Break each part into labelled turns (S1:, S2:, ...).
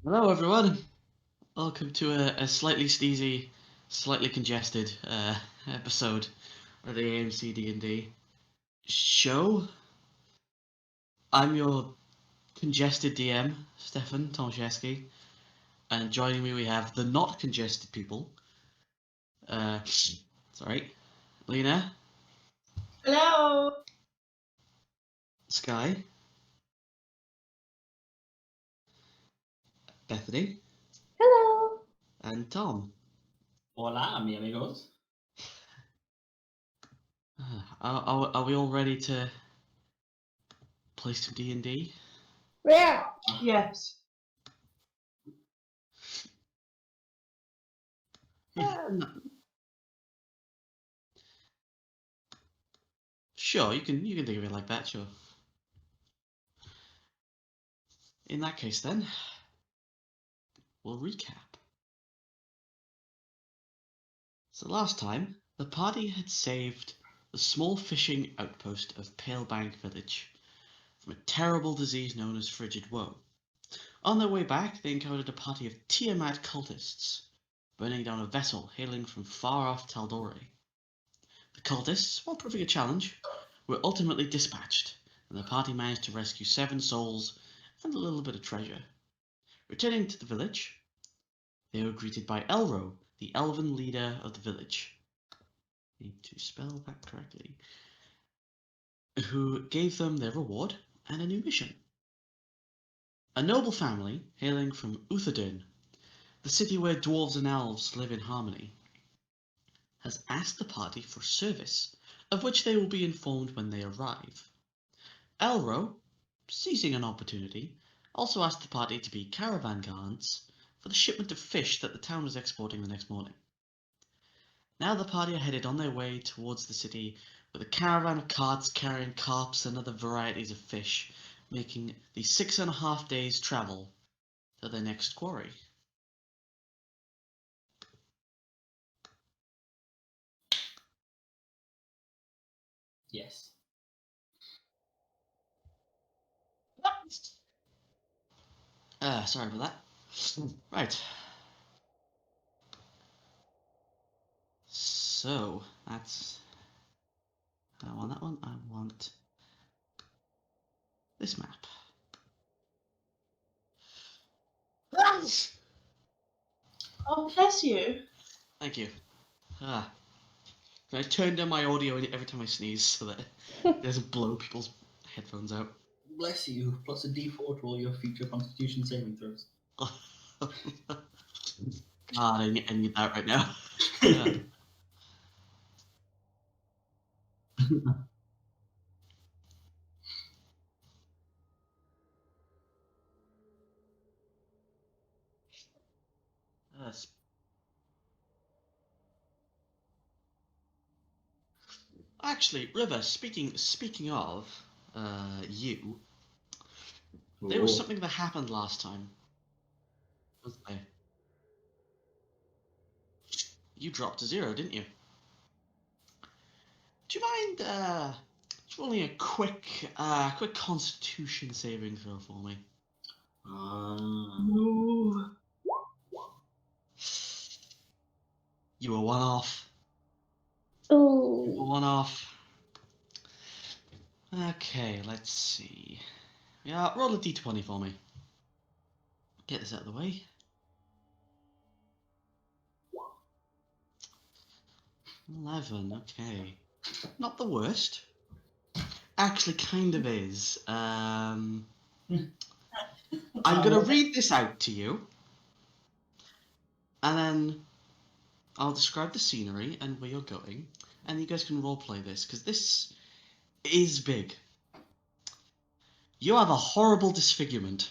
S1: Hello, everyone. Welcome to a slightly sneezy, slightly congested episode of the AMC D&D show. I'm your congested DM, Stefan Tomaszewski, and joining me we have the not congested people. Sorry, Lena,
S2: Hello.
S1: Sky, Bethany,
S3: Hello.
S1: and Tom.
S4: Hola, mi amigos.
S1: Are we all ready to play some D&D?
S3: Yeah.
S2: Yes.
S1: Sure, you can think of it like that, sure. In that case, then, we'll recap. So last time, the party had saved the small fishing outpost of Palebank Village from a terrible disease known as Frigid Woe. On their way back, they encountered a party of Tiamat cultists, burning down a vessel hailing from far-off Taldore. The cultists, while proving a challenge, were ultimately dispatched, and the party managed to rescue 7 souls and a little bit of treasure. Returning to the village, they were greeted by Elro, the elven leader of the village. Need to spell that correctly. Who gave them their reward and a new mission. A noble family hailing from Uthadun, the city where dwarves and elves live in harmony, has asked the party for service, of which they will be informed when they arrive. Elro, seizing an opportunity, also asked the party to be caravan guards for the shipment of fish that the town was exporting the next morning. Now the party are headed on their way towards the city with a caravan of carts carrying carps and other varieties of fish, making the 6.5 days travel to their next quarry.
S4: Yes.
S1: Sorry about that. Right. So, that's... I don't want that one. I want this map.
S2: Oh, bless you.
S1: Thank you. I turn down my audio every time I sneeze so that it doesn't blow people's headphones out.
S4: Bless you. Plus a D4 to all your future Constitution saving throws.
S1: God, I need that right now. Yeah. Actually, River, speaking of you, there was something that happened last time, wasn't there? You dropped to 0, didn't you? Do you mind rolling a quick Constitution saving throw for me?
S2: No.
S1: You were one off.
S3: Oh.
S1: One off. Okay, let's see. Yeah, roll a d20 for me. Get this out of the way. 11, okay. Not the worst. Actually, kind of is. I'm going to read this out to you. And then I'll describe the scenery and where you're going. And you guys can roleplay this, because this is big. You have a horrible disfigurement.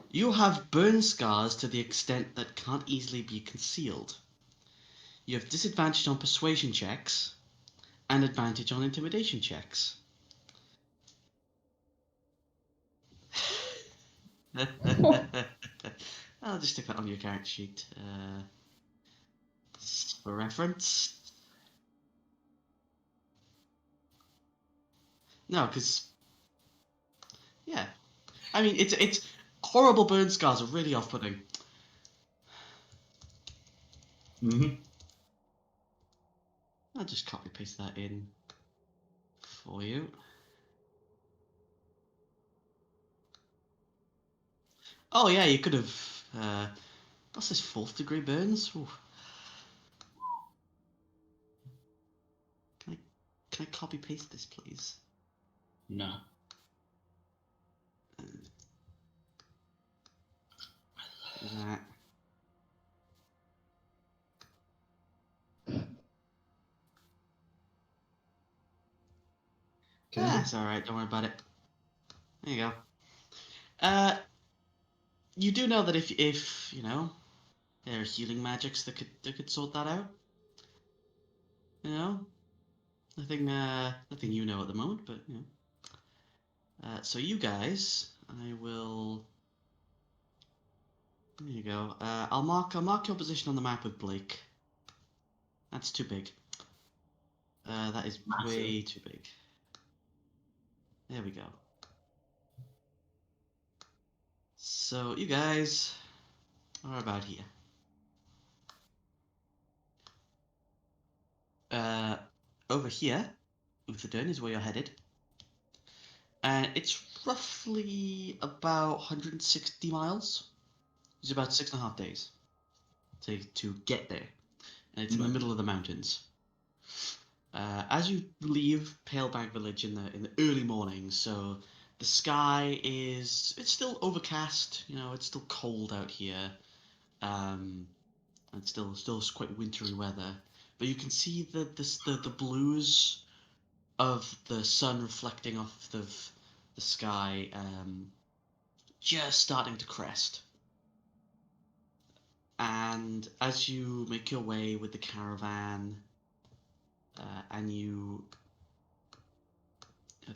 S1: You have burn scars to the extent that can't easily be concealed. You have disadvantage on persuasion checks and advantage on intimidation checks. I'll just stick that on your character sheet for reference. No, because yeah, I mean it's horrible burn scars are really off-putting.
S4: Mm-hmm.
S1: I'll just copy-paste that in for you. Oh yeah, you could have... what's this, 4th degree burns? Ooh. Can I copy-paste this, please?
S4: No.
S1: Do that.
S4: Okay.
S1: That's alright, don't worry about it. There you go. You do know that if you know, there are healing magics that could sort that out. You know? Nothing you know at the moment, but you know. So you guys, I will. There you go. I'll mark your position on the map with Blake. That's too big. That is
S4: Massive.
S1: way too big. There we go. So you guys are about here. Over here, Uthadun is where you're headed. And it's roughly about 160 miles. It's about 6.5 days to get there. And it's in the middle of the mountains. As you leave Palebank Village in the early morning, so the sky it's still overcast. You know, it's still cold out here. It's still quite wintry weather. But you can see the blues of the sun reflecting off the sky, just starting to crest. And as you make your way with the caravan, and you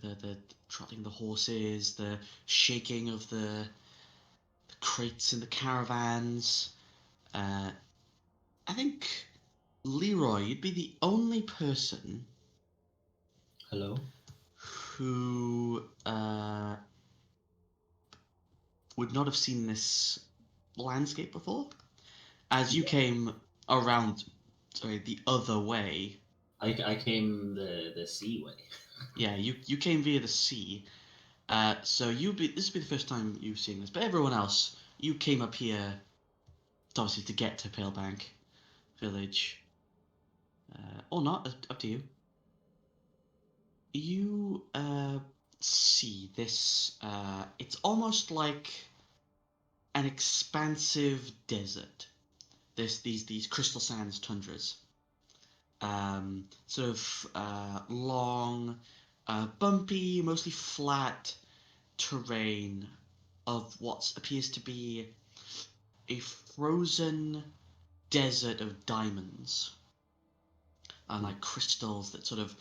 S1: the trotting the horses, the shaking of the crates in the caravans, I think Leroy, you'd be the only person
S4: Hello.
S1: who would not have seen this landscape before, as you came around, sorry, the other way.
S4: I came the sea way.
S1: Yeah, you came via the sea. So this would be the first time you've seen this, but everyone else, you came up here, obviously, to get to Palebank Village, or not, up to you. You see this. It's almost like an expansive desert. There's these crystal sands tundras. Sort of long, bumpy, mostly flat terrain of what appears to be a frozen desert of diamonds and like crystals that sort of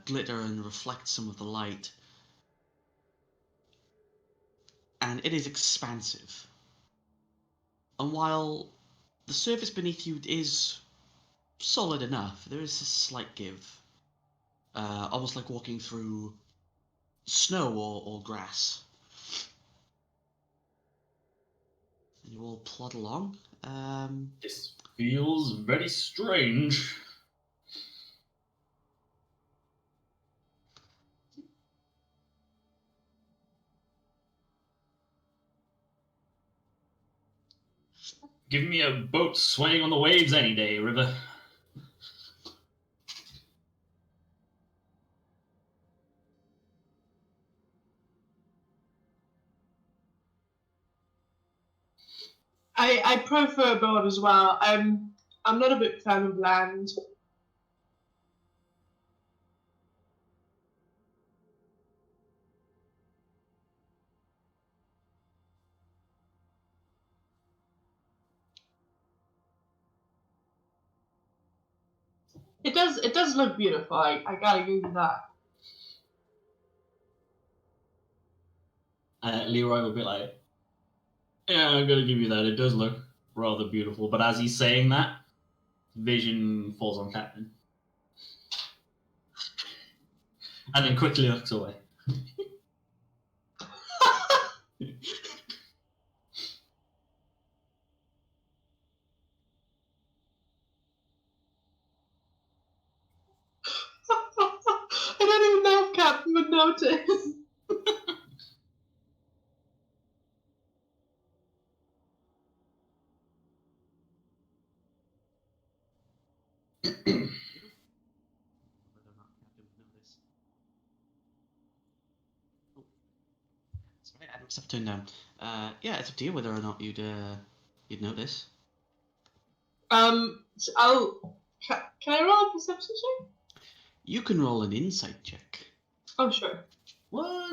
S1: glitter and reflect some of the light. And it is expansive. And while the surface beneath you is solid enough, there is a slight give. Almost like walking through snow or grass. And you all plod along.
S4: This feels very strange. Give me a boat swaying on the waves any day, River.
S2: I prefer boat as well. I'm not a big fan of land. It does look beautiful. I gotta give you that.
S4: Leroy would be like, yeah, I'm gonna give you that. It does look rather beautiful. But as he's saying that, vision falls on Captain. And then quickly looks away.
S2: captain would notice.
S1: Whether or not Captain would know this. Oh, sorry, I had stuff turned down. Yeah, it's up to you whether or not you'd know this.
S2: So can I roll a perception check?
S1: You can roll an insight check.
S2: Oh, sure.
S4: Whoa.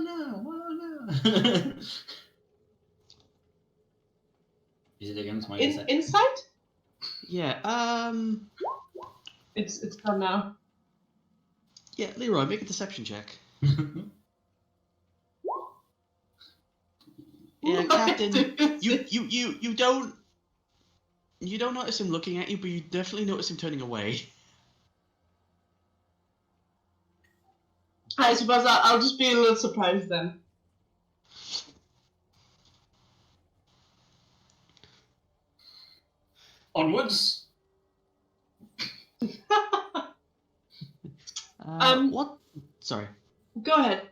S4: Is it against my
S2: Insight?
S1: Yeah.
S2: It's done now.
S1: Yeah, Leroy, make a deception check. Yeah, Captain. You don't notice him looking at you, but you definitely notice him turning away.
S2: I suppose I'll just be a little surprised then.
S4: Onwards.
S1: What? Sorry.
S2: Go ahead.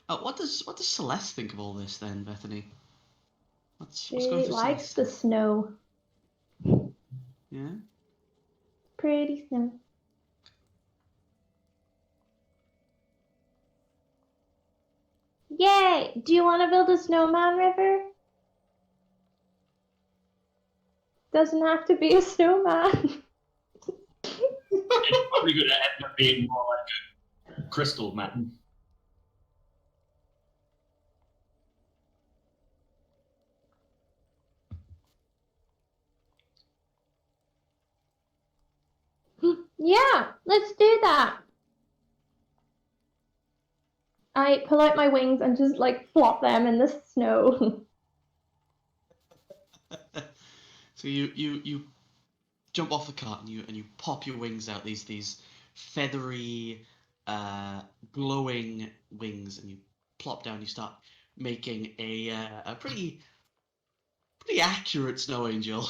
S1: What does Celeste think of all this then, Bethany? What's
S3: She
S1: going through
S3: likes
S1: Celeste's
S3: the snow.
S1: head? Yeah.
S3: Pretty snow. Yay! Do you want to build a snowman, River? Doesn't have to be a snowman.
S4: It's probably going to end up being more like a crystal man.
S3: Yeah, let's do that. I pull out my wings and just like flop them in the snow.
S1: So you jump off the cart and you pop your wings out, these feathery, glowing wings, and you plop down. You start making a pretty accurate snow angel.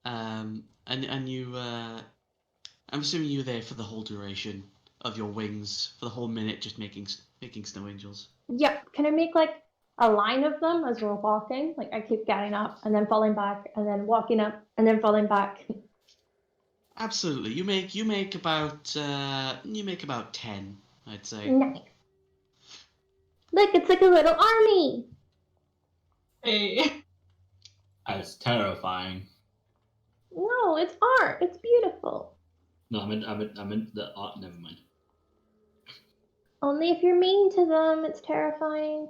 S1: And you I'm assuming you were there for the whole duration of your wings, for the whole minute, just making snow angels.
S3: Yep. Can I make like a line of them as we're walking? Like I keep getting up and then falling back and then walking up and then falling back.
S1: Absolutely. You make about 10, I'd say.
S3: Nice. Look, it's like a little army.
S2: Hey.
S4: That's terrifying.
S3: No, it's art. It's beautiful.
S4: No, I meant the art. Never mind.
S3: Only if you're mean to them, it's terrifying.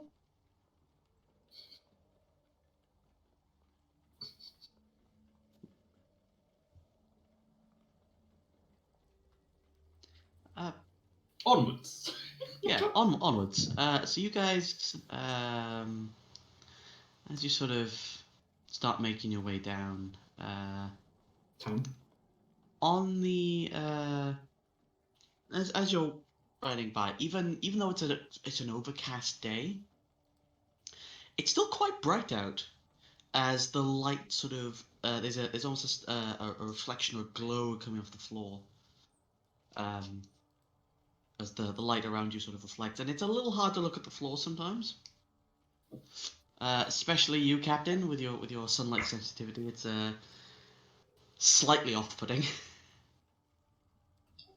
S4: Onwards.
S1: Yeah, onwards. So you guys, as you sort of start making your way down, on the as you're riding by, even though it's an overcast day, it's still quite bright out. As the light sort of there's almost a reflection or glow coming off the floor. As the light around you sort of reflects, and it's a little hard to look at the floor sometimes. Especially you, Captain, with your sunlight sensitivity, it's slightly off-putting.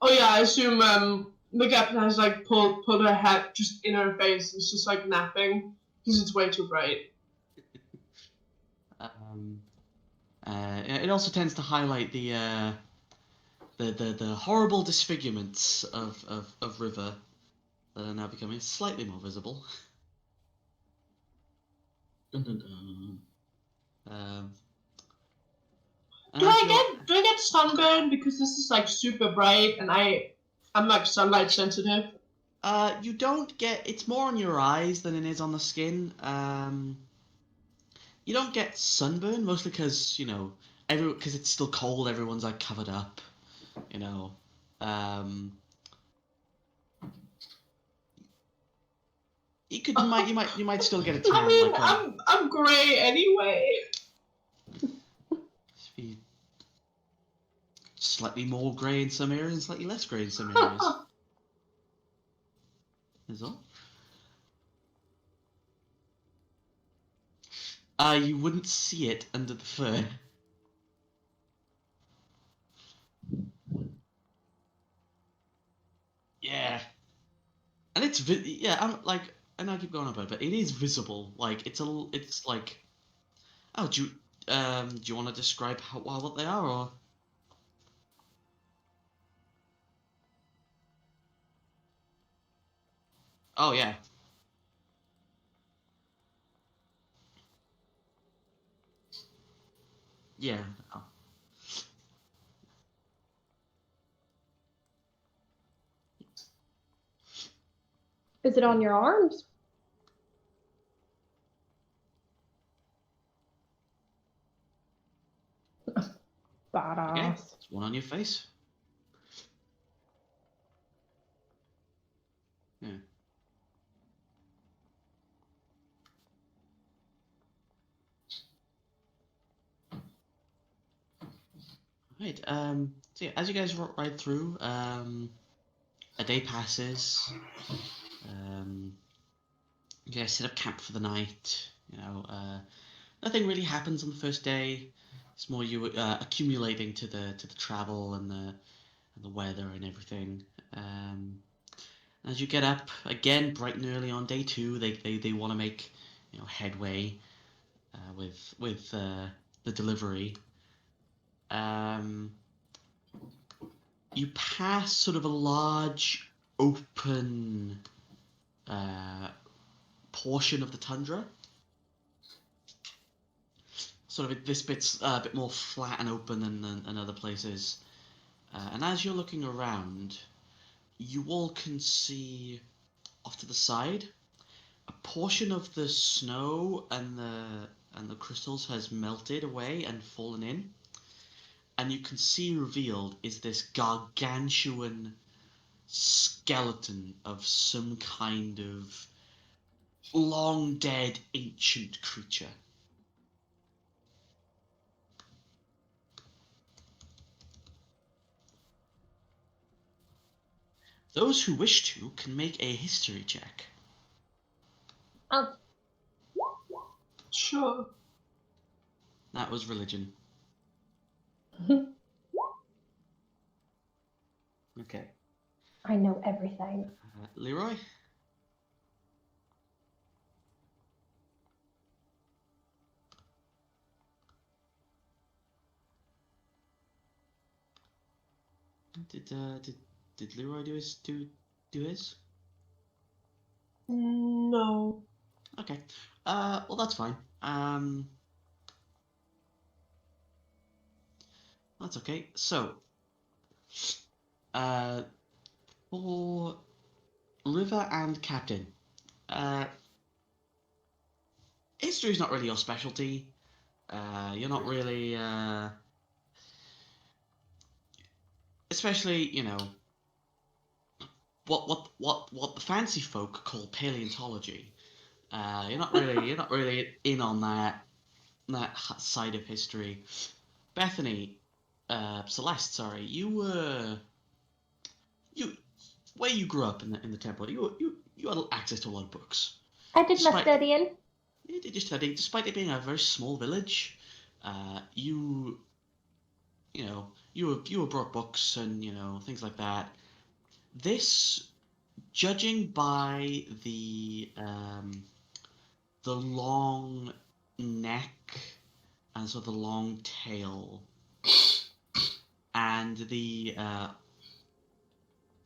S2: Oh yeah, I assume the captain has like pulled her hat just in her face. It's just like napping because it's way too bright.
S1: It also tends to highlight the horrible disfigurements of River that are now becoming slightly more visible.
S4: Dun, dun, dun.
S2: Do I get sunburn because this is like super bright and I'm like sunlight sensitive?
S1: You don't get. It's more on your eyes than it is on the skin. You don't get sunburn, mostly because because it's still cold. Everyone's like covered up. You might still get a tan.
S2: I mean,
S1: like
S2: I'm gray anyway.
S1: slightly more grey in some areas and slightly less grey in some areas. Is all. You wouldn't see it under the fur. Yeah. And it's yeah, I'm like, I know I keep going on about it, but it is visible. Like it's like, oh, do you want to describe what they are, or? Oh yeah, yeah. Oh.
S3: Is it on your arms?
S1: Okay,
S3: Badass.
S1: there's one on your face. Yeah. Right. So yeah, as you guys ride through, a day passes. You guys set up camp for the night. Nothing really happens on the first day. It's more you accumulating to the travel and the weather and everything. As you get up again, bright and early on day two, they want to make headway with the delivery. You pass sort of a large open portion of the tundra. Sort of this bit's a bit more flat and open than other places. And as you're looking around, you all can see off to the side a portion of the snow and the crystals has melted away and fallen in, and you can see revealed is this gargantuan skeleton of some kind of long dead ancient creature. Those who wish to can make a history check.
S3: Um,
S2: Sure.
S1: That was religion. Okay.
S3: I know everything.
S1: Leroy? Did Leroy do his?
S2: No.
S1: Okay. Well that's fine. That's okay. So, for River and Captain, history is not really your specialty. You're not really, especially what the fancy folk call paleontology. You're not really in on that side of history. Bethany, Celeste, sorry, you where you grew up in the temple, you had access to a lot of books.
S3: I did my
S1: Despite
S3: studying.
S1: you did your studying, despite it being a very small village, you you were brought books and things like that. This, judging by the long neck and sort of the long tail and the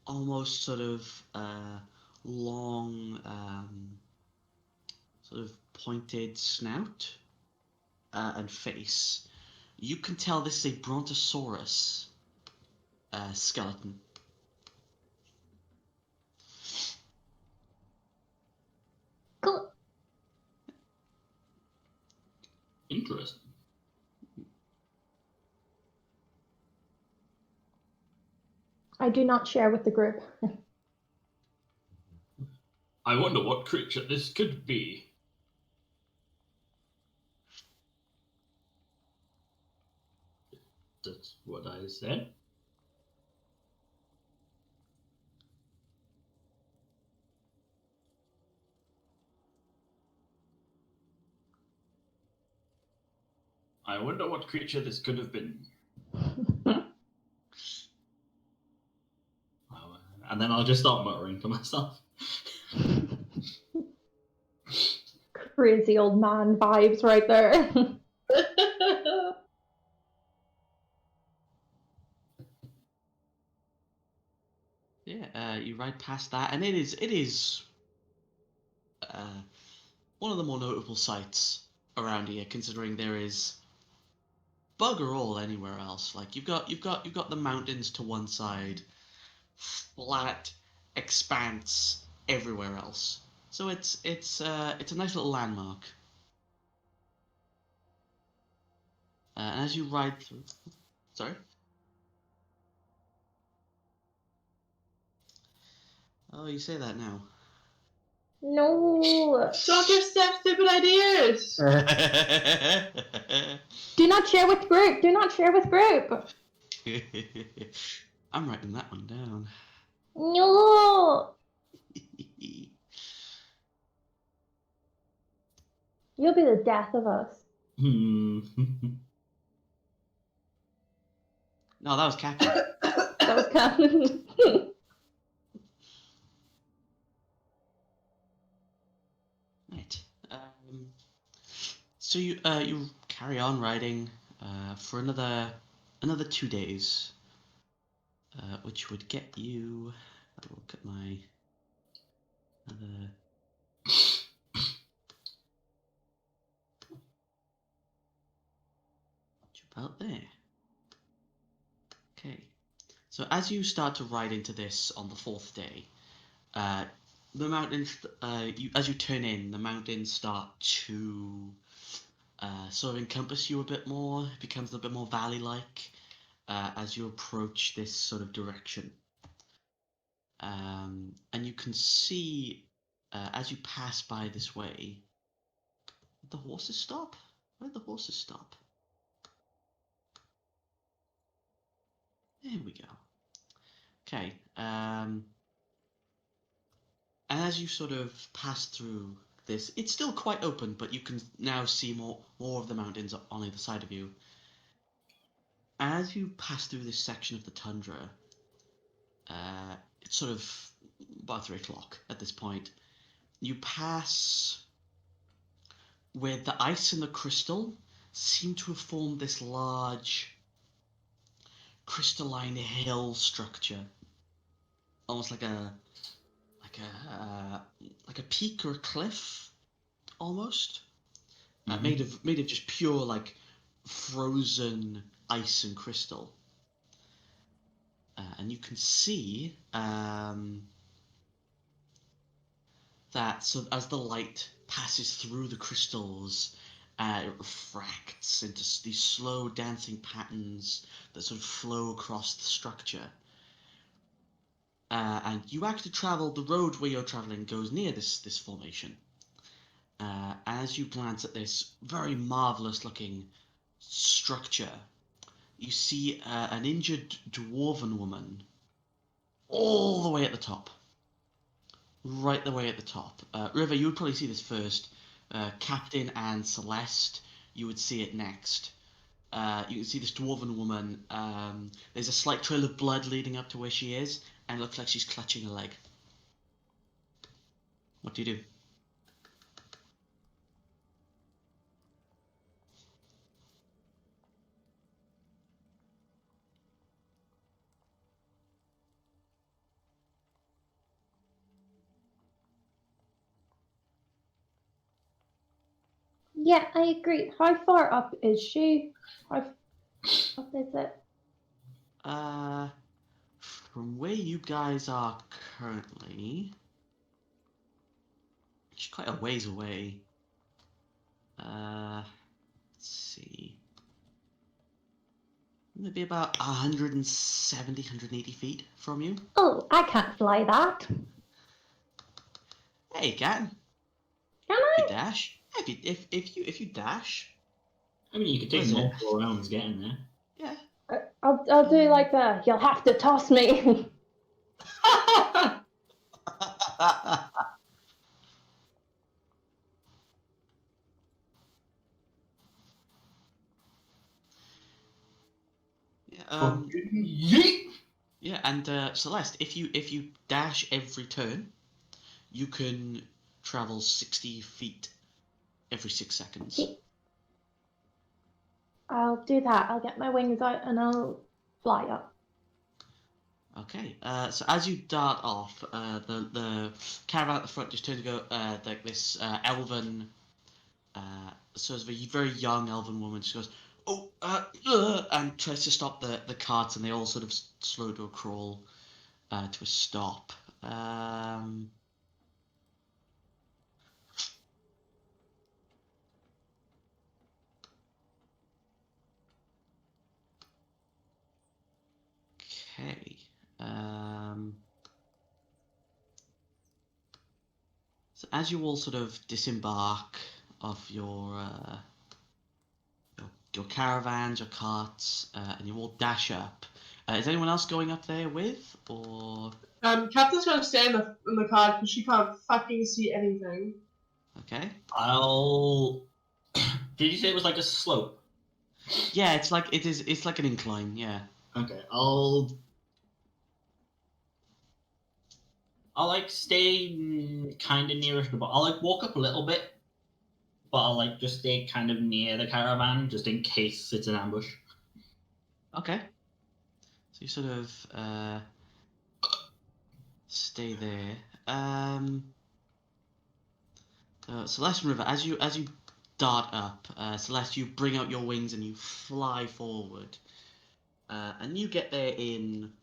S1: almost sort of long sort of pointed snout and face, you can tell this is a brontosaurus skeleton.
S3: Cool.
S4: Interesting.
S3: I do not share with the group.
S4: I wonder what creature this could be. That's what I said. I wonder what creature this could have been. And then I'll just start muttering to myself.
S3: Crazy old man vibes right there.
S1: Yeah, you ride past that, and it is one of the more notable sights around here, considering there is bugger all anywhere else. Like you've got the mountains to one side, flat expanse everywhere else. So it's a nice little landmark. And as you ride through, sorry. Oh, you say that now.
S3: No.
S2: Stop your stupid ideas.
S3: Do not share with group. Do not share with group.
S1: I'm writing that one down.
S3: No. You'll be the death of us.
S1: No, that was Captain.
S3: That was Captain.
S1: Right. So you carry on riding for another 2 days, which would get you. I'll look at my other. About there. Okay. So as you start to ride into this on the 4th day, the mountains, as you turn in, the mountains start to sort of encompass you a bit more. It becomes a bit more valley-like as you approach this sort of direction. And you can see, as you pass by this way, the horses stop. Where did the horses stop? There we go. Okay. And as you sort of pass through this, it's still quite open, but you can now see more of the mountains on either side of you. As you pass through this section of the tundra, it's sort of about 3 o'clock at this point. You pass where the ice and the crystal seem to have formed this large crystalline hill structure, almost like a peak or a cliff, almost. Made of just pure like frozen ice and crystal. And you can see that so as the light passes through the crystals, it refracts into these slow dancing patterns that sort of flow across the structure. And you actually travel, the road where you're traveling goes near this formation. As you glance at this very marvelous looking structure, you see an injured dwarven woman all the way at the top. Right the way at the top. River, you would probably see this first. Captain and Celeste, you would see it next. You can see this dwarven woman. There's a slight trail of blood leading up to where she is, and it looks like she's clutching a leg. What do you do?
S3: Yeah, I agree. How far up is she? How up is it?
S1: From where you guys are currently, she's quite a ways away. Let's see. Maybe about 170, 180 feet from you.
S3: Oh, I can't fly that.
S1: Hey, you can.
S3: Can
S1: You
S3: I?
S1: dash. If you dash,
S4: I mean, you could take
S1: Was it?
S4: multiple rounds getting there.
S1: yeah.
S3: I'll do like a. You'll have to toss me.
S4: Yeet!
S1: Yeah, and Celeste, if you dash every turn, you can travel 60 feet every 6 seconds.
S3: I'll do that. I'll get my wings out and I'll fly up.
S1: Okay, so as you dart off, the caravan at the front just turns to go like this elven, sort of a very young elven woman just goes, oh, and tries to stop the carts, and they all sort of slow to a crawl to a stop. Okay. So as you all sort of disembark of your caravans, your carts, and you all dash up, is anyone else going up there with, or?
S2: Captain's gonna stay in the car because she can't fucking see anything.
S1: Okay.
S4: I'll. Did you say it was like a slope?
S1: Yeah, it's like it's like an incline. Yeah.
S4: Okay, I'll like stay kind of nearest the bottom. I'll like walk up a little bit, but I'll like just stay kind of near the caravan just in case it's an ambush.
S1: Okay. So you sort of stay there. Celeste and River, as you dart up, Celeste, you bring out your wings and you fly forward, and you get there in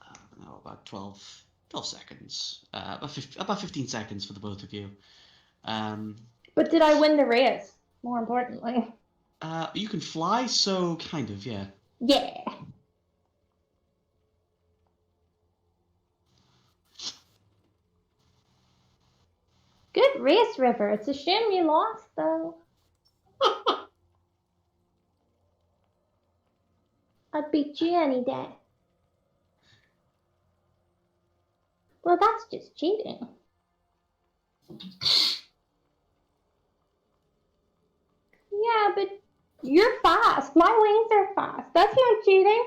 S1: I don't know, about 12 seconds, about 15 seconds for the both of you.
S3: But did I win the race? More importantly.
S1: You can fly, so kind of, yeah.
S3: Yeah. Good race, River. It's a shame you lost, though. I'd beat you any day. Well, that's just cheating. Yeah, but you're fast. My wings are fast. That's not cheating.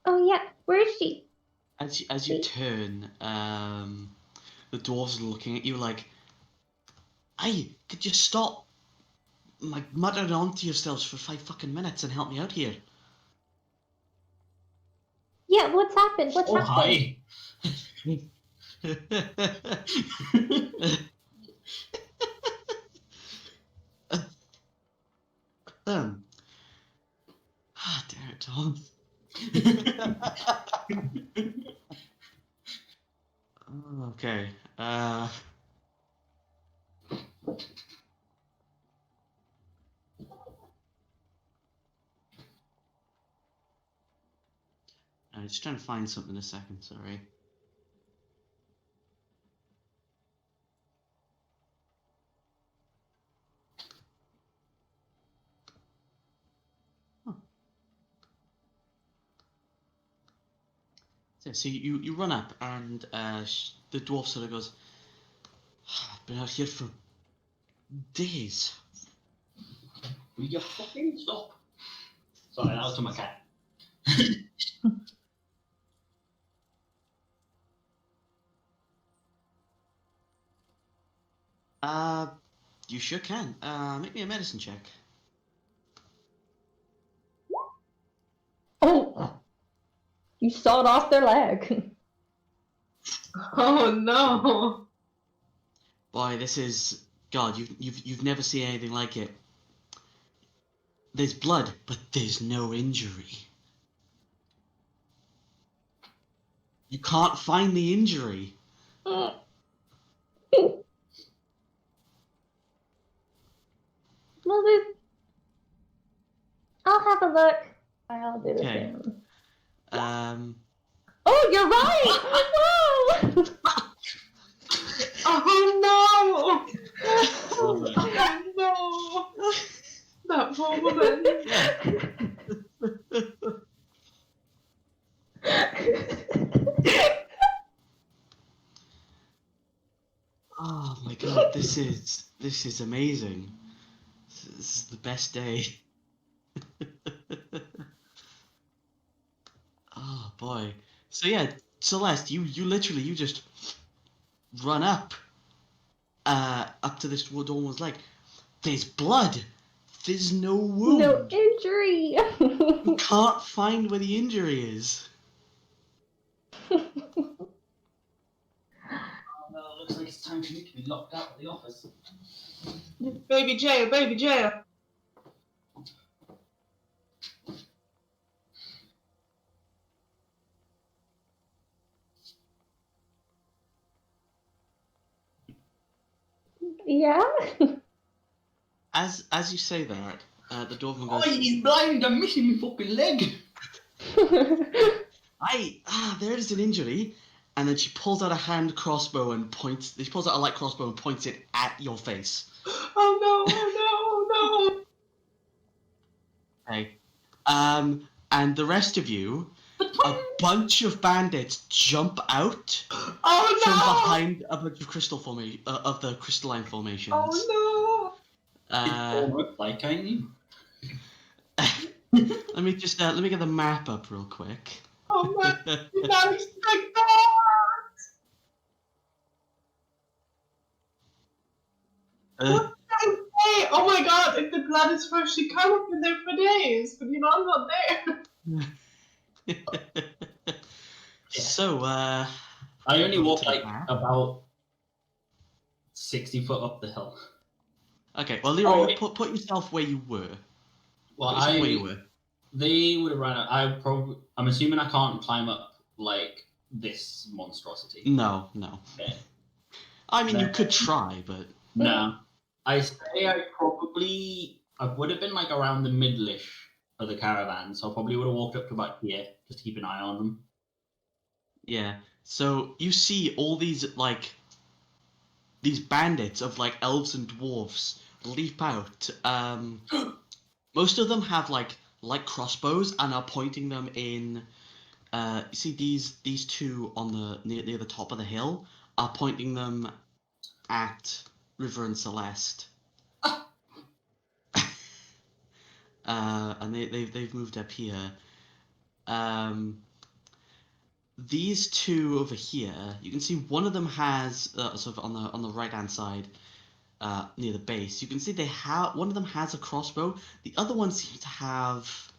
S3: Oh, yeah. Where is she?
S1: As you turn, the dwarves are looking at you like, "Hey, could you stop, like, muttering on to yourselves for 5 fucking minutes and help me out here?"
S3: Yeah, what's happened? What's
S4: Oh,
S3: happened?
S4: hi.
S1: Damn it, Tom. Okay. I'm just trying to find something in a second, sorry. Huh. So you run up, and the dwarf sort of goes, "I've been out here for days."
S4: Will you fucking stop? Sorry, that was to my cat.
S1: You sure can. Make me a medicine check.
S3: Oh, you sawed off their leg.
S2: Oh no!
S1: Boy, this is God. You've never seen anything like it. There's blood, but there's no injury. You can't find the injury.
S3: Well, I'll have a look. I'll do the
S1: Okay.
S3: same.
S1: Oh,
S3: you're right! Whoa!
S2: Oh no!
S1: Oh,
S2: Oh no! That poor woman.
S1: Oh my God, this is amazing. This is the best day. Oh boy. So yeah, Celeste, you just run up to this woman's leg. There's blood. There's no wound.
S3: No injury.
S1: You can't find where the injury is.
S4: Oh no, looks like it's time for me to be locked out of the office.
S2: Baby jail, baby jail.
S3: Yeah.
S1: As you say that, the dwarven
S4: Oh,
S1: goes,
S4: he's blind! I'm missing my fucking leg!
S1: there's an injury. And then she pulls out a hand crossbow and points. She pulls out a light crossbow and points it at your face.
S2: Oh no, oh no, oh no.
S1: Okay. And the rest of you, a bunch of bandits jump out
S2: Oh
S1: from
S2: no!
S1: behind a bunch of of the crystalline formations.
S2: Oh
S4: It looked like I knew.
S1: Let me get the map up real quick.
S2: no! Oh my, did not expect that!
S1: Uh,
S2: Hey, oh my god, if the blood is fresh, you can't have been there for days, but you know, I'm not there.
S1: So,
S4: I only walked
S1: to the
S4: like
S1: map.
S4: about 60 foot up the hill.
S1: Okay, well, Leroy,
S4: Oh,
S1: you put yourself where you were.
S4: Well,
S1: Put yourself where you were.
S4: they would have ran out. I'm assuming I can't climb up like this monstrosity.
S1: No.
S4: Okay.
S1: I mean, you
S4: No.
S1: could try, but
S4: No. I say I would have been like around the middle-ish of the caravan, so I probably would have walked up to about here just to keep an eye on them.
S1: yeah. So you see all these bandits of like elves and dwarves leap out. Most of them have like crossbows and are pointing them in. You see these two on the near the top of the hill are pointing them at River and Celeste. And they've moved up here. These two over here, you can see one of them has sort of on the right hand side, near the base. You can see one of them has a crossbow. The other one seems to have.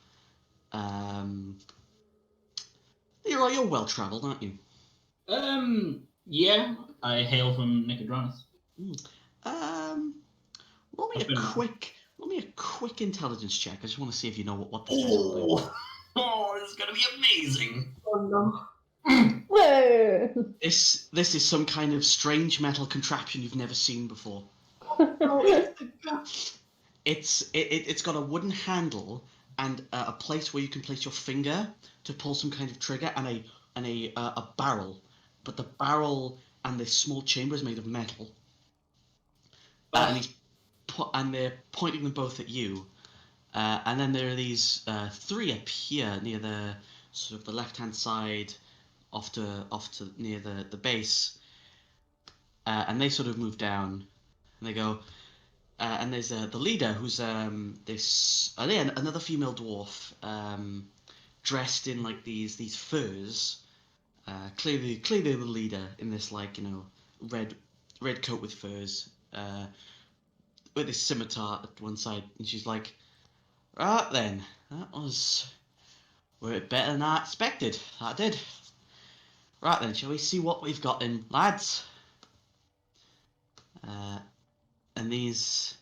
S1: You're well traveled, aren't you?
S4: Yeah, I hail from Nicodranus.
S1: Roll me
S4: I've been around.
S1: roll me a quick intelligence check. I just want to see if you know what this guy's holding.
S4: This is gonna be amazing.
S2: Oh no.
S3: Whoa.
S1: This is some kind of strange metal contraption you've never seen before.
S2: Oh, it's the guy.
S1: It's got a wooden handle and a place where you can place your finger to pull some kind of trigger and a barrel, but the barrel and this small chamber is made of metal. And they're pointing them both at you. And then there are these three up here near the sort of the left hand side, off to near the base. And they sort of move down, and they go. And there's the leader, who's another female dwarf, dressed in like these furs. Clearly the leader in this red coat with furs, with this scimitar at one side, and she's like, "Right then, that was better than I expected. That did. Right then, shall we see what we've got in, lads?" And these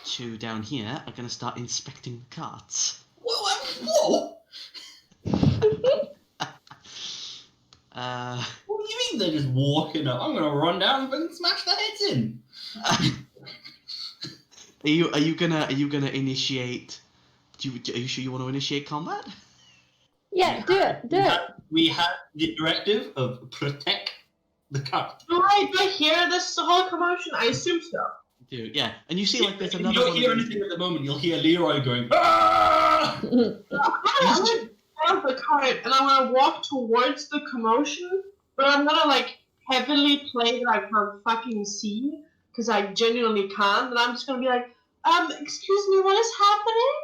S1: two down here are going to start inspecting the carts.
S4: Whoa! What do you mean they're just walking up? I'm gonna run down and smash their heads in.
S1: Are you gonna initiate? Are you sure you want to initiate combat?
S3: Yeah, do it.
S4: We have the directive of protect the cart.
S2: Do I hear this whole commotion? I assume so.
S1: Dude, yeah, and you see like there's
S4: If
S1: another
S4: you don't
S1: one.
S4: hear
S1: of these-
S4: anything at the moment, you'll hear Leroy going, "Ah!"
S2: I'm gonna get out of the cart and I'm gonna walk towards the commotion, but I'm gonna like heavily play that I can't fucking see, because I genuinely can't, and I'm just gonna be like, Excuse me, what is happening?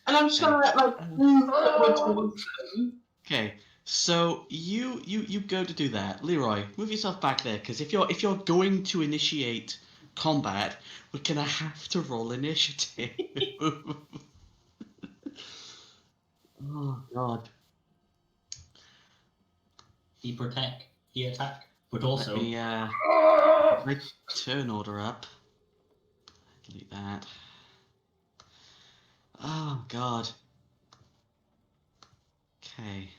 S2: And I'm just gonna move forward towards them.
S1: Okay, so you go to do that. Leroy, move yourself back there, because if you're going to initiate combat, we're gonna have to roll initiative. Oh God.
S4: He protect, he attack, but
S1: Let
S4: also
S1: me my turn order up. Delete that. Oh God. Okay.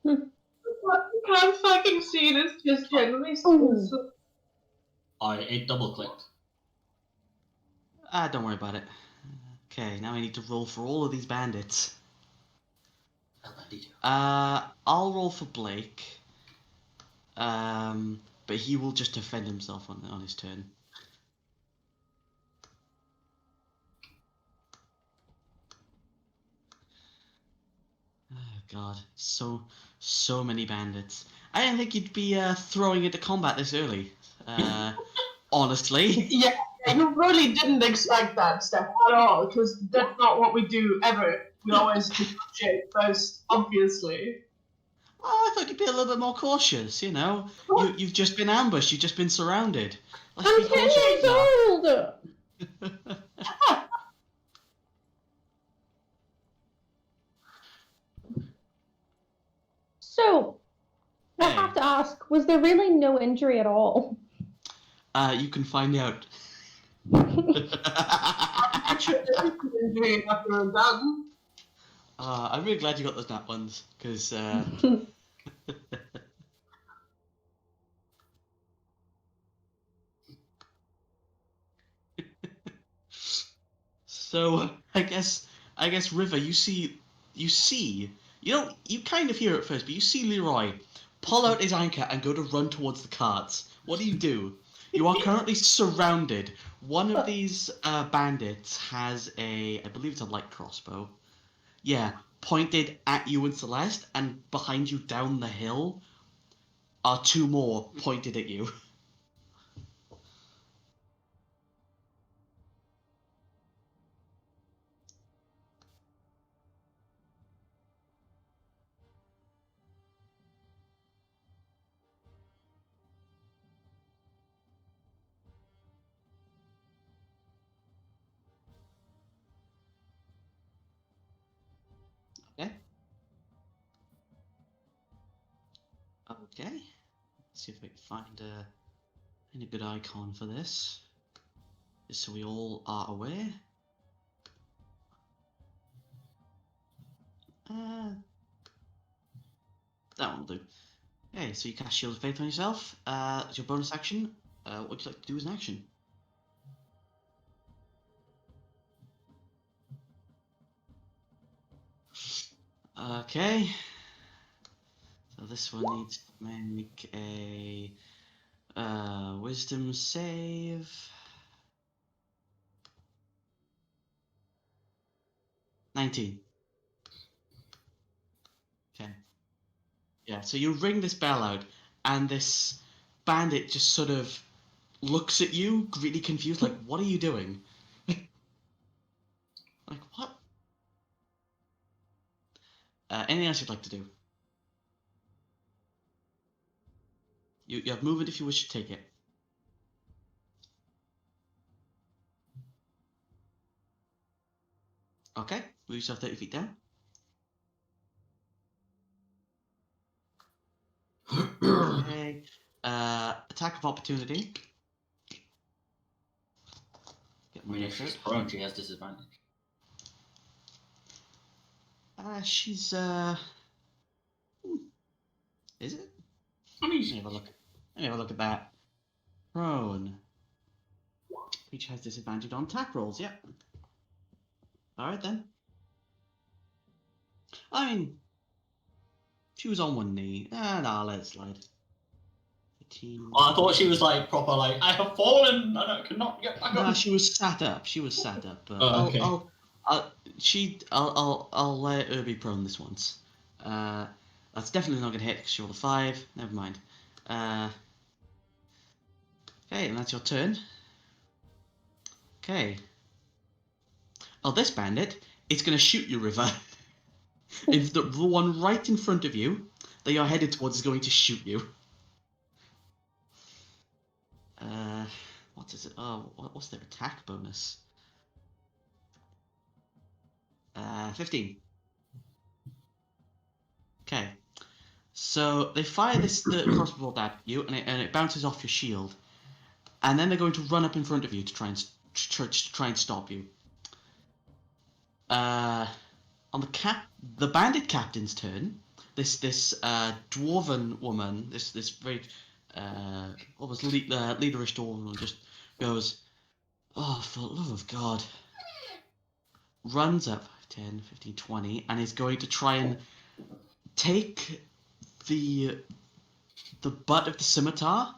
S2: You can't fucking see this, just generally
S3: Ooh.
S2: so
S4: it double clicked.
S1: Don't worry about it. Okay, now I need to roll for all of these bandits. I'll roll for Blake. But he will just defend himself on his turn. Oh God, so many bandits. I didn't think you'd be throwing into combat this early. Honestly.
S2: yeah, you really didn't expect that step at all, because that's not what we do ever. We always negotiate first, obviously.
S1: Oh, I thought you'd be a little bit more cautious. You've just been ambushed. You've just been surrounded. Let's
S3: I'm
S1: be
S3: 10
S1: cautious.
S3: years old! So, I
S1: Hey.
S3: have to ask, was there really no injury at all?
S1: You can find out.
S2: Actually, injury after I'm done.
S1: I'm really glad you got those nat ones, because so I guess River, you kind of hear it first, but you see Leroy pull out his anchor and go to run towards the carts. What do? You are currently surrounded. One of these bandits has I believe it's a light crossbow. Yeah, pointed at you and Celeste, and behind you down the hill are two more pointed at you. Okay. Okay. Let's see if I can find a good icon for this. Just so we all are aware. That one will do. Okay, so you cast Shield of Faith on yourself. It's your bonus action. What would you like to do as an action? Okay. So this one needs to make a wisdom save. 19. Okay. Yeah, so you ring this bell out, and this bandit just sort of looks at you, really confused, like, what are you doing? Like, what? Anything else you'd like to do? You have movement if you wish to take it. Okay, move yourself 30 feet down. Okay. Attack of opportunity. Get
S4: I mean, if she's prone, she has disadvantage.
S1: She's is it?
S4: I mean,
S1: Let me have a look. Let me have a look at that. Prone. Each has disadvantage on attack rolls. Yep. All right then. I mean, she was on one knee. Nah, let it slide. 18.
S4: I thought she was like proper, like I have fallen and I cannot get back
S1: Nah,
S4: up.
S1: she was sat up. She was sat up. But
S4: Oh, okay.
S1: I'll let her be prone this once. That's definitely not going to hit because you rolled a 5. Never mind. Okay, and that's your turn. Okay. Oh, this bandit is going to shoot you, River. It's the one right in front of you that you're headed towards is going to shoot you. What is it? Oh, what's their attack bonus? 15. Okay. So they fire the crossbow bolt at you, and it bounces off your shield, and then they're going to run up in front of you to try and stop you. On the bandit captain's turn, this dwarven woman, this very almost leaderish dwarven woman just goes, "Oh, for the love of God!" Runs up 10, 15, 20, and is going to try and take the butt of the scimitar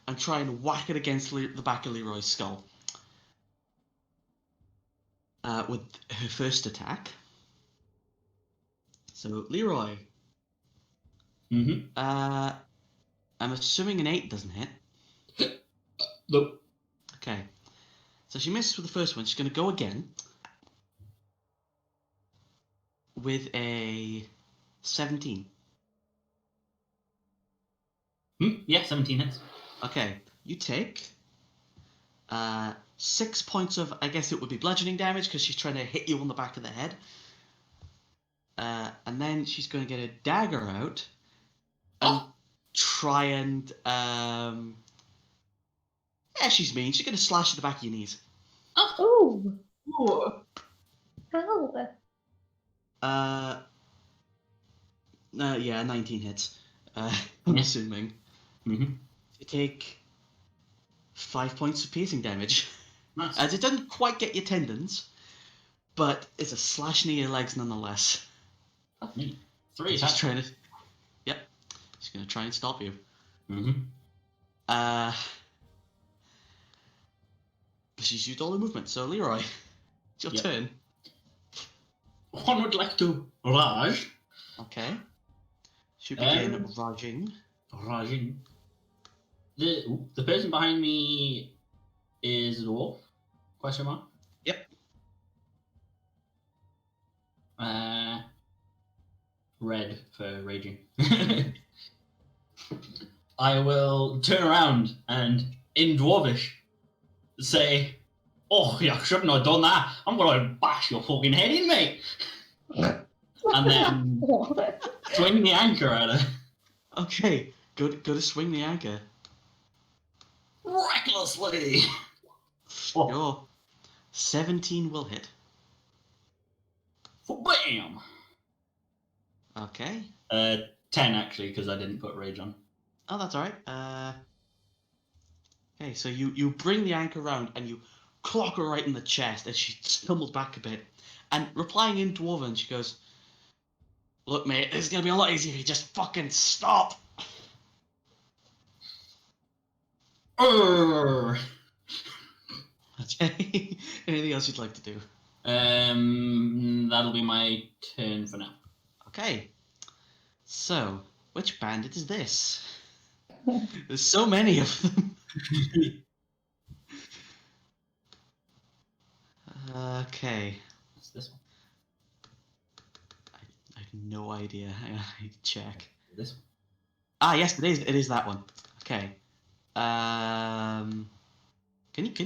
S1: and try and whack it against the back of Leroy's skull with her first attack. So Leroy,
S4: Mm-hmm.
S1: I'm assuming an 8 doesn't hit.
S4: Nope.
S1: Okay, so she misses with the first one. She's going to go again with a 17.
S4: Yeah, 17 hits.
S1: Okay, you take 6 points of, I guess it would be bludgeoning damage because she's trying to hit you on the back of the head. And then she's going to get a dagger out and try and yeah, she's mean. She's going to slash at the back of your knees.
S3: Ooh.
S2: Ooh.
S3: Ow.
S1: Yeah, 19 hits. I'm assuming.
S4: Mm-hmm.
S1: You take 5 points of piercing damage.
S4: Nice.
S1: As it doesn't quite get your tendons, but it's a slash near your legs nonetheless.
S4: That's neat. 3
S1: She's
S4: attacks.
S1: trying to. Yep. She's going to try and stop you.
S4: Mm-hmm.
S1: She's used all her movement, so Leroy, it's your
S4: Yep.
S1: turn.
S4: One would like to rage.
S1: Okay. Should begin
S4: Um,
S1: raging.
S4: Raging. The person behind me is a dwarf? Question mark?
S1: Yep.
S4: Red for raging. I will turn around and, in Dwarvish, say, "Oh, you shouldn't have done that. I'm gonna bash your fucking head in, mate." And then swing the anchor at her.
S1: Okay, go to swing the anchor.
S4: Recklessly. Oh.
S1: Sure. 17 will hit.
S4: Bam!
S1: Okay.
S4: 10 actually, because I didn't put rage on.
S1: Oh, that's alright. Okay, so you bring the anchor round and you clock her right in the chest as she stumbles back a bit. And replying in Dwarven, she goes, "Look, mate, this is going to be a lot easier if you just fucking stop."
S4: Urgh.
S1: Okay. Anything else you'd like to do?
S4: That'll be my turn for now.
S1: Okay. So, which bandit is this? There's so many of them. Okay.
S4: What's this one?
S1: I have no idea. I need to check.
S4: This one.
S1: Ah, yes, it is that one. Okay. Can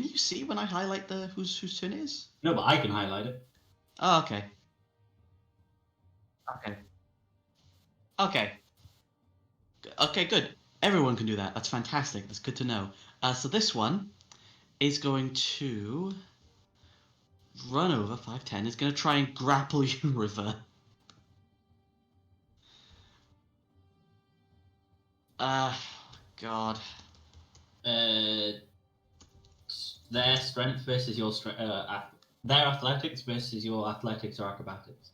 S1: you see when I highlight the whose turn it is?
S4: No, but I can highlight it.
S1: Oh, okay. Okay. Okay. Okay, good. Everyone can do that. That's fantastic. That's good to know. So this one is going to run over 5'10". Is going to try and grapple you, River. God.
S4: Their strength versus your strength. Their athletics versus your athletics or acrobatics.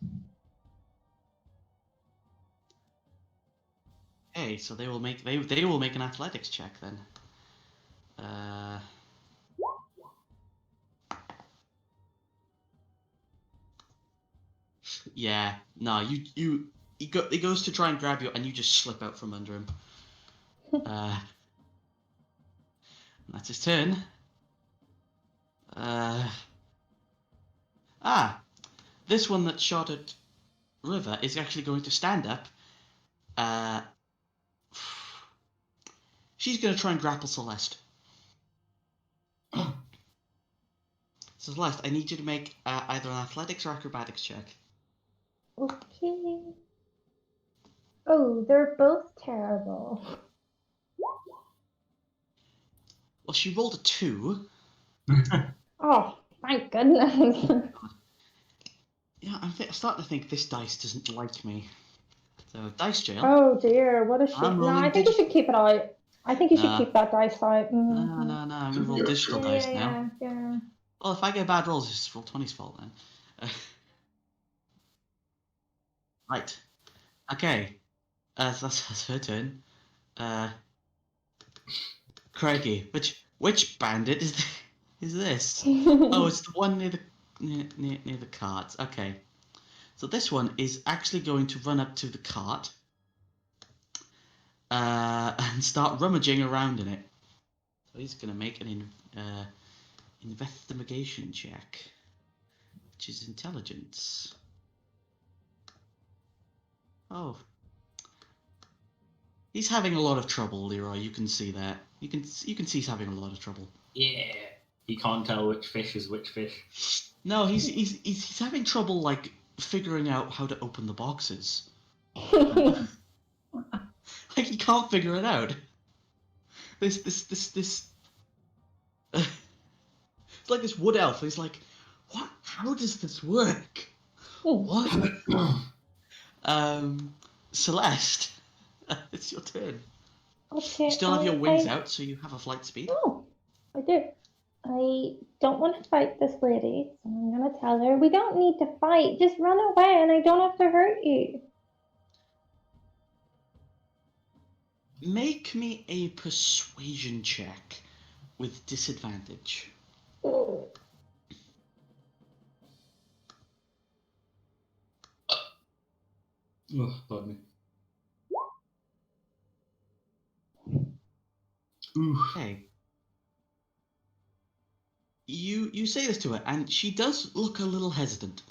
S1: Hey, so they will make an athletics check then. Yeah, no, you he goes to try and grab you, and you just slip out from under him. That's his turn. This one that shot at River is actually going to stand up. She's going to try and grapple Celeste. So Celeste, I need you to make either an athletics or acrobatics check.
S3: Okay. Oh, they're both terrible.
S1: Well, she rolled a 2.
S3: Oh, thank goodness.
S1: Yeah, I'm starting to think this dice doesn't like me. So, dice jail.
S3: Oh dear, what a shame.
S1: I'm
S3: No,
S1: rolling
S3: I think you should keep it out. I think you should
S1: Nah.
S3: keep that dice out.
S1: No, I'm going to roll digital dice now.
S3: Yeah.
S1: Well, if I get bad rolls, it's roll 20's fault then. Right. Okay. So that's her turn. Craigie, which bandit is this? Oh, it's the one near the carts. Okay. So this one is actually going to run up to the cart and start rummaging around in it. So he's going to make an investigation check, which is intelligence. Oh. He's having a lot of trouble, Leroy. You can see that. You can see he's having a lot of trouble.
S4: Yeah. He can't tell which fish is which fish.
S1: No, he's having trouble like figuring out how to open the boxes. Like he can't figure it out. This it's like this wood elf. He's like, what? How does this work? What? Celeste, it's your turn.
S3: Okay.
S1: You still have your wings out, so you have a flight speed.
S3: Oh, I do. I don't want to fight this lady, so I'm gonna tell her we don't need to fight. Just run away, and I don't have to hurt you.
S1: Make me a persuasion check with disadvantage.
S3: Oh.
S4: Oh, pardon me. Ooh.
S1: Okay. You say this to her, and she does look a little hesitant.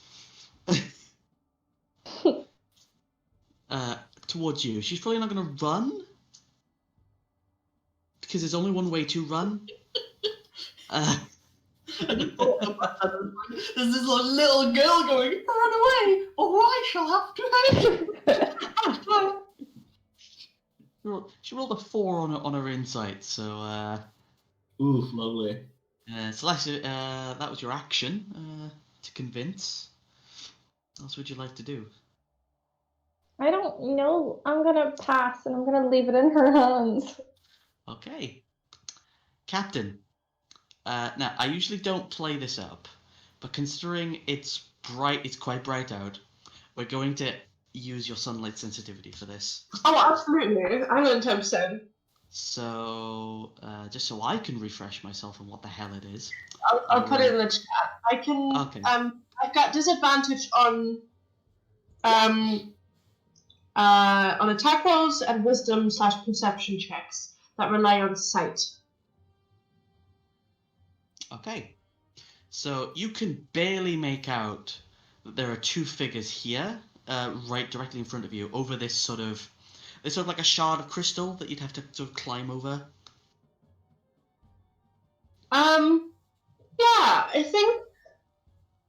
S1: Towards you. She's probably not going to run, because there's only one way to run.
S4: There's this little girl going, run away, or I shall have to help.
S1: She rolled a 4 on her insight, so
S4: Ooh, lovely.
S1: Celeste, that was your action to convince. What else would you like to do?
S3: I don't know. I'm gonna pass, and I'm gonna leave it in her hands.
S1: Okay, Captain. Now I usually don't play this up, but considering it's quite bright out, we're going to use your sunlight sensitivity for this.
S2: Oh, absolutely. 110%.
S1: So, just so I can refresh myself on what the hell it is.
S2: I'll put it in the chat. I can.
S1: Okay.
S2: I've got disadvantage on attack rolls and wisdom/perception checks that rely on sight.
S1: Okay. So you can barely make out that there are two figures here, right directly in front of you, over this sort of like a shard of crystal that you'd have to sort of climb over.
S2: Yeah, I think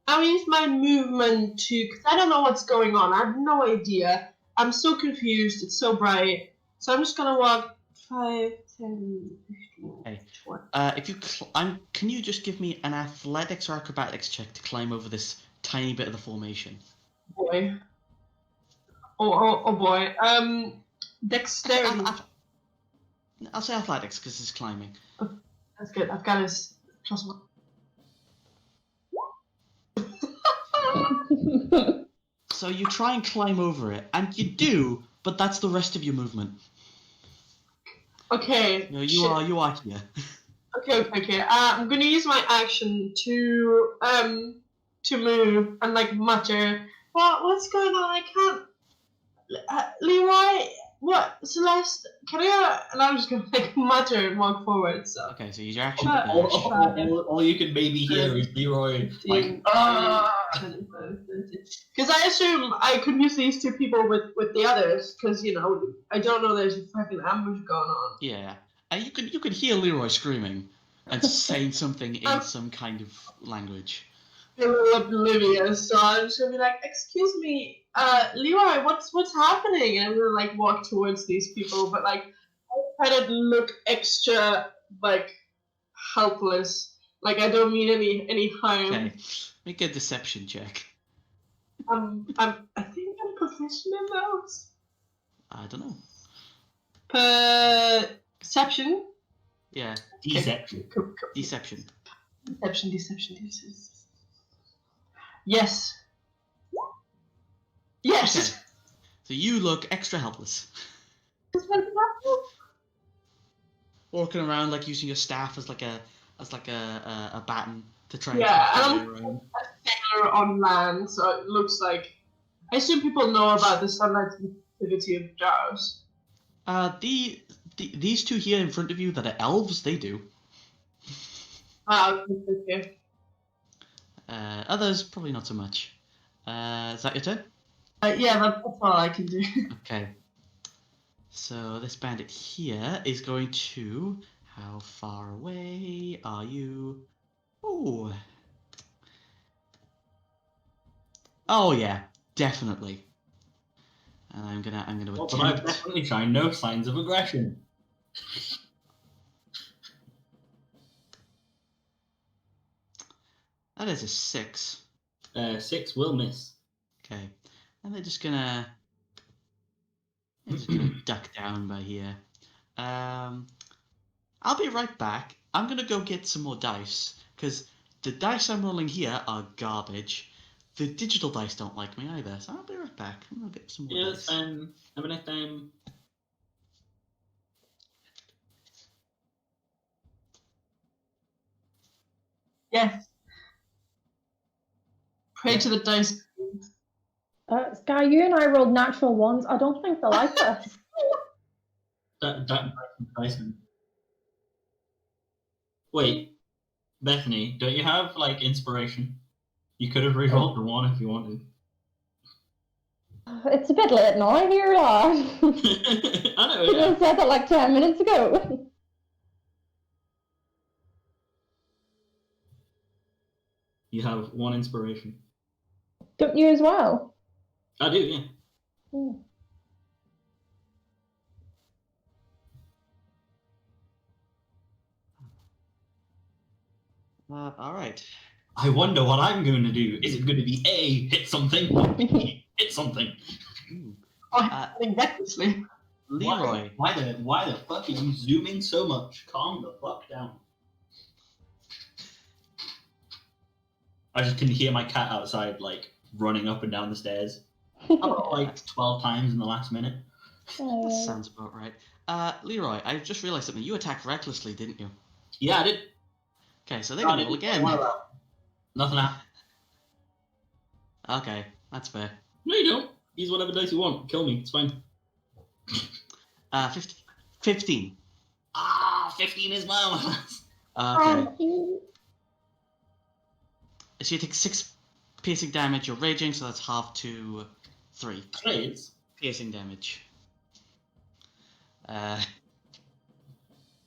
S2: I'll use my movement to, because I don't know what's going on. I have no idea. I'm so confused. It's so bright. So I'm just gonna walk 5, 10, 15,
S1: Okay.
S2: 20.
S1: Can you just give me an athletics or acrobatics check to climb over this tiny bit of the formation?
S2: Boy. Oh boy. Dexterity.
S1: I'll say athletics because it's climbing.
S2: That's good. I've got his +1.
S1: So you try and climb over it, and you do, but that's the rest of your movement.
S2: Okay.
S1: No, you are here.
S2: Okay. I'm gonna use my action to move and like mutter. What's going on? I can't. Leroy, what? Celeste, can I? And I'm just gonna like mutter and walk forward. So.
S1: Okay, so use your action
S2: Uh,
S1: to dash.
S4: All you can maybe hear is Leroy like,
S2: 15,
S4: ah!
S2: 25, 30. Because I assume I could use these two people with the others. Because I don't know there's a fucking ambush going on.
S1: Yeah. You can hear Leroy screaming and saying something in some kind of language.
S2: A little oblivious, so I'm just gonna be like, "Excuse me, Leroy, what's happening?" And I'm gonna like walk towards these people, but like I try to look extra like helpless. Like I don't mean any harm.
S1: Okay. Make a deception check.
S2: I think I'm proficient in those.
S1: I don't know.
S2: Perception.
S1: Yeah.
S4: Deception.
S1: Deception.
S2: Deception. Yes. Yes.
S1: Okay. So you look extra helpless. Walking around like using your staff as like a baton to try
S2: Yeah,
S1: and
S2: and
S1: carry around.
S2: sailor on land, so it looks like. I assume people know about the sunlight sensitivity of Jaws.
S1: These two here in front of you that are elves, they do.
S2: Okay.
S1: Others probably not so much. Is that your turn?
S2: Yeah, that's all I can do.
S1: Okay. So this bandit here is going to. How far away are you? Oh. Oh yeah, definitely. And I'm gonna
S4: But I've
S1: attempt.
S4: definitely shown no signs of aggression.
S1: That is a 6.
S4: 6 will miss.
S1: Okay. And they're just gonna duck down by here. I'll be right back. I'm gonna go get some more dice because the dice I'm rolling here are garbage. The digital dice don't like me either, so I'll be right back. I'm gonna get some more
S4: Yes,
S1: dice.
S4: have a nice time.
S2: Yes. Pray to the dice.
S3: Sky, you and I rolled natural ones. I don't think they like us.
S4: That Dyson. Wait, Bethany, don't you have like inspiration? You could have rerolled the 1 if you wanted.
S3: It's a bit late now, I hear that.
S4: I know,
S3: You
S4: yeah.
S3: said that like 10 minutes ago.
S4: You have 1 inspiration.
S3: Don't you as well?
S4: I do, yeah.
S3: Hmm.
S1: All right.
S4: I wonder what I'm going to do. Is it going to be A, hit something, or B, hit something?
S1: Ooh.
S2: I think recklessly.
S1: Leroy.
S4: Why the fuck are you zooming so much? Calm the fuck down. I just can hear my cat outside, like, running up and down the stairs. About, like, 12 times in the last minute.
S1: That sounds about right. Leroy, I just realized something. You attacked recklessly, didn't you?
S4: Yeah, I did.
S1: Okay, so they're gonna roll again.
S4: Nothing happened.
S1: Okay, that's fair.
S4: No, you don't. Use whatever dice you want. Kill me. It's fine.
S1: 15.
S4: Ah, 15 is well.
S1: Okay. So you take 6 piercing damage. You're raging, so that's half to 3
S4: Please.
S1: piercing damage.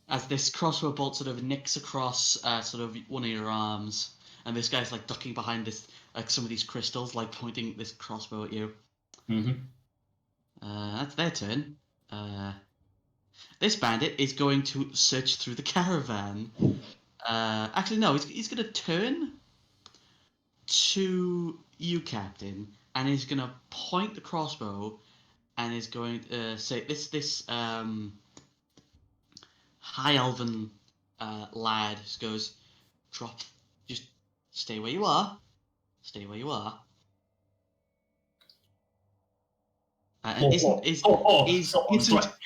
S1: As this crossbow bolt sort of nicks across sort of one of your arms, and this guy's like ducking behind this, like some of these crystals, like pointing this crossbow at you.
S4: Mm-hmm.
S1: That's their turn. This bandit is going to search through the caravan. Actually, no, he's going to turn to you, Captain, and he's going to point the crossbow, and is going to say, this high elven lad just goes, drop, just stay where you are, stay where you are. And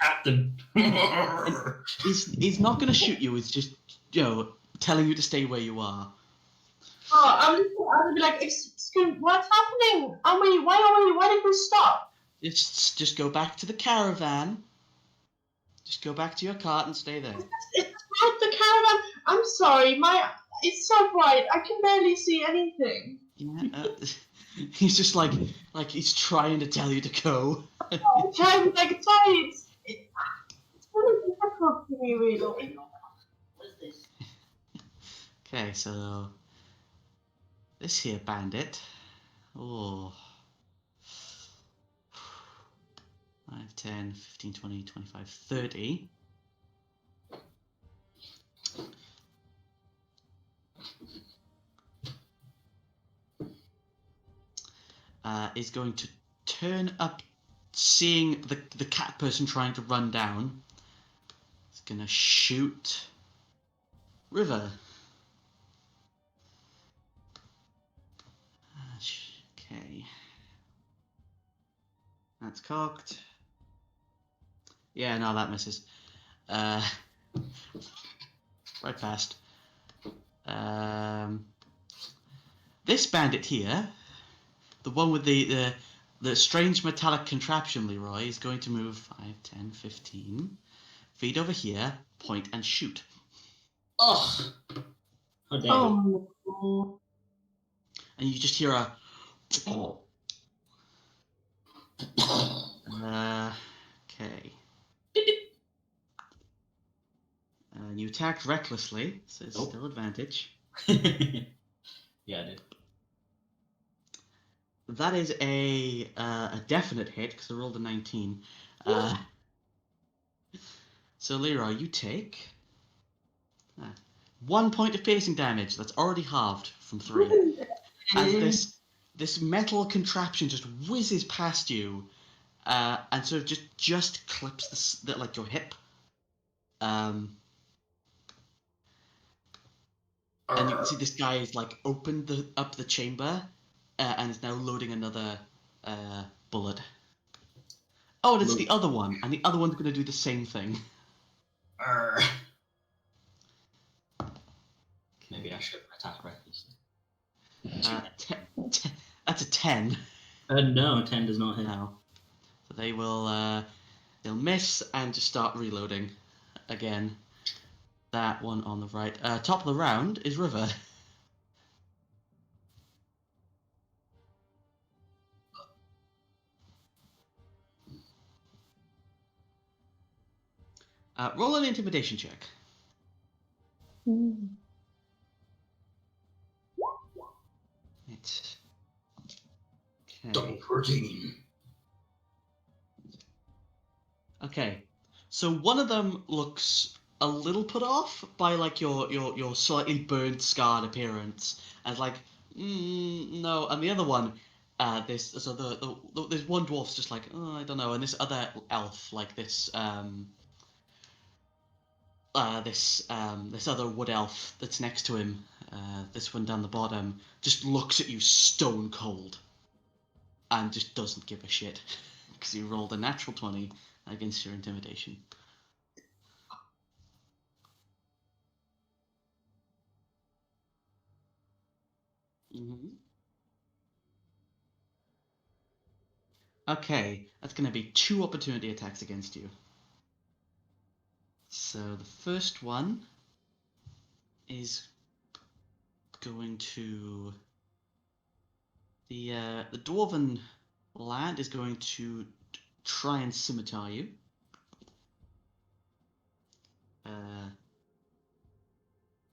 S4: Captain.
S1: he's not going to shoot you. It's just telling you to stay where you are.
S2: I'm gonna be like, excuse, what's happening? Why did we stop?
S1: Just go back to the caravan. Just go back to your cart and stay there.
S2: It's not the caravan. I'm sorry, it's so bright. I can barely see anything.
S1: Yeah, he's just like he's trying to tell you to go.
S2: I'm like, sorry, it's really difficult for me, really.
S4: What is this?
S1: Okay, so this here bandit. Oh. 5, 10, 15, 20, 25, 30. Is going to turn up, seeing the cat person trying to run down. It's gonna shoot River. Okay. That's cocked. Yeah, no, that misses. Right past. This bandit here, the one with the strange metallic contraption, Leroy, is going to move 5, 10, 15 feet over here, point and shoot.
S4: Oh! How dare you.
S2: Oh no.
S1: And you just hear a... Okay. And you attacked recklessly, so it's
S4: Nope.
S1: still advantage.
S4: Yeah, I did.
S1: That is a definite hit, because I rolled a 19. So Leroy, you take 1 point of piercing damage. That's already halved from 3. As this metal contraption just whizzes past you, and sort of just clips like your hip. And you can see this guy is like opened up the chamber, and is now loading another bullet. Oh, and it's the other one, and the other one's going to do the same thing.
S4: Maybe I should attack recklessly.
S1: That's a 10.
S4: No, 10 does not hit.
S1: No. So they will, they'll miss and just start reloading again. That one on the right. Top of the round is River. Roll an intimidation check. It's... Okay.
S4: 14.
S1: Okay. So one of them looks a little put off by like your slightly burned, scarred appearance, as like, no. And the other one, there's one dwarf's just like, oh, I don't know, and this other elf, like this this other wood elf that's next to him, this one down the bottom, just looks at you stone cold, and just doesn't give a shit, because you rolled a natural 20 against your intimidation. Okay, that's going to be 2 opportunity attacks against you. So the first one is going to... The dwarven lad is going to try and scimitar you.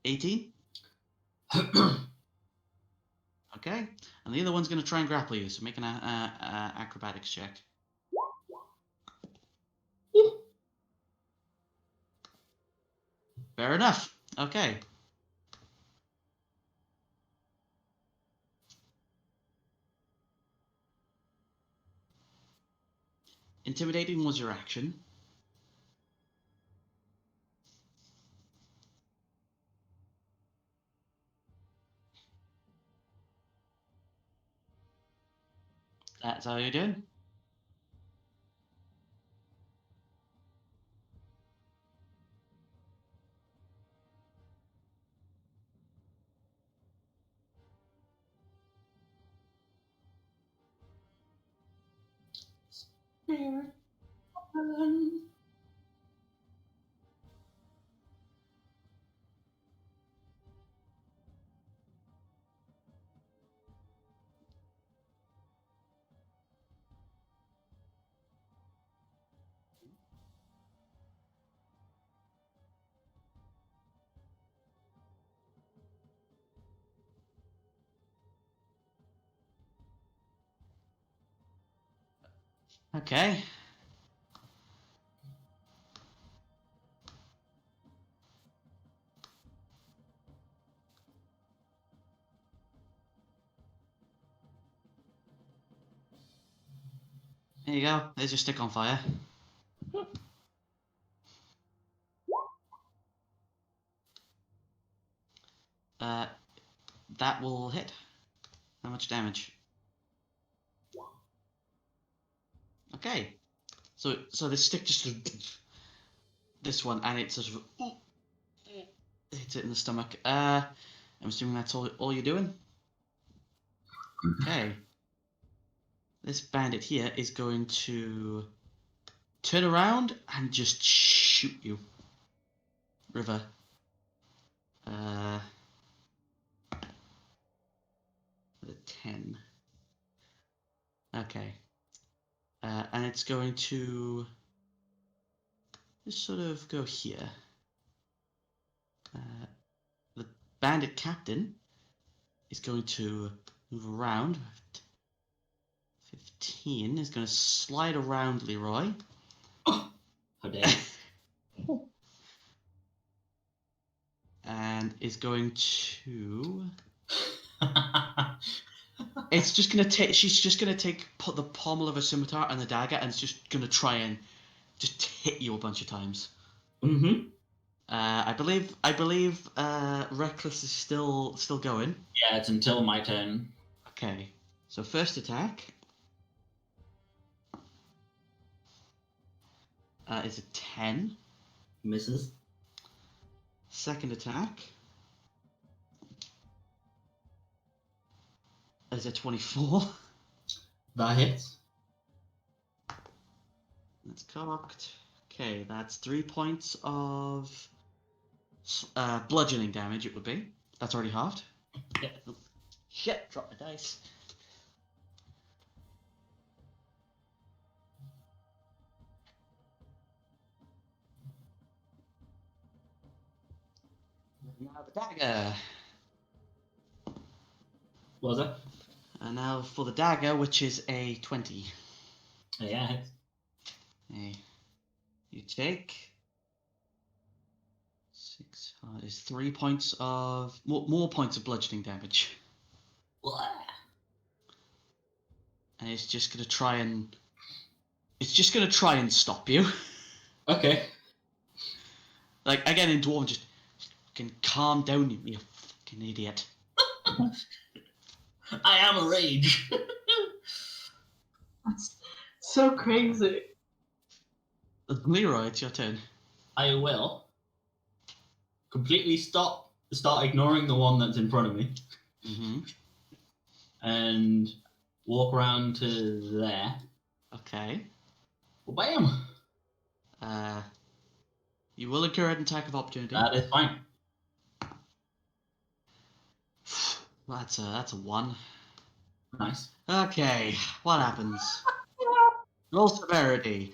S1: 18? Okay, and the other one's going to try and grapple you, so make an acrobatics check. Fair enough. Okay. Intimidating was your action. That's how you're doing. Okay. There you go. There's your stick on fire. That will hit. How much damage? Okay. So the stick just sort of this one, and it sort of hits it in the stomach. I'm assuming that's all you're doing. Okay. This bandit here is going to turn around and just shoot you. River. With a 10. Okay. And it's going to just sort of go here. The bandit captain is going to move around. 15 is going to slide around Leroy.
S4: How dare you.
S1: And is going to... It's just gonna take. She's just gonna put the pommel of her scimitar and the dagger, and it's just gonna try and just hit you a bunch of times.
S4: Mm-hmm.
S1: I believe. Reckless is still going.
S4: Yeah, it's until my turn.
S1: Okay. So first attack is a 10.
S4: Misses.
S1: Second attack is a 24.
S4: That hits.
S1: That's cocked. Okay, that's 3 points of bludgeoning damage. It would be. That's already halved.
S4: Yeah.
S1: Oh, shit! Drop my dice. Now the dagger.
S4: What was it?
S1: And now for the dagger, which is a 20.
S4: Yeah, hits.
S1: Okay. You take 6 is 3 points of more points of bludgeoning damage.
S4: Blah.
S1: And it's just gonna try and stop you.
S4: Okay.
S1: Like again in Dwarven, just fucking calm down, you fucking idiot.
S4: I am a rage.
S2: That's so crazy.
S1: Leroy, it's your turn.
S4: I will completely start ignoring the one that's in front of me
S1: Mm-hmm.
S4: and walk around to there.
S1: Okay.
S4: Bam!
S1: You will incur an attack of opportunity.
S4: That is fine.
S1: That's a 1.
S4: Nice.
S1: Okay, what happens? Roll severity.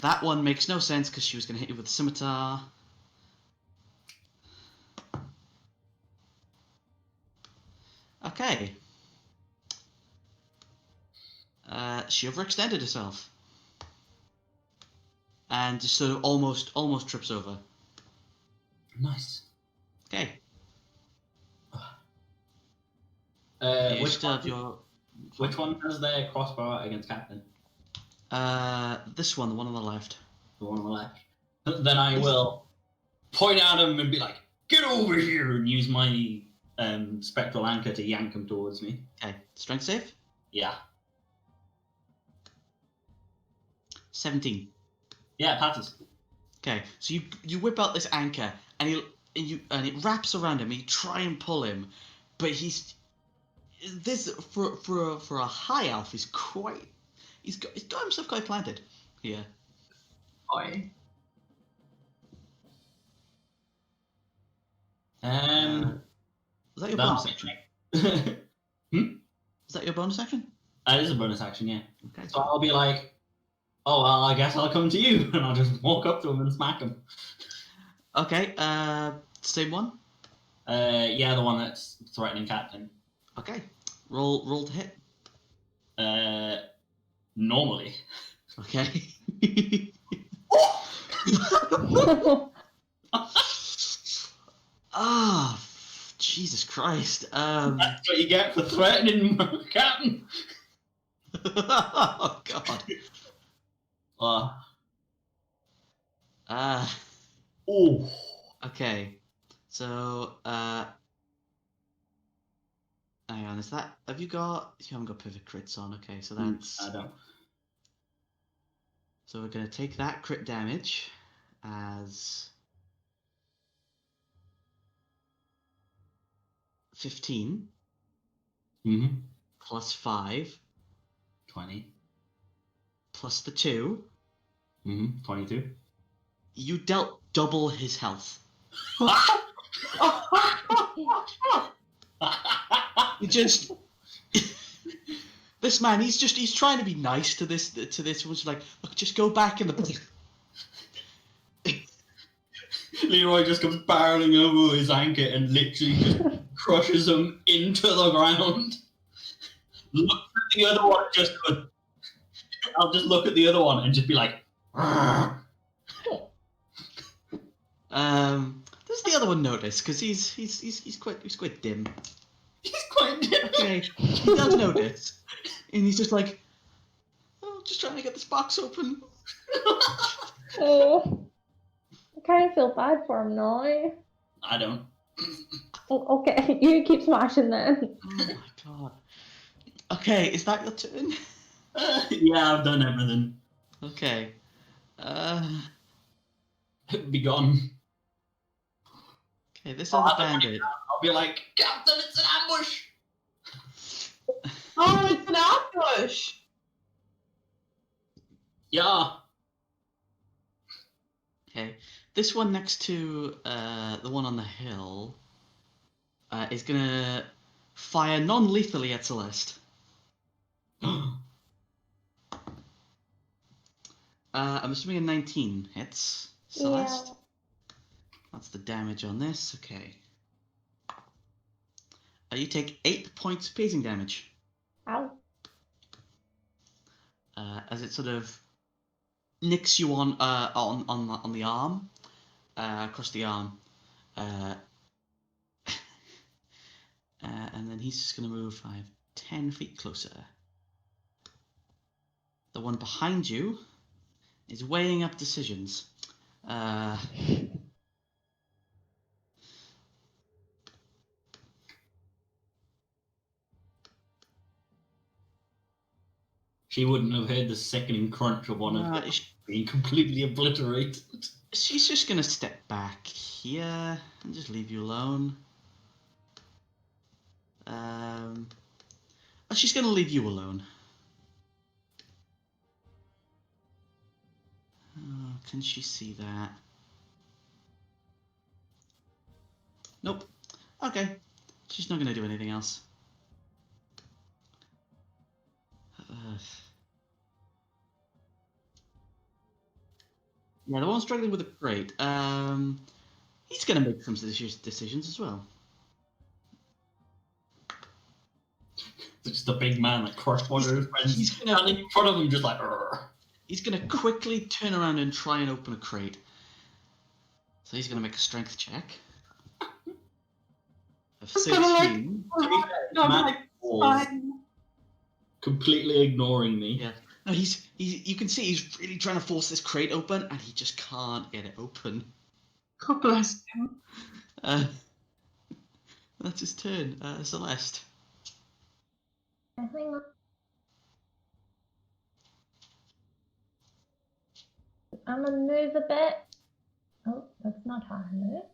S1: That one makes no sense because she was going to hit you with a scimitar. Okay. She overextended herself. And just sort of almost trips over.
S4: Nice.
S1: Okay. You
S4: Which
S1: still
S4: one,
S1: have your...
S4: which one has their crossbow out against Captain?
S1: This one, the one on the left.
S4: The one on the left. Then I will point at him and be like, "Get over here!" and use my spectral anchor to yank him towards me.
S1: Okay, strength save.
S4: Yeah.
S1: 17.
S4: Yeah, it passes.
S1: Okay, so you whip out this anchor, and it wraps around him. You try and pull him, but this for a high elf is quite. He's got himself quite planted here.
S2: Boy.
S1: Is that your bonus action? Is that your bonus action?
S4: That is a bonus action, yeah.
S1: Okay.
S4: So I'll be like, oh, well, I guess I'll come to you, and I'll just walk up to him and smack him.
S1: Okay. Same one.
S4: Yeah, the one that's threatening Captain.
S1: Okay. Roll to hit.
S4: Normally.
S1: Okay. Ah, Jesus Christ.
S4: That's what you get for threatening Captain.
S1: Oh God.
S4: Oh.
S1: Okay. So, hang on. Is that? Have you got? You haven't got perfect crits on. Okay, so that's.
S4: I don't.
S1: So we're gonna take that crit damage as 15
S4: Mm-hmm.
S1: plus 5
S4: 20.
S1: plus the 2.
S4: Mm-hmm. 22.
S1: You dealt double his health. You just this man, he's trying to be nice to this was like, look, just go back in the
S4: Leroy just comes barreling over his anchor and literally just crushes him into the ground. Look at the other one, I'll just look at the other one and just be like, "Argh."
S1: Does the other one notice? Because he's quite dim.
S4: He's quite different.
S1: Okay, he does notice, and he's just like, oh, just trying to get this box open.
S3: Oh, I kind of feel bad for him now.
S4: I don't.
S3: Oh, okay, you keep smashing then.
S1: Oh my God. Okay, is that your turn?
S4: Yeah, I've done everything.
S1: Okay.
S4: Be gone.
S1: Okay, this other
S4: I'll
S1: bandit.
S4: be like, Captain, it's an ambush!
S2: Oh, it's an ambush!
S4: Yeah.
S1: Okay, this one next to the one on the hill is gonna fire non-lethally at Celeste. I'm assuming a 19 hits Celeste.
S3: Yeah.
S1: That's the damage on this. Okay. You take 8 points of piercing damage
S3: Ow.
S1: as it sort of nicks you on the arm, across the arm, and then he's just gonna move 5, 10 feet closer. The one behind you is weighing up decisions.
S4: She wouldn't have heard the sickening crunch of one of them being completely obliterated.
S1: She's just gonna step back here and just leave you alone. She's gonna leave you alone. Oh, can she see that? Nope. Okay. She's not gonna do anything else. Yeah, the one struggling with the crate. He's gonna make some decisions as well.
S4: It's just a big man that crushed one of his friends.
S1: He's gonna,
S4: standing in front of him, just like, "Argh."
S1: He's gonna quickly turn around and try and open a crate. So he's gonna make a strength check. Of
S2: It's kinda like-
S1: 13.
S4: To be fair,
S2: No, I'm
S4: man
S2: like,
S4: was
S2: fine.
S4: completely ignoring me.
S1: Yeah. No, you can see he's really trying to force this crate open, and he just can't get it open.
S2: God bless him.
S1: That's his turn. Celeste.
S3: Hang on. I'm gonna move a bit. Oh, that's not how I move.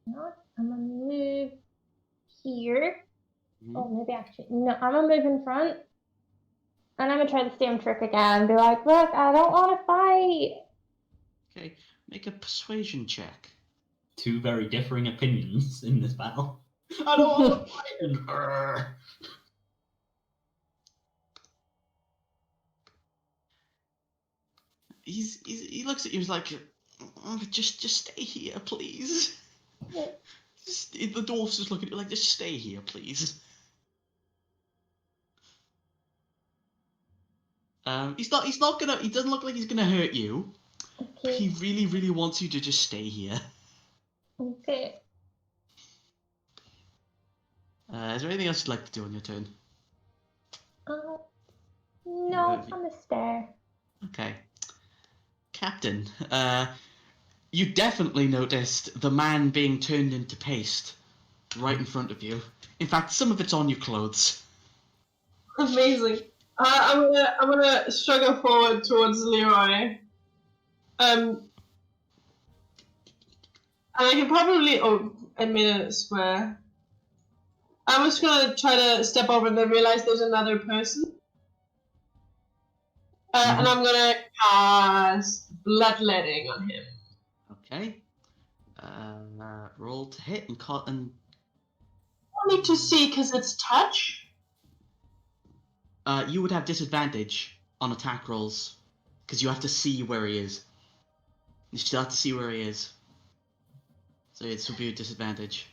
S3: Not. I'm gonna move here. Oh, maybe actually. No, I'm gonna move in front. And I'm gonna try the same trick again and be like, look, I don't want to fight.
S1: Okay, make a persuasion check.
S4: Two very differing opinions in this battle. I don't want to fight. And,
S1: He looks at you. He's like, just stay here, please. The dwarf's just looking at you like, just stay here, please. He's not gonna. He doesn't look like he's gonna hurt you. But he
S3: Okay.
S1: really, really wants you to just stay here.
S3: Okay.
S1: Is there anything else you'd like to do on your turn?
S3: No,
S1: Right.
S3: I'm a stare.
S1: Okay. Captain, you definitely noticed the man being turned into paste right in front of you. In fact, some of it's on your clothes.
S2: Amazing. I'm gonna struggle forward towards Leroy. And I can probably a minute square. I'm just gonna try to step over and then realize there's another person. And I'm gonna cast Bloodletting on him.
S1: Okay. Roll to hit and cut and.
S2: Only to see because it's touch.
S1: You would have disadvantage on attack rolls because you have to see where he is. You still have to see where he is. So it would be a disadvantage.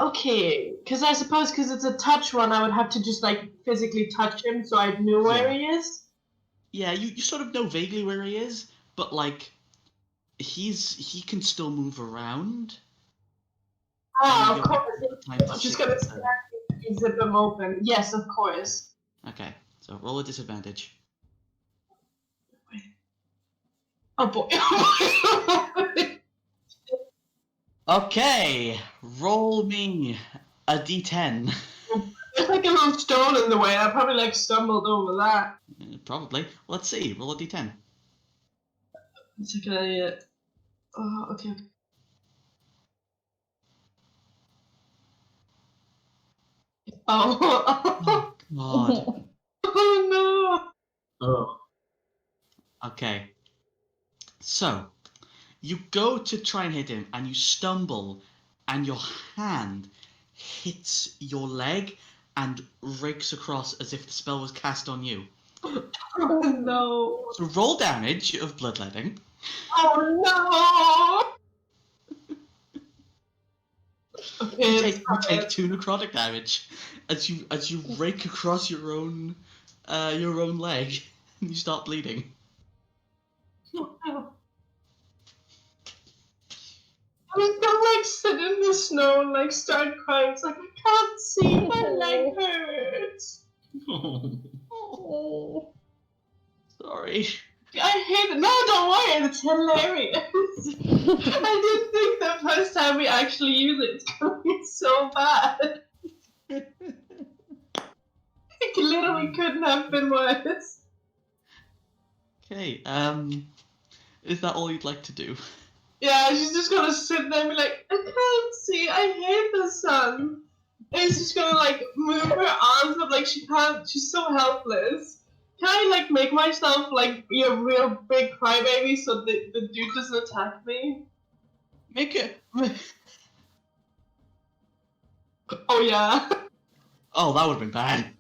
S2: Okay. Because I suppose because it's a touch one, I would have to just like physically touch him so I knew where he is.
S1: Yeah, you sort of know vaguely where he is, but like he can still move around.
S2: Of course.
S1: I'm
S2: Just gonna zip him open. Yes, of course.
S1: Okay, so roll a disadvantage.
S2: Oh boy.
S1: Okay, roll me a d10.
S2: There's like a little stone in the way. I probably like stumbled over that.
S1: Probably. Let's see. Roll a d10.
S2: It's a good idea. Oh, okay. Oh.
S1: God.
S2: Oh no.
S4: Oh.
S1: Okay. So, you go to try and hit him, and you stumble, and your hand hits your leg and rakes across as if the spell was cast on you.
S2: Oh no.
S1: So roll damage of bloodletting.
S2: Oh no. Okay,
S1: You take 2 necrotic damage as you rake across your own leg and you start bleeding.
S2: I'm like sit in the snow and like start crying. It's like I can't see, my leg hurts.
S1: Oh, sorry.
S2: I hate it. No, don't worry, it's hilarious. I didn't think the first time we actually use it, it's gonna be so bad. It literally couldn't have been worse.
S1: Okay, is that all you'd like to do?
S2: Yeah, she's just gonna sit there and be like, I can't see, I hate the sun. And she's just gonna like move her arms up like she can't, she's so helpless. Can I like make myself like be a real big crybaby so the dude doesn't attack me?
S1: Make it.
S2: Oh yeah.
S1: Oh, that would have been bad.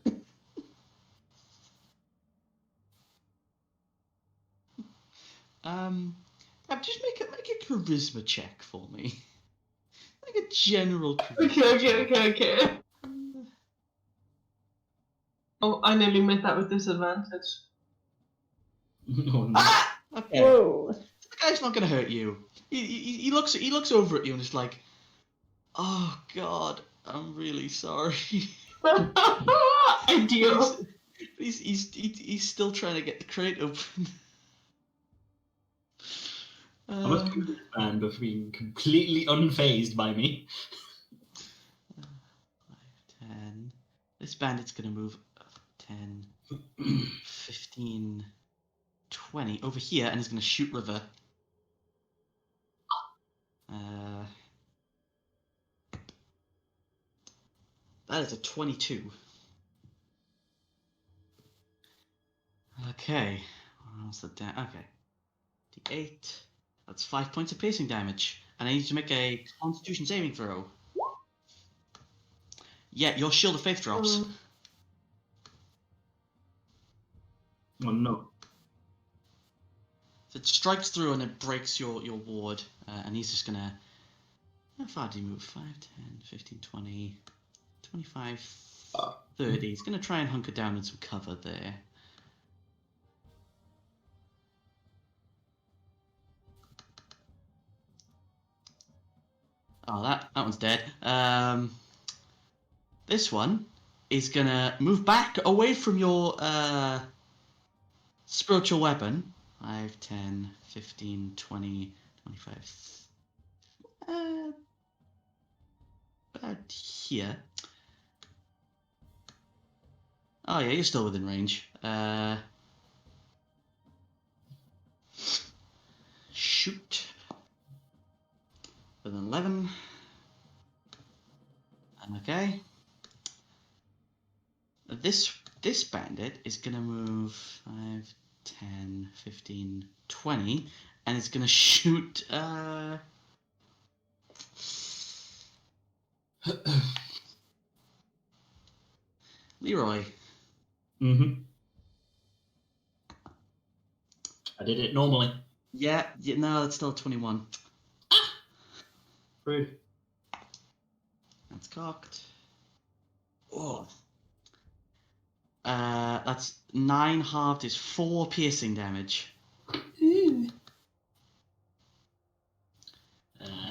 S1: Just make a charisma check for me. Like a general charisma check.
S2: Okay. Oh, I nearly made that with disadvantage.
S4: No.
S2: Ah!
S1: Okay.
S3: Whoa.
S1: The guy's not gonna hurt you. He looks over at you and is like, "Oh God, I'm really sorry."
S2: Ideal.
S1: He's still trying to get the crate open.
S4: I must give this man for being completely unfazed by me.
S1: 5, 10. This bandit's gonna move 10, 15, 20 over here and is gonna shoot River. That is a 22. Okay. What's the okay. D8. That's 5 points of piercing damage. And I need to make a Constitution saving throw. Yeah, your Shield of Faith drops.
S4: Oh no.
S1: So it strikes through and it breaks your ward. And he's just gonna... How far do you move? 5, 10, 15, 20, 25, 30. He's gonna try and hunker down in some cover there. Oh, that one's dead. This one is gonna move back away from your spiritual weapon. 5, 10, 15, 20, 25. About here. Oh yeah, you're still within range. Shoot. With an 11. Okay. This bandit is gonna move 5, 10, 15, 20, and it's gonna shoot Leroy.
S4: Mm-hmm. I did it normally.
S1: Yeah, no, it's still 21.
S4: Rude.
S1: That's cocked. Oh. That's 9 halved is 4 piercing damage.
S2: Ooh.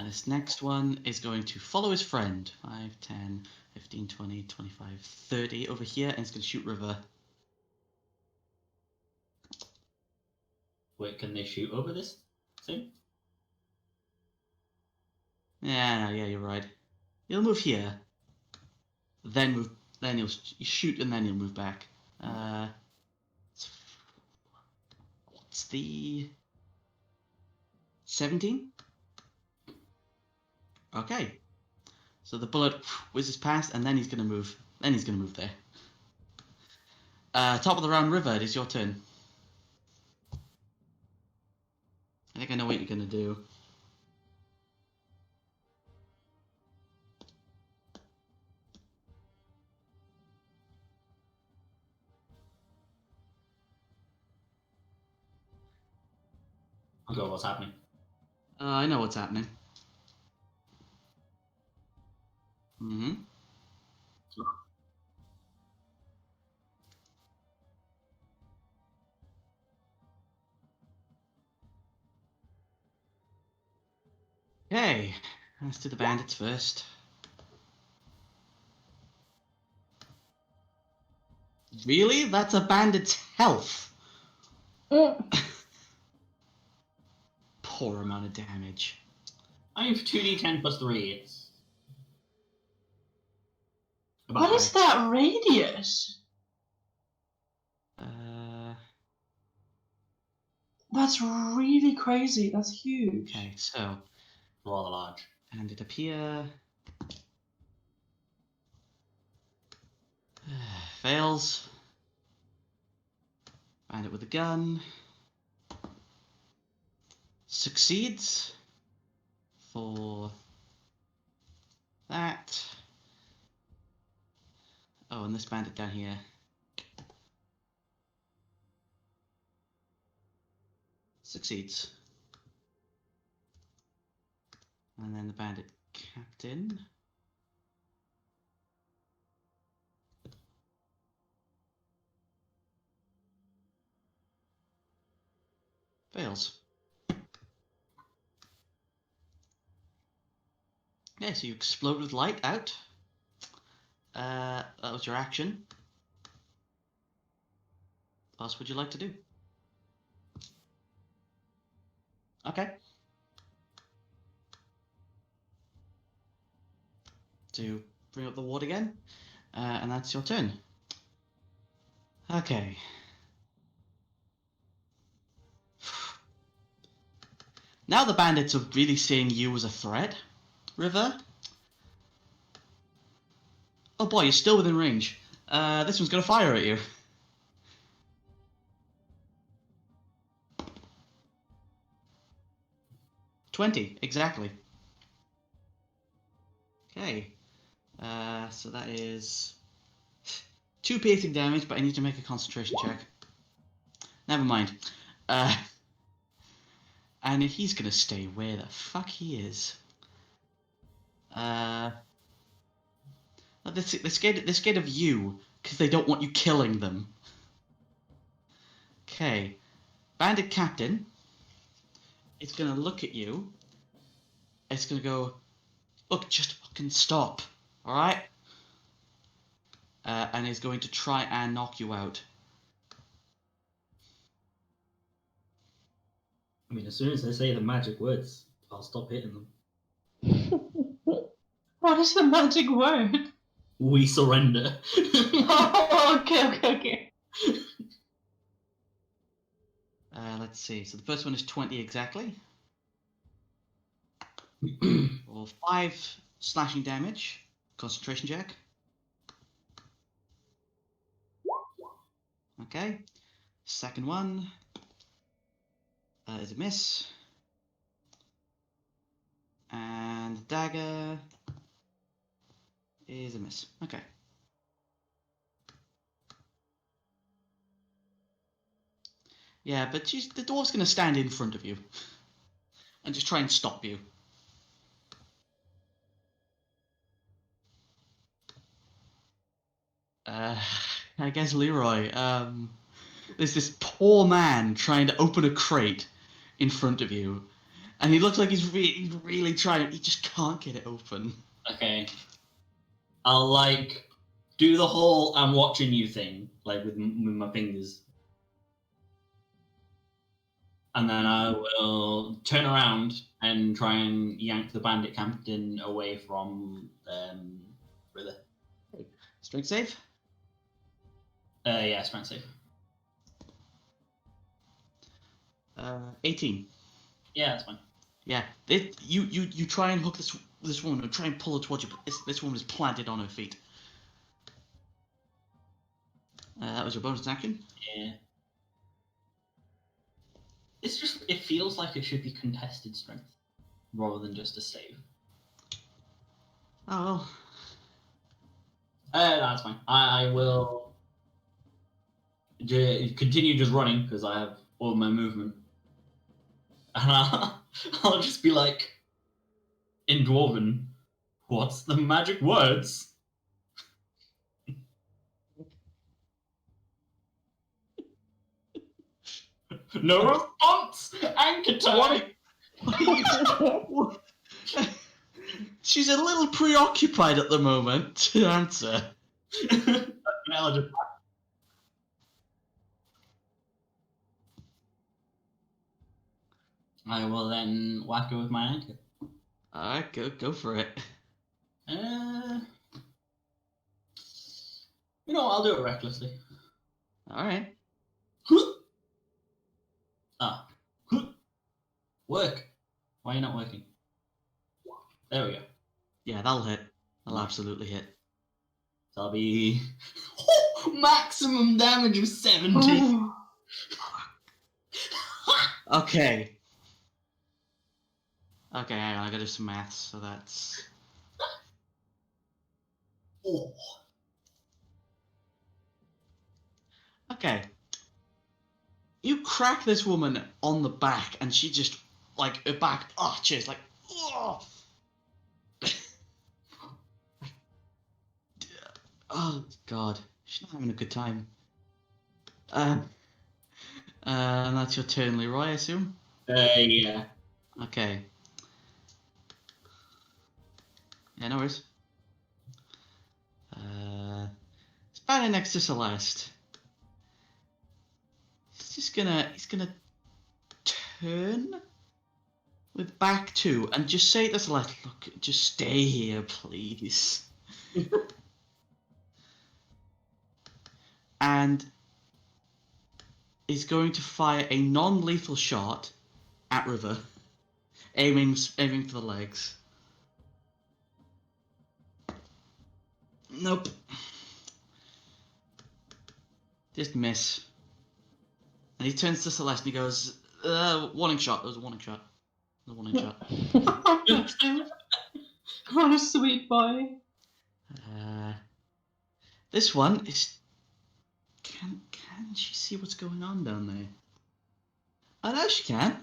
S1: This next one is going to follow his friend. 5, 10, 15, 20, 25, 30 over here, and it's going to shoot River.
S4: Wait, can they shoot over this thing?
S1: Yeah, you're right. He'll move here. Then he'll shoot, and then he'll move back. What's the 17? Okay. So the bullet whizzes past, and then he's gonna move. Then he's gonna move there. Top of the round, River. It is your turn. I think I know what you're gonna do.
S4: I'll go. What's happening?
S1: I know what's happening. Mm-hmm. Okay, let's do the bandits first. Really? That's a bandit's health. Poor amount of damage.
S4: I mean, for 2d10 plus 3, it's... about
S2: What is
S4: right.
S2: that radius? That's really crazy. That's huge.
S1: Okay, so
S4: Rather large.
S1: bandit up here. Fails. Bandit with a gun. Succeeds. For that. Oh, and this bandit down here. Succeeds. And then the bandit captain. Fails. Yeah, so you explode with light out. That was your action. What else would you like to do? Okay. To bring up the ward again. And that's your turn. Okay. Now the bandits are really seeing you as a threat, River. Oh boy, you're still within range. This one's gonna fire at you. $20, exactly. Okay. So that is 2 piercing damage, but I need to make a concentration check. Never mind. And he's gonna stay where the fuck he is. They're scared of you because they don't want you killing them. Okay. Bandit Captain. It's gonna look at you. It's gonna go, look, just fucking stop. Alright? And is going to try and knock you out.
S4: I mean, as soon as they say the magic words, I'll stop hitting them.
S2: What is the magic word?
S4: We surrender.
S2: Oh, okay.
S1: Let's see. So the first one is 20 exactly. Or 5 slashing damage. Concentration check. Okay. Second one is a miss. And the dagger is a miss. Okay. Yeah, but the dwarf's going to stand in front of you and just try and stop you. I guess Leroy. There's this poor man trying to open a crate in front of you, and he looks like he's really trying. He just can't get it open.
S4: Okay. I'll like do the whole "I'm watching you" thing, like with my fingers, and then I will turn around and try and yank the bandit captain away from Riddler.
S1: Strength save.
S4: Yeah, strength save.
S1: 18.
S4: Yeah, that's fine.
S1: Yeah, you try and hook this woman and try and pull her towards you, but this woman is planted on her feet. That was your bonus action.
S4: Yeah. It feels like it should be contested strength rather than just a save.
S1: Oh well.
S4: That's fine. I will continue just running because I have all my movement. And I'll just be like, in Dwarven, what's the magic words? No response! Anchor time!
S1: She's a little preoccupied at the moment to answer.
S4: I will then whack her with my anchor.
S1: Alright, go for it.
S4: I'll do it recklessly.
S1: Alright.
S4: Ah. Work. Why are you not working? There we go.
S1: Yeah, that'll hit. That'll absolutely hit.
S4: So I'll be maximum damage of 70.
S1: Okay. Okay, hang on, I gotta do some maths, so that's...
S4: Oh.
S1: Okay. You crack this woman on the back, and she just, like, her back arches, like, oh! Oh, God. She's not having a good time. And that's your turn, Leroy, I assume?
S4: Yeah.
S1: Okay. Yeah, no worries. Standing next to Celeste. He's gonna turn with back to and just say to Celeste, look, just stay here, please. And is going to fire a non-lethal shot at River, aiming for the legs. Nope. Just miss. And he turns to Celeste and he goes, warning shot. There was a warning shot. The warning shot.
S2: What a sweet boy.
S1: This one is... Can she see what's going on down there? Oh, no, she can.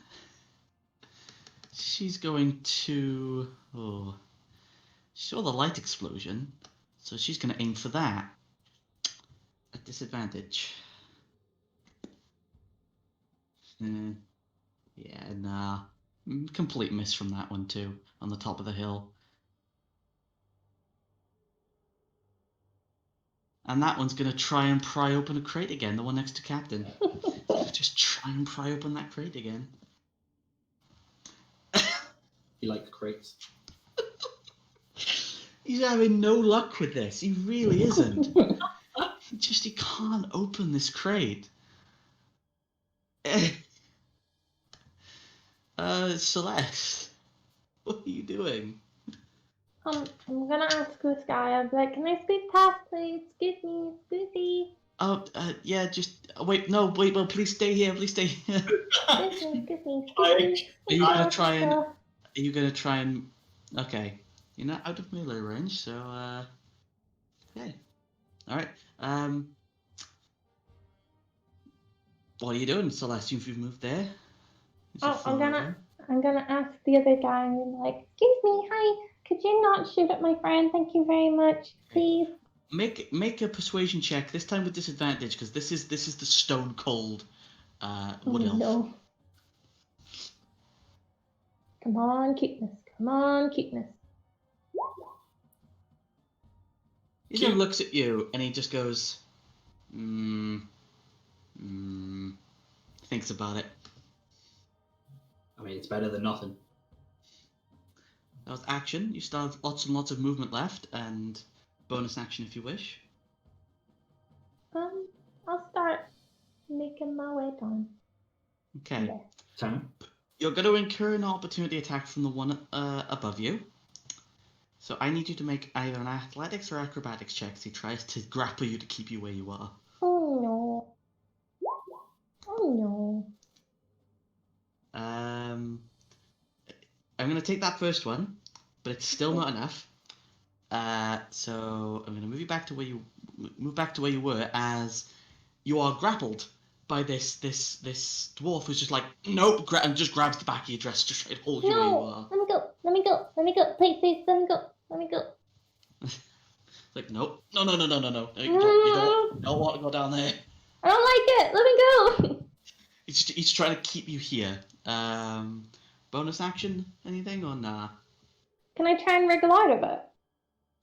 S1: She's going to... Oh. She saw the light explosion, so she's going to aim for that. At disadvantage. Yeah, nah. Complete miss from that one too, on the top of the hill. And that one's going to try and pry open a crate again, the one next to Captain. Just try and pry open that crate again.
S4: You like crates?
S1: He's having no luck with this. He really isn't. He can't open this crate. Celeste, what are you doing?
S3: I'm gonna ask this guy. I'm like, can I squeeze past, please? Excuse me, excuse
S1: Oh, yeah, just wait. No, wait. Well, please stay here. Please stay here.
S3: me, excuse me, excuse me.
S1: Are you gonna try and?
S3: Uh,
S1: Are you gonna try and? Okay, you're not out of melee range, so okay. All right. What are you doing, Celeste? You've moved there. Is your
S3: Oh,
S1: phone over?
S3: I'm gonna ask the other guy and be like, excuse me, hi, could you not shoot at my friend? Thank you very much, please.
S1: Make a persuasion check this time with disadvantage because this is the stone cold wood elf.
S3: No. Come on, cuteness. Come on, cuteness.
S1: He just looks at you and he just goes, thinks about it.
S4: I mean, it's better than nothing.
S1: That was action. You still have lots and lots of movement left and bonus action if you wish.
S3: I'll start making my way down.
S1: Okay.
S3: There.
S4: Sam?
S1: You're going to incur an opportunity attack from the one above you. So I need you to make either an athletics or acrobatics check as he tries to grapple you to keep you where you are.
S3: Oh no. Oh no.
S1: I'm going to take that first one, but it's still not enough. So I'm going to move back to where you were as you are grappled by this dwarf who's just like, nope, and just grabs the back of your dress to try to hold you where you are.
S3: Let me go. Let me go. Let me go. Please, please, let me go. Let me go.
S1: Like, nope, no. You don't want to go down there.
S3: I don't like it. Let me go.
S1: He's trying to keep you here. Bonus action, anything or nah?
S3: Can I try and wriggle out of it?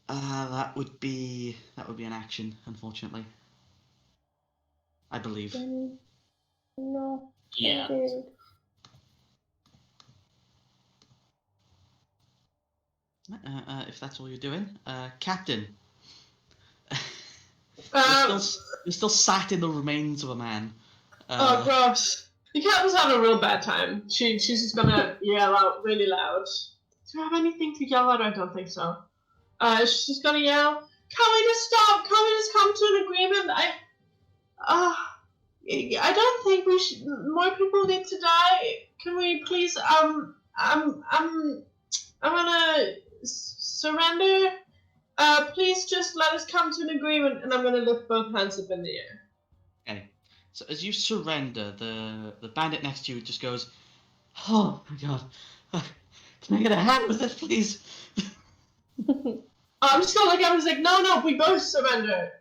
S1: That would be an action, unfortunately. I believe.
S3: Then, no.
S4: Yeah.
S3: Dude.
S1: If that's all you're doing, Captain.
S2: Um,
S1: you're still sat in the remains of a man.
S2: Oh gosh. The captain's having a real bad time. She's just gonna yell out really loud. Do I have anything to yell at? I don't think so. She's just gonna yell, "Can we just stop? Can we just come to an agreement? I don't think we should. More people need to die. Can we please? I'm gonna surrender. Please just let us come to an agreement." And I'm gonna lift both hands up in the air.
S1: Okay. So as you surrender, the bandit next to you just goes, "Oh my god, can I get a hand with this, please?"
S2: I'm just gonna look at him and like, no, we both surrender.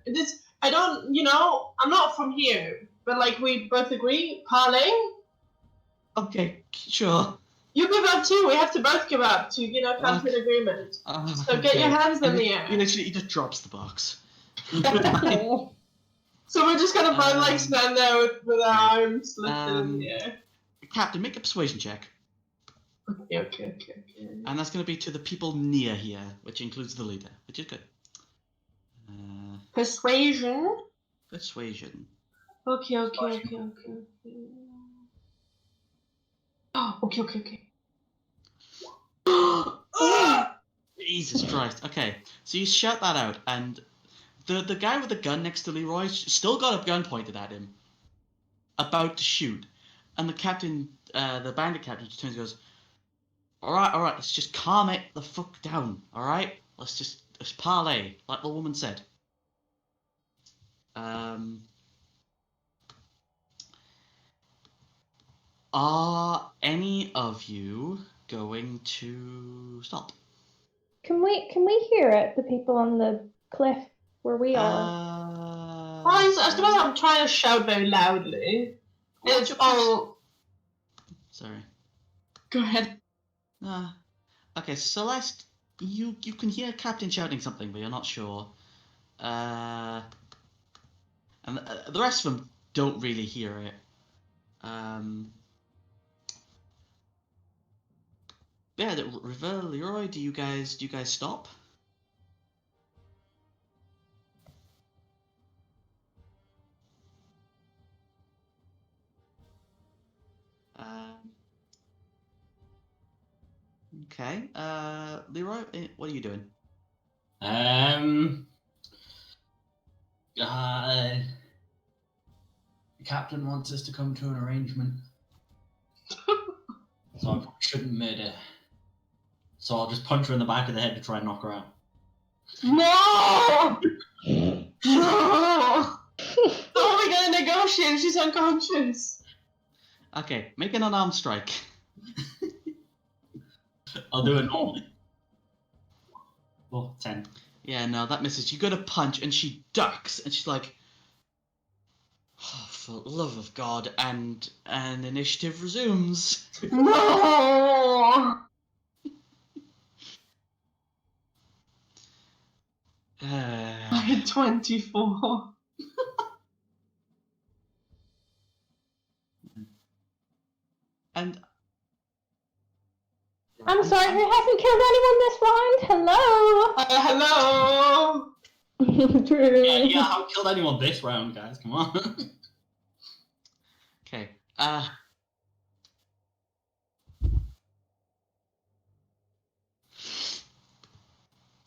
S2: I don't, I'm not from here, but like we both agree, parley.
S1: Okay, sure.
S2: You give up too. We have to both give up to, come to an agreement. So get your hands in the air.
S1: He just drops the box.
S2: So we're just gonna both stand there with our arms lifted in the air.
S1: Captain, make a persuasion check.
S2: Okay.
S1: And that's going to be to the people near here, which includes the leader, which is good.
S2: Persuasion.
S1: Persuasion.
S2: Okay. Oh, okay.
S1: Jesus Christ. Okay, so you shout that out, and the guy with the gun next to Leroy still got a gun pointed at him, about to shoot, and the captain, the bandit captain, just turns and goes, all right, let's just calm it the fuck down, all right? Let's parlay, like the woman said. Are any of you going to stop?
S3: Can we hear it? The people on the cliff where we are.
S2: I suppose I'm trying to shout very loudly. It's all.
S1: Sorry.
S2: Go ahead.
S1: Okay, Celeste, you can hear Captain shouting something, but you're not sure. And the rest of them don't really hear it. Yeah, River, Leroy, do you guys stop? Okay. Leroy, what are you doing?
S4: The captain wants us to come to an arrangement. So I probably shouldn't murder. So I'll just punch her in the back of the head to try and knock her out.
S2: No! No! How are we gonna negotiate? She's unconscious.
S1: Okay, make an unarmed strike.
S4: I'll do it normally. Oh, 10.
S1: Yeah, no, that misses. You go to punch, and she ducks, and she's like, oh, for the love of God, and initiative resumes.
S2: No! I had 24.
S1: And
S3: I'm sorry, who hasn't killed anyone this round? Hello.
S2: Hello.
S3: True.
S4: Yeah, I haven't killed anyone this round, guys. Come on.
S1: okay,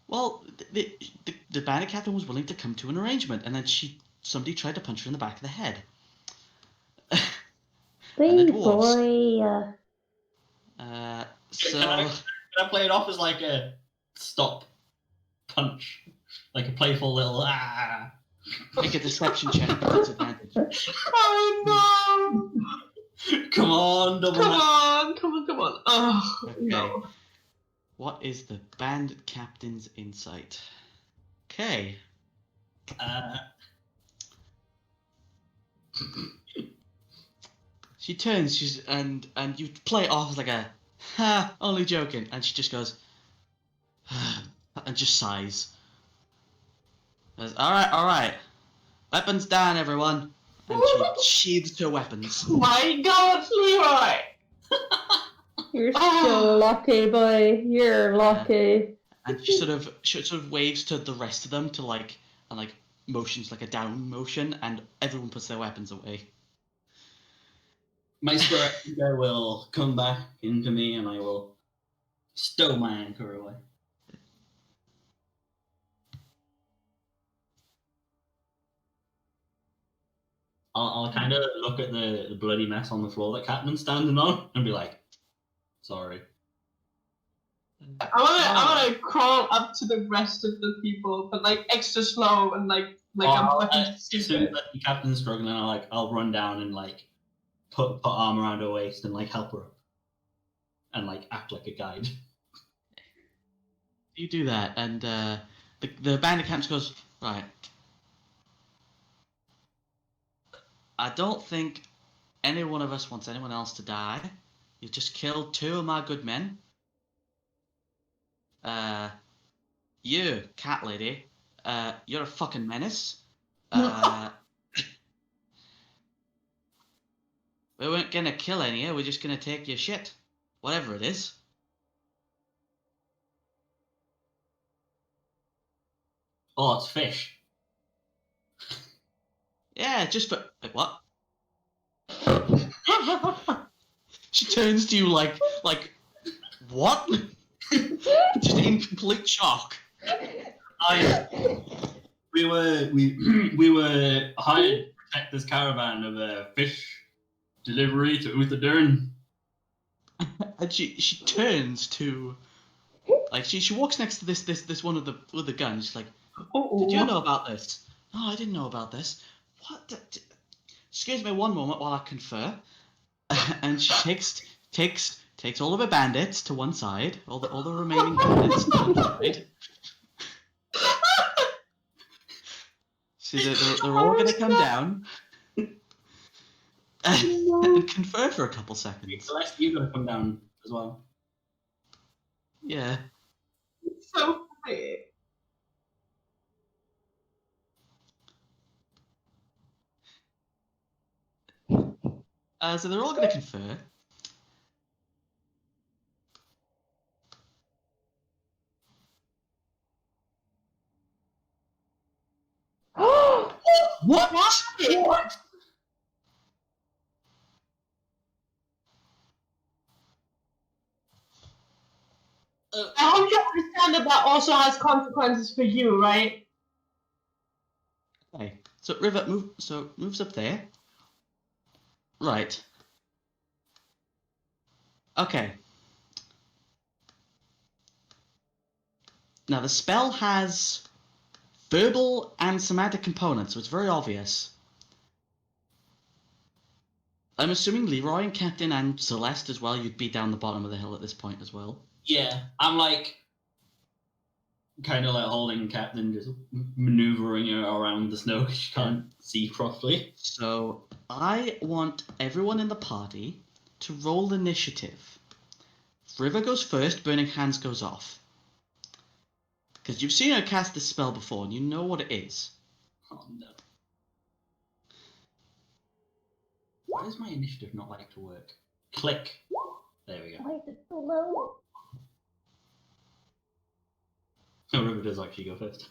S1: well, the bandit captain was willing to come to an arrangement, and then somebody tried to punch her in the back of the head. And the
S3: Big
S1: dwarves.
S3: boy.
S1: So
S4: Can I play it off as like a stop punch? Like a playful little
S1: make a deception check with disadvantage.
S2: Oh no!
S4: Come on, double
S2: Come
S4: man.
S2: on. Oh,
S1: Okay.
S2: no.
S1: What is the bandit captain's insight? Okay. She turns, and you play it off as like a, ha, only joking, and she just goes, and just sighs. Goes, all right, weapons down, everyone. And she sheathes her weapons.
S2: My God, Leroy!
S3: You're so lucky, boy. You're lucky.
S1: And she sort of waves to the rest of them to like motions like a down motion, and everyone puts their weapons away.
S4: My spirit ego will come back into me, and I will stow my anchor away. I'll kind of look at the bloody mess on the floor that Captain's standing on and be like, sorry.
S2: I wanna crawl up to the rest of the people, but like extra slow and like I'm fucking
S4: As soon
S2: stupid.
S4: as the Captain's struggling, I'll run down and like put arm around her waist and like help her up. And like act like a guide.
S1: You do that, and the bandit captain goes, right. I don't think any one of us wants anyone else to die. You just killed 2 of my good men. You, cat lady, you're a fucking menace. We weren't gonna kill any of you, we're just gonna take your shit. Whatever it is.
S4: Oh, it's fish.
S1: Yeah, just for... Wait, what? She turns to you like, what? Just in complete shock.
S4: We we were hired to protect this caravan of fish delivery to Uthadurn.
S1: And she turns to, like, she walks next to this one with the gun. She's like, did you know about this? No, I didn't know about this. What? Excuse me one moment while I confer. And she takes all of her bandits to one side, all the remaining bandits to one side. See, they're all gonna come down and confer for a couple seconds.
S4: Celeste, you're gonna come down as well.
S1: Yeah.
S2: So funny.
S1: So they're all gonna confer. What?
S2: What? I hope you understand that that also has consequences for you, right?
S1: Okay. So River moves up there. Right. Okay. Now the spell has verbal and somatic components, so it's very obvious. I'm assuming Leroy and Captain and Celeste as well, you'd be down the bottom of the hill at this point as well.
S4: Yeah, I'm like kind of like holding Captain, just maneuvering her around the snow because she can't see properly.
S1: So I want everyone in the party to roll initiative. If River goes first, Burning Hands goes off. Because you've seen her cast this spell before and you know what it is.
S4: Oh no. Why does my initiative not like to work? Click. There we go.
S3: Why is it so low?
S4: No, River does actually go first.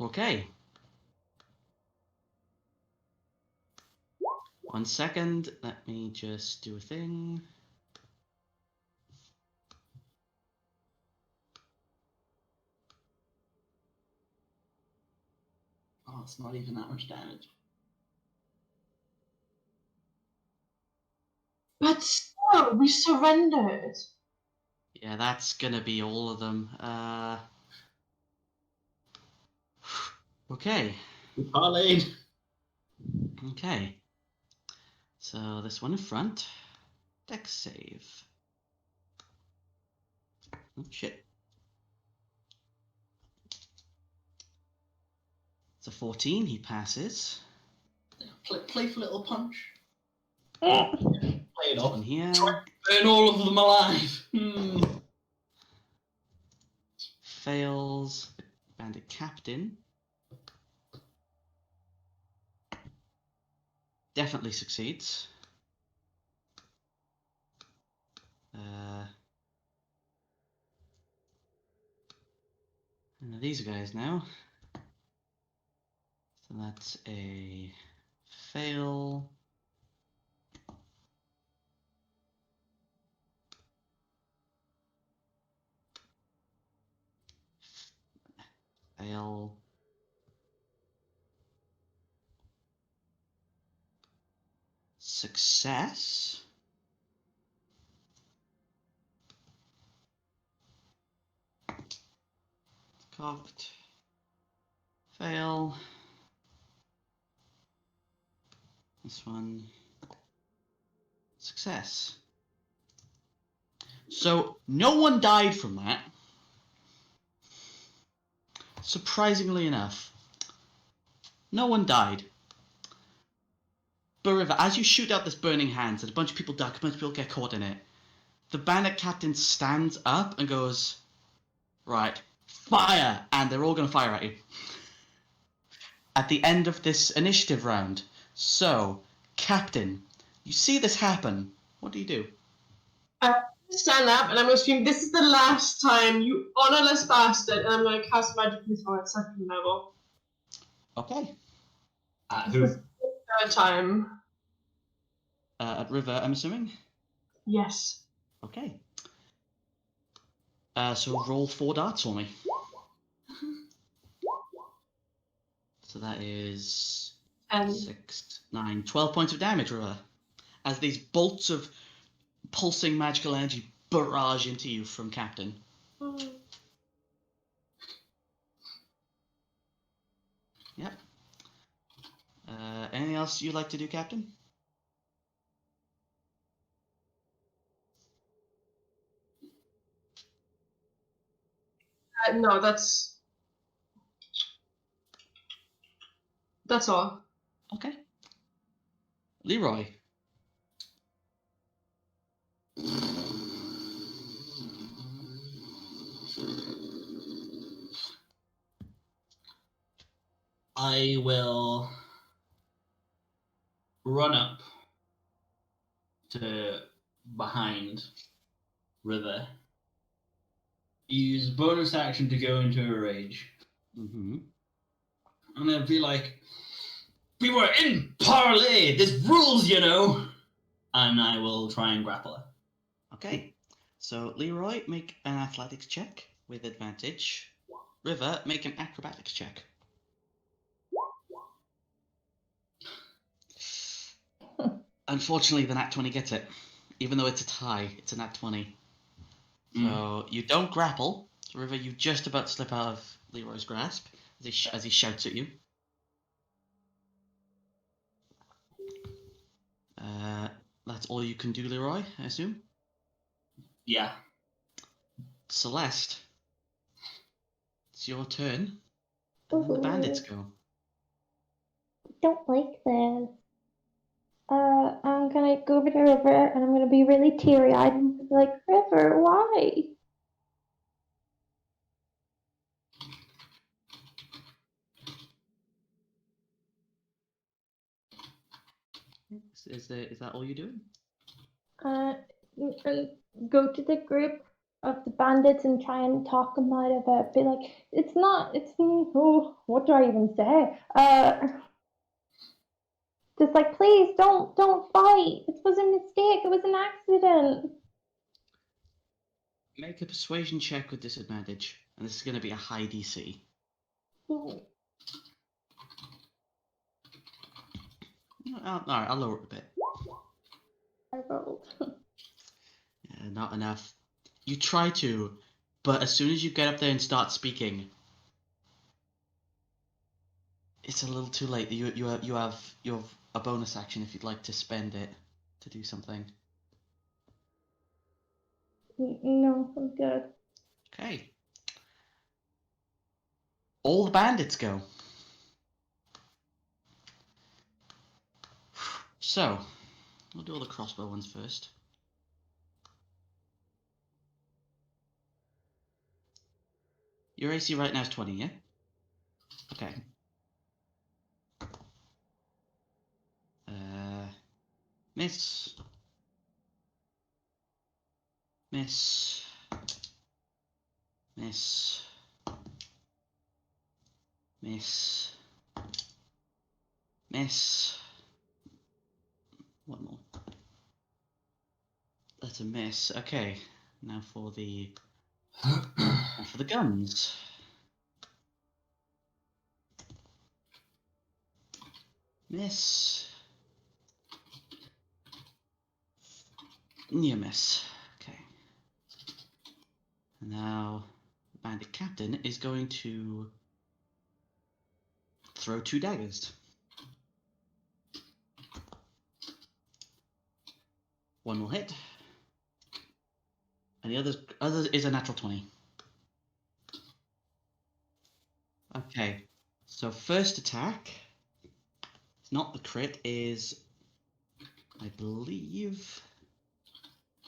S1: Okay. 1 second, let me just do a thing.
S4: Oh, it's not even that much damage.
S2: But still, we surrendered.
S1: Yeah, that's gonna be all of them. Okay.
S4: We parlayed.
S1: Okay. So this one in front. Dex save. Oh shit. It's a 14, he passes.
S4: Playful little punch.
S3: Eh.
S4: Play it off.
S1: One here.
S4: Burn all of them alive.
S1: Fails. Bandit Captain. Definitely succeeds. And these guys now. So that's a fail. Fail. Success. Cocked. Fail. This one. Success. So no one died from that. Surprisingly enough. No one died. But River, as you shoot out this burning hands and a bunch of people duck, a bunch of people get caught in it, the bandit captain stands up and goes, right, fire! And they're all going to fire at you. At the end of this initiative round. So, Captain, you see this happen. What do you do?
S2: Stand up, and I'm going to scream, "This is the last time, you honorless bastard!" And I'm going to cast Magic Missile at 2nd level.
S1: Okay.
S4: Who?
S2: Third time.
S1: At River, I'm assuming?
S2: Yes.
S1: Okay. So roll 4 darts for me. So that is
S2: And
S1: 6, 9, 12 points of damage, River. As these bolts of pulsing magical energy barrage into you from Captain. Yep. Anything else you'd like to do, Captain?
S2: no, that's all.
S1: Okay. Leroy.
S4: I will run up to behind River. Use bonus action to go into a rage.
S1: Mm-hmm.
S4: And I'll be like, we were in parley! There's rules, you know! And I will try and grapple her.
S1: Okay. So, Leroy, make an athletics check with advantage. River, make an acrobatics check. Unfortunately, the nat 20 gets it. Even though it's a tie, it's a nat 20. So, you don't grapple. River, you just about slip out of Leroy's grasp as he shouts at you. That's all you can do, Leroy, I assume?
S4: Yeah.
S1: Celeste, it's your turn. And then the bandits go.
S3: Don't like this. I'm gonna go over to River and I'm gonna be really teary-eyed and be like, River, why?
S1: Is that all you're doing?
S3: And go to the group of the bandits and try and talk them out of it. Be like, oh, what do I even say? Just like, please don't fight. It was a mistake. It was an accident.
S1: Make a persuasion check with disadvantage, and this is going to be a high DC.
S3: Oh,
S1: Alright, I'll lower it a bit.
S3: I rolled.
S1: Yeah, not enough. You try to, but as soon as you get up there and start speaking, it's a little too late. You have a bonus action if you'd like to spend it to do something.
S3: No, I'm good.
S1: Okay. All the bandits go. So, we'll do all the crossbow ones first. Your AC right now is 20, yeah? Okay. Miss. Miss. Miss. Miss. Miss. One more. That's a miss. Okay. Now for the guns. Miss. Near miss. Okay. And now the bandit captain is going to throw 2 daggers. One will hit. And the other is a natural 20. Okay. So first attack. It's not the crit, is I believe.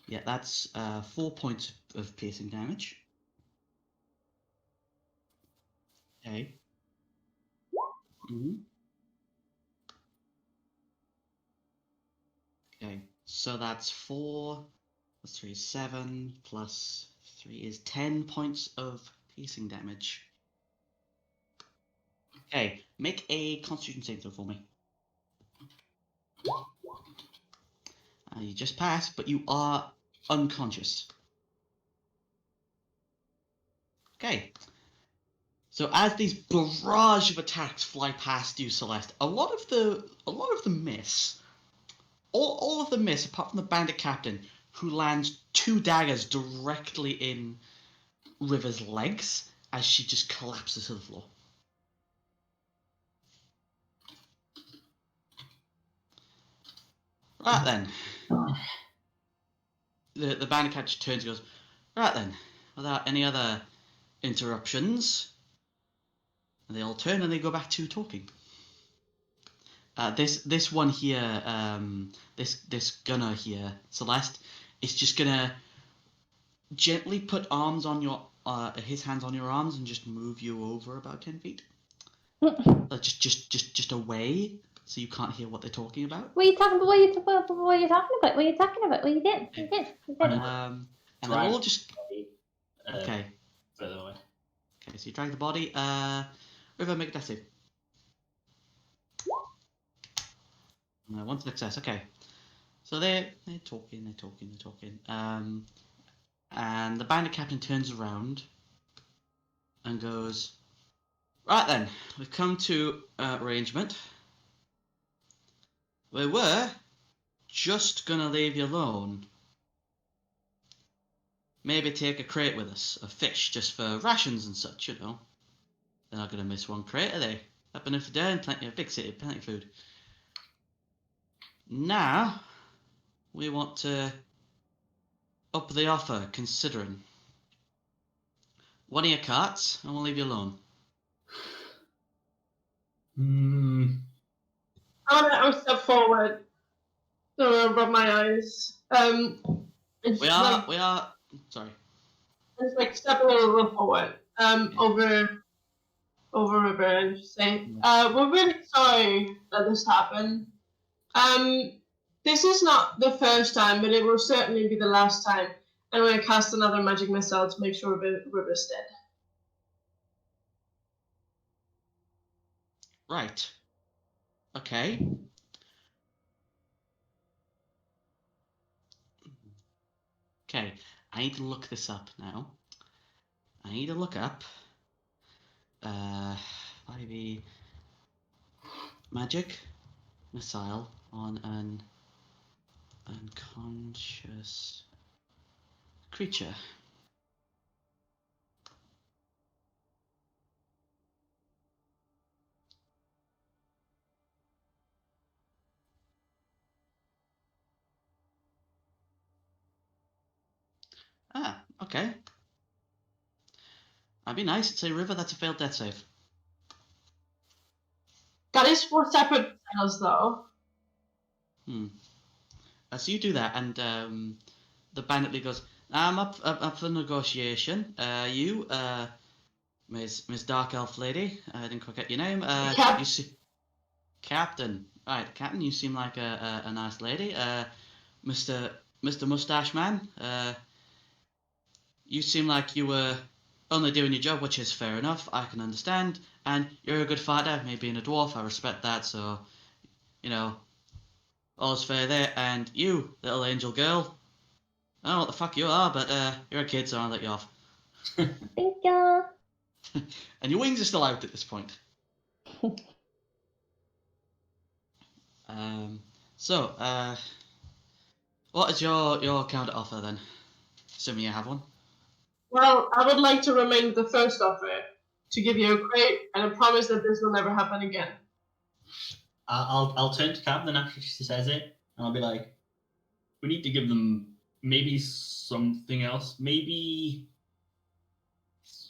S1: Yeah, that's 4 points of piercing damage. Okay. Okay, so that's 4 plus 3 is 7 plus 3 is 10 points of piercing damage. Okay, make a Constitution saving throw for me. You just passed, but you are unconscious. Okay. So as these barrage of attacks fly past you, Celeste, a lot of them miss. All of them miss, apart from the bandit captain, who lands 2 daggers directly in River's legs as she just collapses to the floor. Right then. The bandit captain turns and goes, right then, without any other interruptions. And they all turn and they go back to talking. This one here, this gunner here, Celeste, is just gonna gently put arms on your his hands on your arms and just move you over about 10 feet. Just away, so you can't hear what they're talking about.
S3: What are you talking about? What are you talking about? What are you talking about? What are you talking about? What are you doing? What are you doing? What are you doing?
S1: And they're all just okay.
S4: Further away.
S1: Okay, so you drag the body. River, make a death save. 1 success. Okay, so they're talking. And the bandit captain turns around and goes, right then, we've come to arrangement. We were just gonna leave you alone. Maybe take a crate with us of fish just for rations and such, you know. They're not gonna miss 1 crate, are they? Up enough for day, plenty of big city, plenty of food. Now, we want to up the offer, considering. 1 of your carts, and we'll leave you alone.
S2: I'll step forward. Rub my eyes. It's
S1: We are. Sorry.
S2: It's like step a little forward. Over River and just say, we're really sorry that this happened. This is not the first time, but it will certainly be the last time. And I'm going to cast another magic missile to make sure River's dead.
S1: Right. Okay. Okay. I need to look this up now. I need to look up 5e magic missile on an unconscious creature. Ah, okay. That'd be nice. Say, River, that's a failed death save.
S2: That is 4 separate missiles, though.
S1: So you do that, and the bandit leader goes, I'm up for negotiation. You, Miss Dark Elf Lady, I didn't quite get your name. You see, Captain. Right, Captain, you seem like a nice lady. Mr. Mustache Man, you seem like you were only doing your job, which is fair enough. I can understand. And you're a good fighter, me being a dwarf, I respect that. So, you know, all's fair there. And you, little angel girl, I don't know what the fuck you are, but you're a kid, so I'll let you off.
S3: Thank you.
S1: And your wings are still out at this point. What is your counter offer then? Assuming you have one.
S2: Well, I would like to remain with the first offer, to give you a crate and a promise that this will never happen again.
S4: I'll turn to Captain after she says it, and I'll be like, we need to give them maybe something else, maybe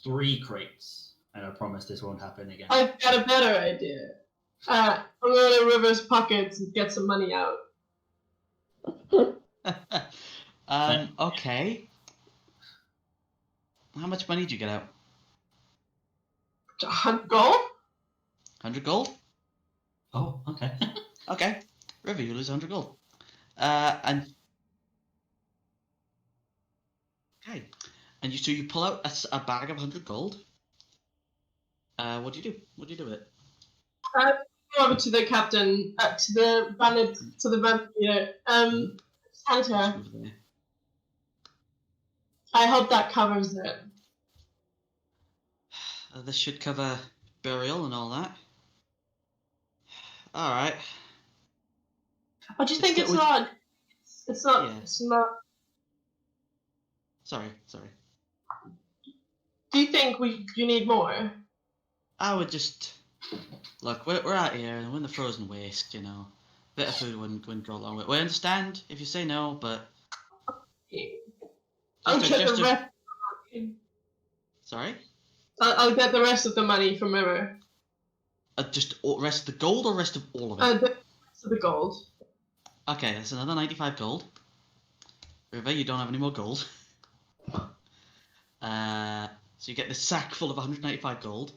S4: 3 crates, and I promise this won't happen again.
S2: I've got a better idea. I'm going to River's pockets and get some money out.
S1: Okay. How much money did you get out?
S2: 100 gold?
S1: 100 gold?
S4: Oh, okay.
S1: Okay. River, you lose 100 gold. And okay. And so you pull out a bag of 100 gold. What do you do? What do you do with it?
S2: Go over to the captain, to the bandit leader. Senator, I hope that covers it.
S1: This should cover burial and all that. All right.
S2: But do you think
S1: It's
S2: it's
S1: with-
S2: not? It's not.
S1: Yeah.
S2: It's not.
S1: Sorry.
S2: Do you think you need more?
S1: I would just look. We're out here and we're in the frozen waste. You know, bit of food wouldn't go along with it. We understand if you say no, but
S2: I'll
S1: just,
S2: get
S1: just,
S2: the
S1: just
S2: rest.
S1: sorry.
S2: I'll get the rest of the money from River.
S1: Just rest of the gold or rest of all of it.
S2: The rest of the gold.
S1: Okay, that's another 95 gold. River, you don't have any more gold. So you get this sack full of 195 gold.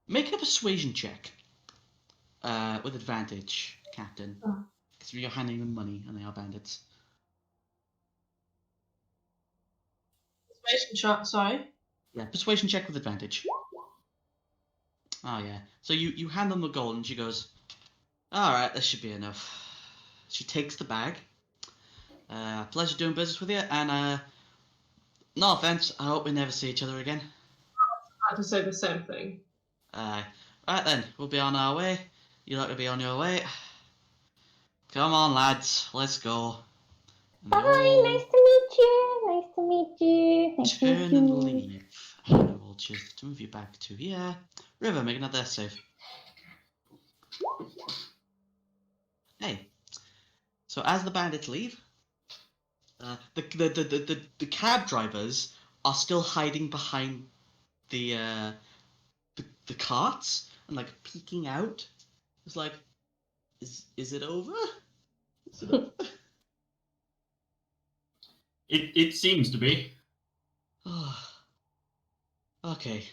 S1: Make a persuasion check. With advantage, Captain. Because you're handing them money and they are bandits.
S2: Persuasion shot. Sorry.
S1: Yeah, persuasion check with advantage. Oh yeah. So you hand them the gold and she goes, alright, this should be enough. She takes the bag. Pleasure doing business with you, and no offense, I hope we never see each other again.
S2: I had to say the same thing.
S1: Right then, we'll be on our way. You like to be on your way? Come on, lads, let's go. And they
S3: Bye,
S1: all
S3: nice to meet you. Nice to meet you. Nice to
S1: turn
S3: meet you.
S1: and leave. And we'll just move you back to here. River, make another save. Hey. So as the bandits leave, the cab drivers are still hiding behind the carts and like peeking out. It's like, is it over? Is it over?
S4: It seems to be.
S1: Okay.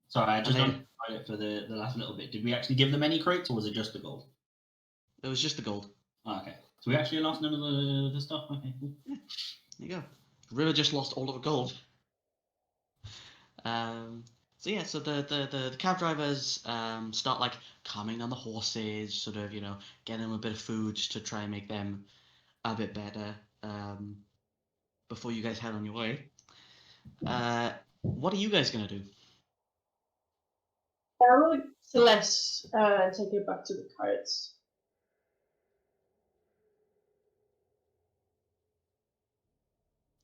S4: Sorry, I just
S1: And
S4: don't find it for the last little bit. Did we actually give them any crates, or was it just the gold?
S1: It was just the gold.
S4: Oh, okay. So we actually lost none of the stuff? Okay, cool.
S1: There you go. River just lost all of the gold. So yeah, so the cab drivers start like calming down the horses, sort of, you know, getting them a bit of food just to try and make them a bit better before you guys head on your way. What are you guys gonna do?
S2: I will Celeste and take it back to the carts.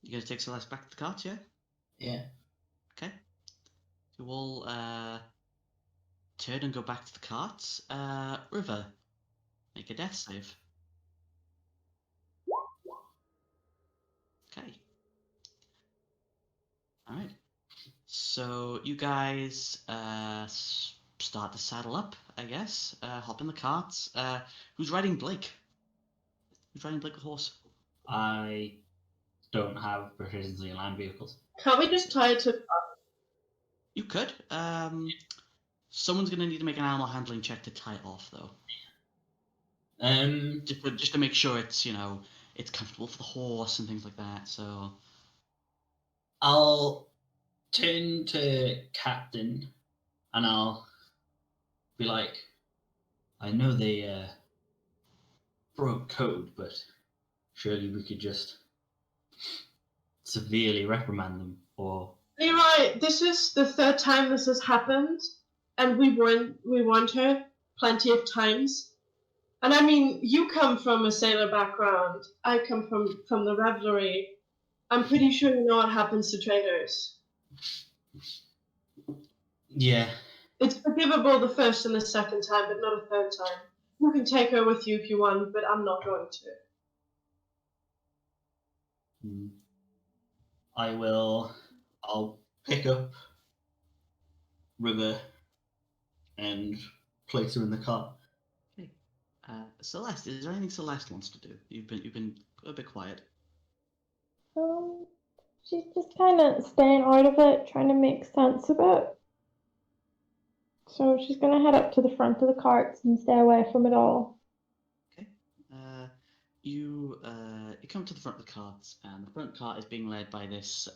S1: You guys take Celeste back to the carts, yeah?
S4: Yeah.
S1: Okay. You all turn and go back to the carts. River, make a death save. Okay. Alright. So you guys start to saddle up, I guess. Hop in the carts. Who's riding Blake? Who's riding Blake with horse?
S4: I don't have proficiency in land vehicles.
S2: Can't we just tie it to?
S1: You could. Someone's gonna need to make an animal handling check to tie it off, though. Just to make sure it's, you know, it's comfortable for the horse and things like that. So
S4: I'll turn to Captain and I'll be like, I know they broke code, but surely we could just severely reprimand them, or
S2: Leroy, this is the third time this has happened, and we warned her plenty of times. And I mean, you come from a sailor background. I come from the revelry. I'm pretty sure you know what happens to traitors.
S4: yeah.
S2: It's forgivable the first and the second time, but not a third time. You can take her with you if you want, but I'm not going to.
S4: I'll pick up River and place her in the car.
S1: okay. Celeste, is there anything Celeste wants to do? You've been a bit quiet.
S3: She's just kind of staying out of it, trying to make sense of it. So she's gonna head up to the front of the carts and stay away from it all.
S1: Okay. You come to the front of the carts, and the front cart is being led by this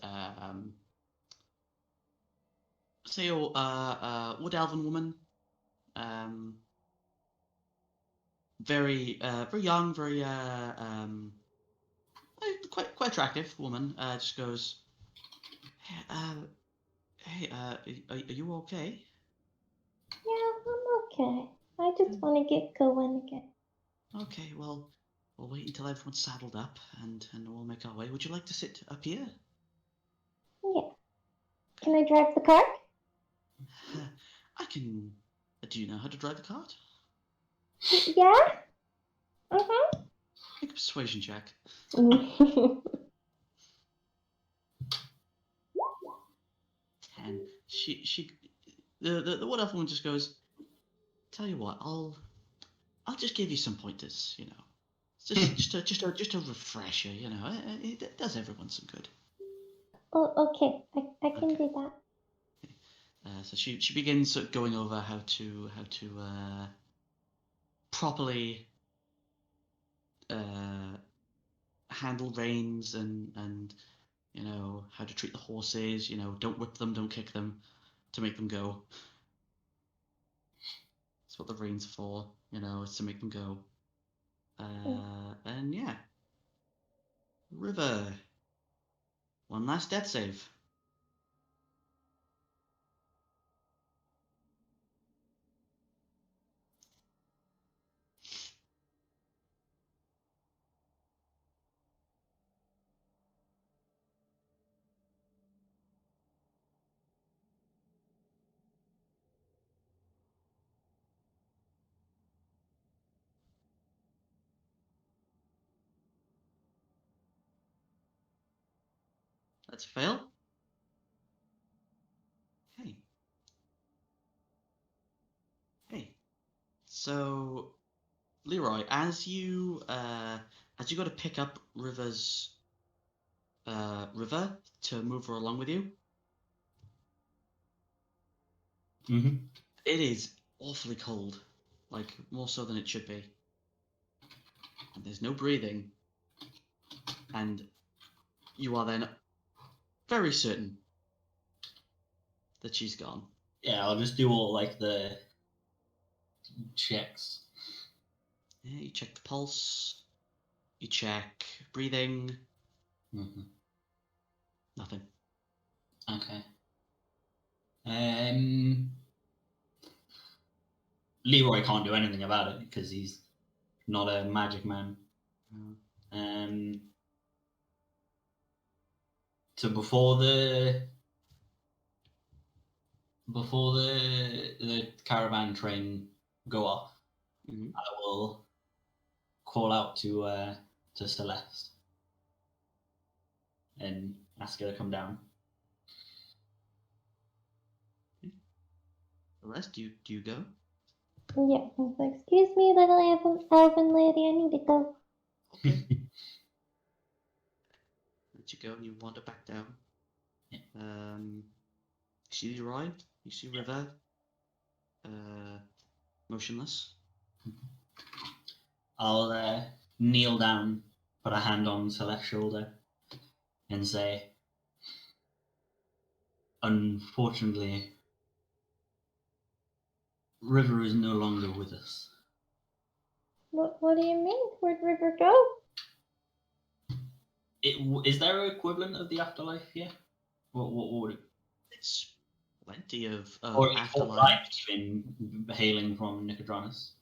S1: wood elven woman. Very young, very quite attractive woman. Just goes, Hey, are you okay?
S3: Yeah, I'm okay. I just want to get going again.
S1: Okay, well, we'll wait until everyone's saddled up, and we'll make our way. Would you like to sit up here?
S3: Yeah. Can I drive the car?
S1: I can. Do you know how to drive a cart?
S3: Yeah? Uh-huh.
S1: Make a persuasion check. 10. The one elf woman just goes, "Tell you what, I'll just give you some pointers. You know, just a refresher. You know, it does everyone some good."
S3: Oh, okay. I can
S1: Okay.
S3: do that.
S1: So she begins sort of going over how to properly handle reins and you know how to treat the horses. You know, don't whip them, don't kick them, to make them go. That's what the reins are for. You know, is to make them go. And yeah, River. One last death save. That's a fail. Hey. Hey. So, Leroy, as you got to pick up River to move her along with you,
S4: Mm-hmm.
S1: it is awfully cold, like more so than it should be. And there's no breathing, and you are then very certain that she's gone.
S4: Yeah, I'll just do all like the checks.
S1: Yeah, you check the pulse, you check breathing,
S4: Mm-hmm.
S1: nothing.
S4: Okay. Leroy can't do anything about it because he's not a magic man. Um. So before the caravan train go off,
S1: Mhm.
S4: I will call out to Celeste and ask her to come down.
S1: The rest, do you go?
S3: Yeah. I was like, excuse me, little elven lady, I need to go.
S1: Okay. Let you go and you wander back down.
S4: Yeah.
S1: You see Leroy, you see River, motionless.
S4: I'll kneel down, put a hand on Celeste's shoulder, and say, "Unfortunately, River is no longer with us.
S3: What do you mean? Where'd River go?
S4: Is there an equivalent of the afterlife here? What would it?
S1: It's plenty of
S4: Or
S1: afterlife.
S4: even hailing from Nicodranus?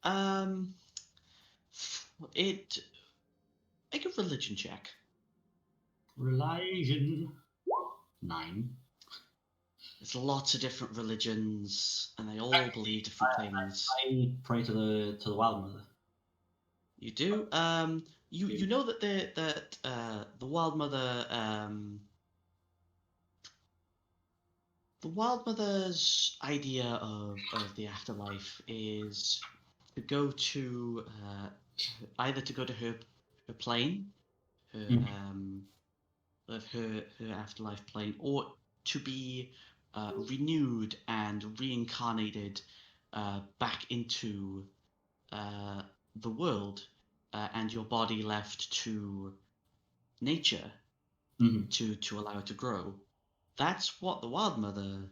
S1: Um, it make a religion check.
S4: Religion 9.
S1: There's lots of different religions, and they all believe different things.
S4: I pray to the Wild Mother.
S1: You do. You know that the Wild Mother the Wild Mother's idea of the afterlife is to go to either to go to her plane, her her afterlife plane, or to be renewed and reincarnated back into the world, and your body left to nature
S4: Mm-hmm.
S1: to allow it to grow. That's what the Wild Mother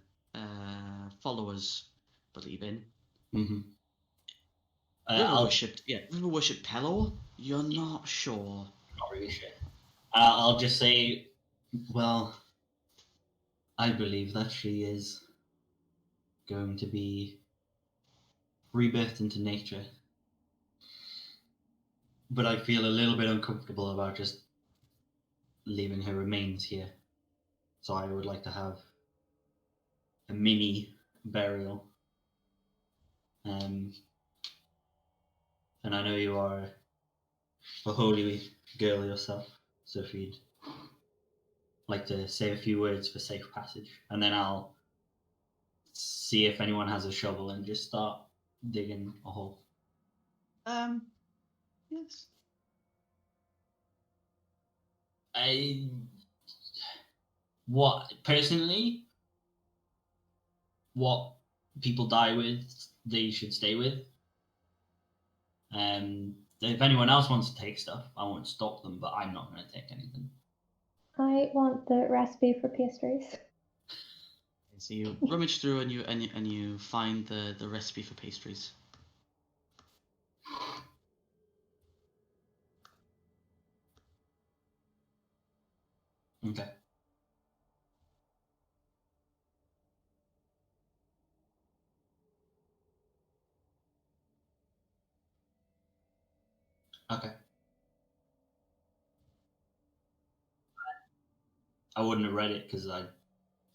S1: followers believe in.
S4: Mm-hmm.
S1: River worshipped Pelor. You're not sure.
S4: Not really sure. I'll just say, well, I believe that she is going to be rebirthed into nature. But I feel a little bit uncomfortable about just leaving her remains here. So I would like to have a mini burial. And I know you are a holy girl yourself, so if you'd like to say a few words for safe passage, and then I'll see if anyone has a shovel and just start digging a hole.
S1: Yes.
S4: Personally, what people die with, they should stay with. If anyone else wants to take stuff, I won't stop them, but I'm not going to take anything.
S3: I want the recipe for pastries.
S1: So you rummage through and you find the recipe for pastries.
S4: Okay. Okay. I wouldn't have read it because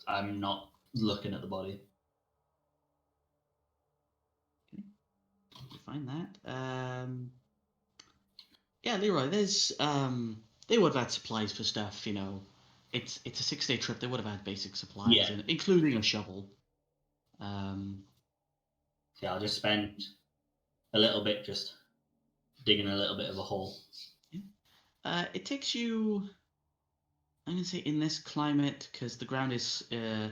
S4: I'm not looking at the body.
S1: You find that. Yeah, Leroy. There's they would have had supplies for stuff. You know, it's a 6-day trip. They would have had basic supplies,
S4: Yeah.
S1: including a shovel.
S4: Yeah, I'll just spend a little bit just digging a little bit of a hole.
S1: It takes you. I'm gonna say in this climate because the ground is a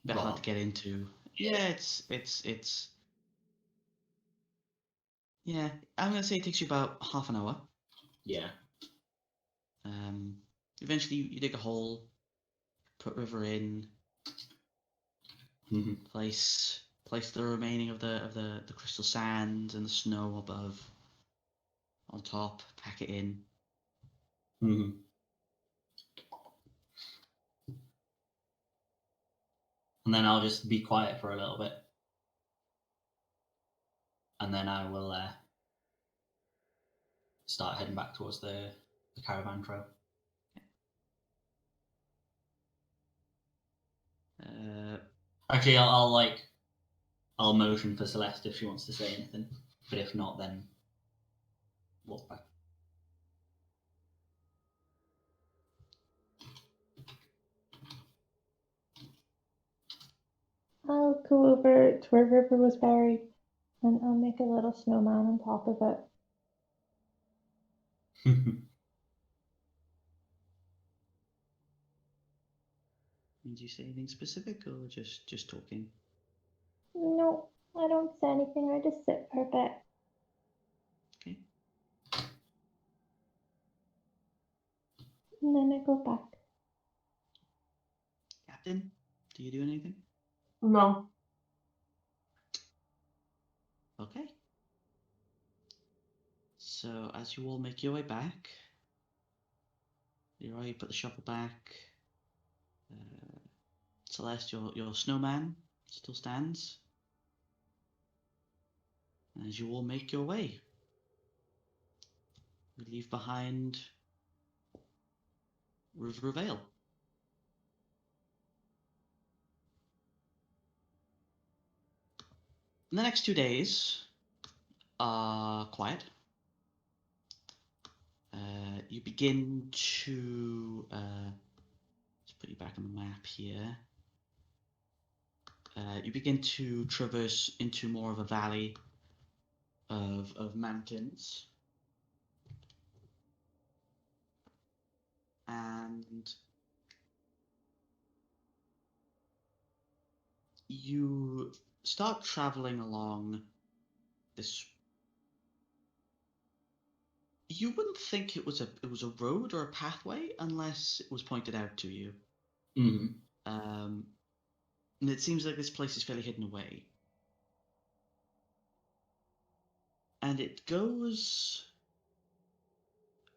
S1: bit hard to get into. Yeah, it's. Yeah, I'm gonna say it takes you about half an hour.
S4: Yeah.
S1: Eventually you dig a hole, put river in,
S4: Mm-hmm.
S1: place the remaining of the crystal sand and the snow above on top, pack it in.
S4: Mm-hmm. And then I'll just be quiet for a little bit. And then I will start heading back towards the caravan trail. Actually, I'll motion for Celeste if she wants to say anything. But if not, then walk back.
S3: I'll go over to where River was buried and I'll make a little snowman on top of it.
S1: Did you say anything specific or just talking?
S3: No, I don't say anything, I just sit for a bit.
S1: Okay.
S3: And then I go back.
S1: Captain, do you do anything?
S2: No.
S1: Okay. So as you all make your way back, Leroy, you put the shovel back. Celeste, your snowman still stands. As you all make your way, we leave behind River Vale. The next 2 days are quiet. You begin to let's put you back on the map here. You begin to traverse into more of a valley of mountains, and you start traveling along this. You wouldn't think it was a road or a pathway unless it was pointed out to you.
S4: Mm-hmm.
S1: And it seems like this place is fairly hidden away. And it goes.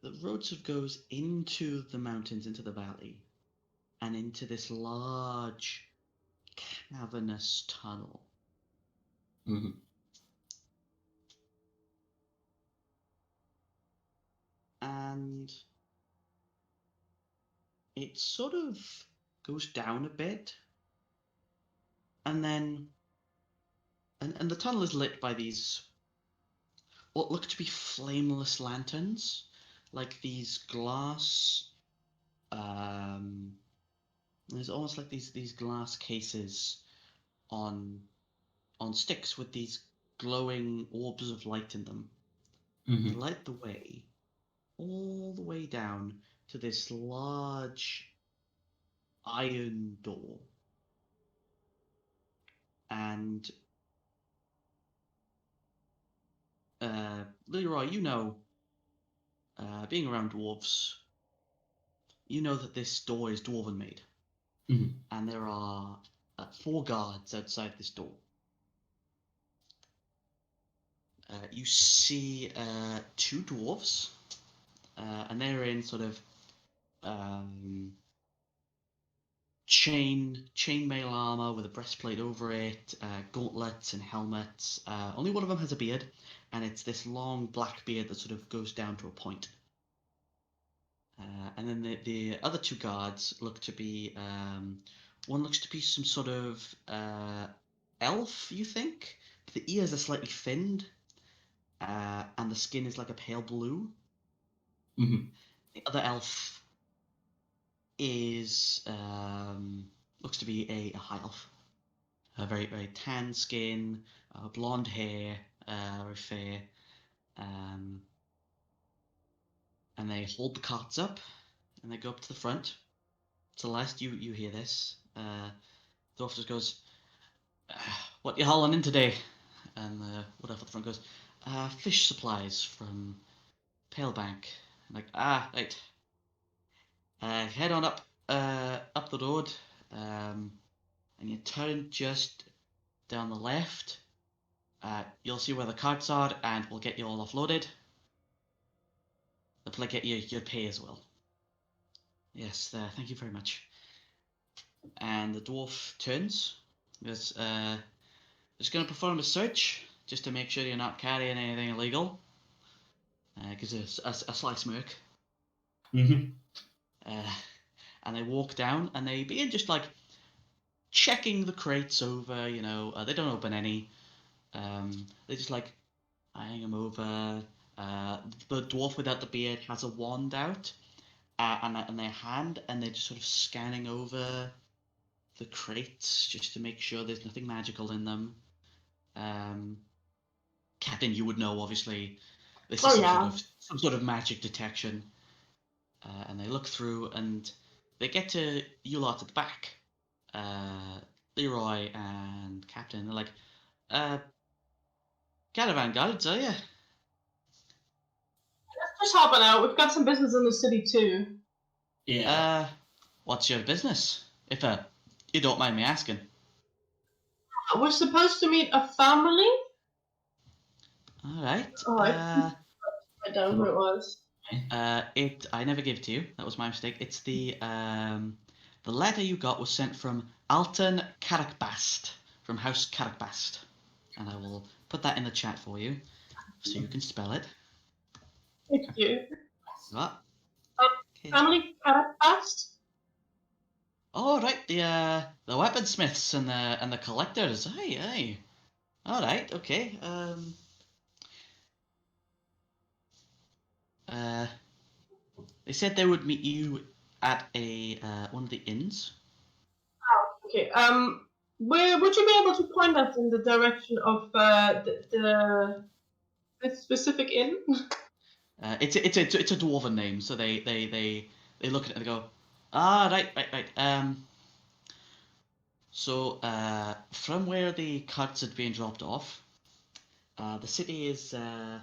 S1: The road sort of goes into the mountains, into the valley. and into this large cavernous tunnel.
S4: Mm-hmm.
S1: And it sort of goes down a bit, and then and the tunnel is lit by these what look to be flameless lanterns, like these glass. There's almost like these glass cases on sticks with these glowing orbs of light in them. They
S4: Mm-hmm.
S1: light the way all the way down to this large iron door. And Leroy, being around dwarves, you know that this door is dwarven made,
S4: Mm-hmm.
S1: and there are 4 guards outside this door. You see 2 dwarves, and they're in sort of chainmail armor with a breastplate over it, gauntlets and helmets. Only one of them has a beard, and it's this long black beard that sort of goes down to a point. And then the other 2 guards look to be one looks to be some sort of elf, you think. The ears are slightly thinned, and the skin is like a pale blue.
S4: Mm-hmm.
S1: The other elf is looks to be a high elf. A very very tan skin, blonde hair, very fair, and they hold the carts up, and they go up to the front. Celeste, you hear this? The officer goes, "What you hauling in today?" And whatever the front goes, "Fish supplies from Palebank." I'm like, right. Head on up the road, and you turn just down the left. You'll see where the carts are, and we'll get you all offloaded. They'll get you your pay as well. Yes, thank you very much. And the dwarf turns. Goes, just going to perform a search, just to make sure you're not carrying anything illegal. Gives a slight smirk.
S4: Mm-hmm.
S1: And they walk down, and they begin just like checking the crates over. They don't open any. They just like eyeing them over. The dwarf without the beard has a wand out, and their hand, and they're just sort of scanning over the crates just to make sure there's nothing magical in them. Captain, you would know, obviously. This is some sort of magic detection. And they look through, and they get to you lot at the back. Leroy and Captain. They're like, caravan guards, are you?
S2: Just helping out. We've got some business in the city too.
S4: Yeah.
S1: What's your business? If you don't mind me asking.
S2: We're supposed to meet a family.
S1: All right.
S2: Oh, I don't know who it was.
S1: I never gave it to you. That was my mistake. It's the letter you got was sent from Alton Carrickbast, from House Carrickbast, and I will put that in the chat for you, so you can spell it.
S2: Thank you.
S1: What? Okay.
S2: Family fast.
S1: Oh right, the weaponsmiths and the collectors. Aye. All right, okay. They said they would meet you at a one of the inns.
S2: Okay. Where would you be able to point us in the direction of the specific inn?
S1: It's a dwarven name, so they look at it and they go, right. So from where the carts had been dropped off, the city is sort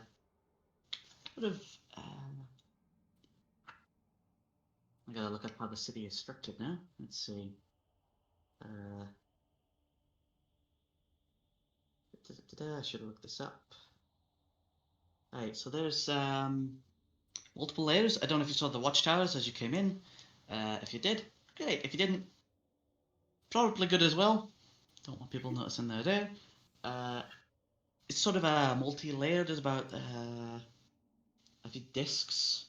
S1: of. I gotta look at how the city is structured now. Let's see. I should have looked this up. Alright, so there's multiple layers. I don't know if you saw the watchtowers as you came in. If you did, Great. If you didn't, probably good as well. Don't want people noticing they're there. It's sort of a multi-layered. There's about a few discs,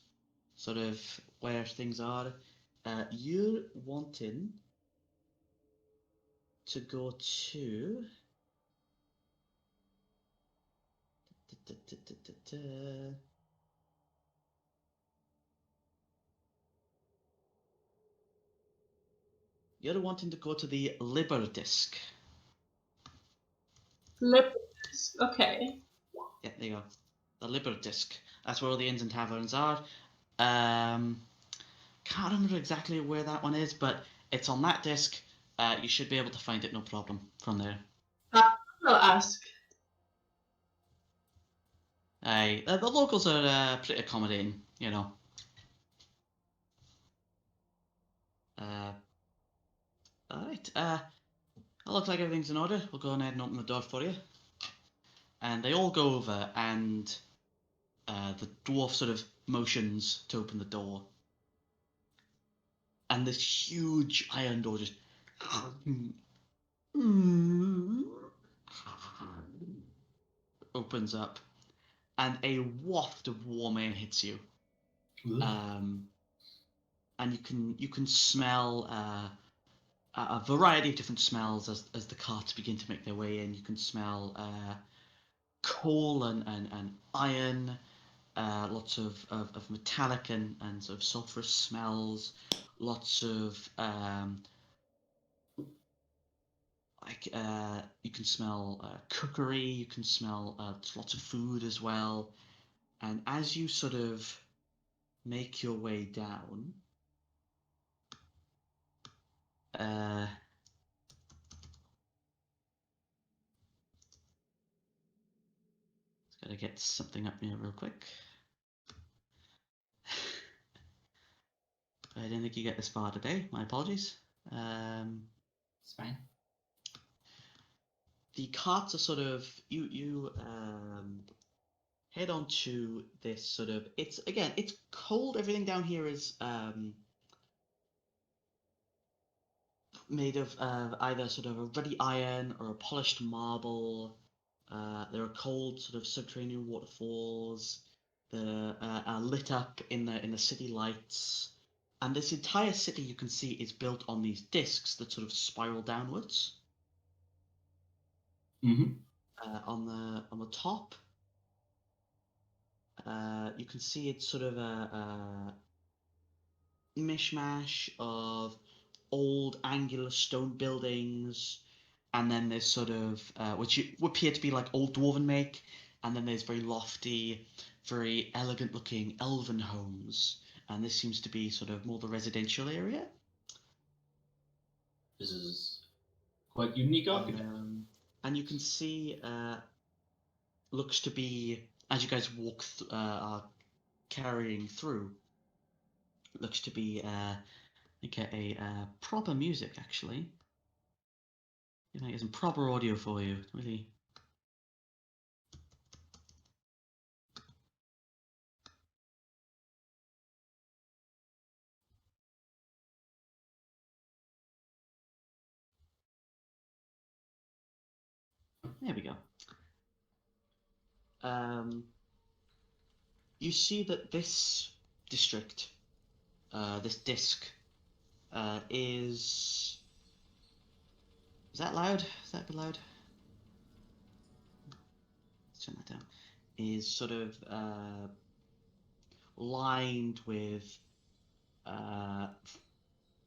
S1: sort of where things are. You're wanting to go to. You're wanting to go to the Liber disc.
S2: Okay.
S1: Yeah, there you go. The Liber disc. That's where all the inns and taverns are. Can't remember exactly where that one is, but it's on that disc. You should be able to find it, no problem, from there.
S2: I'll ask.
S1: The locals are pretty accommodating, you know. Alright, it looks like everything's in order. We'll go ahead and open the door for you. And they all go over, and the dwarf sort of motions to open the door. And this huge iron door just opens up, and a waft of warm air hits you. And you can smell a variety of different smells as the carts begin to make their way in. You can smell coal and iron, lots of metallic and sort of sulfurous smells, lots of you can smell cookery, you can smell lots of food as well. And as you sort of make your way down, just gotta get something up here real quick. I didn't think you get this far today. My apologies.
S4: It's fine.
S1: The carts are sort of you head on to this sort of it's cold. Everything down here is made of either sort of a ruddy iron or a polished marble. There are cold sort of subterranean waterfalls. They're lit up in the city lights. And this entire city, you can see, is built on these discs that sort of spiral downwards.
S4: Mm-hmm.
S1: On the top, you can see it's sort of a mishmash of old angular stone buildings, and then there's sort of which appear to be like old dwarven make, and then there's very lofty, very elegant looking elven homes, and this seems to be sort of more the residential area.
S4: This is quite unique architecture.
S1: And you can see looks to be, as you guys are carrying through, looks to be a proper music actually. You know, get some proper audio for you. Really. There we go. You see that this district, this disc, is that loud? Is that a bit loud? Let's turn that down. Is sort of lined with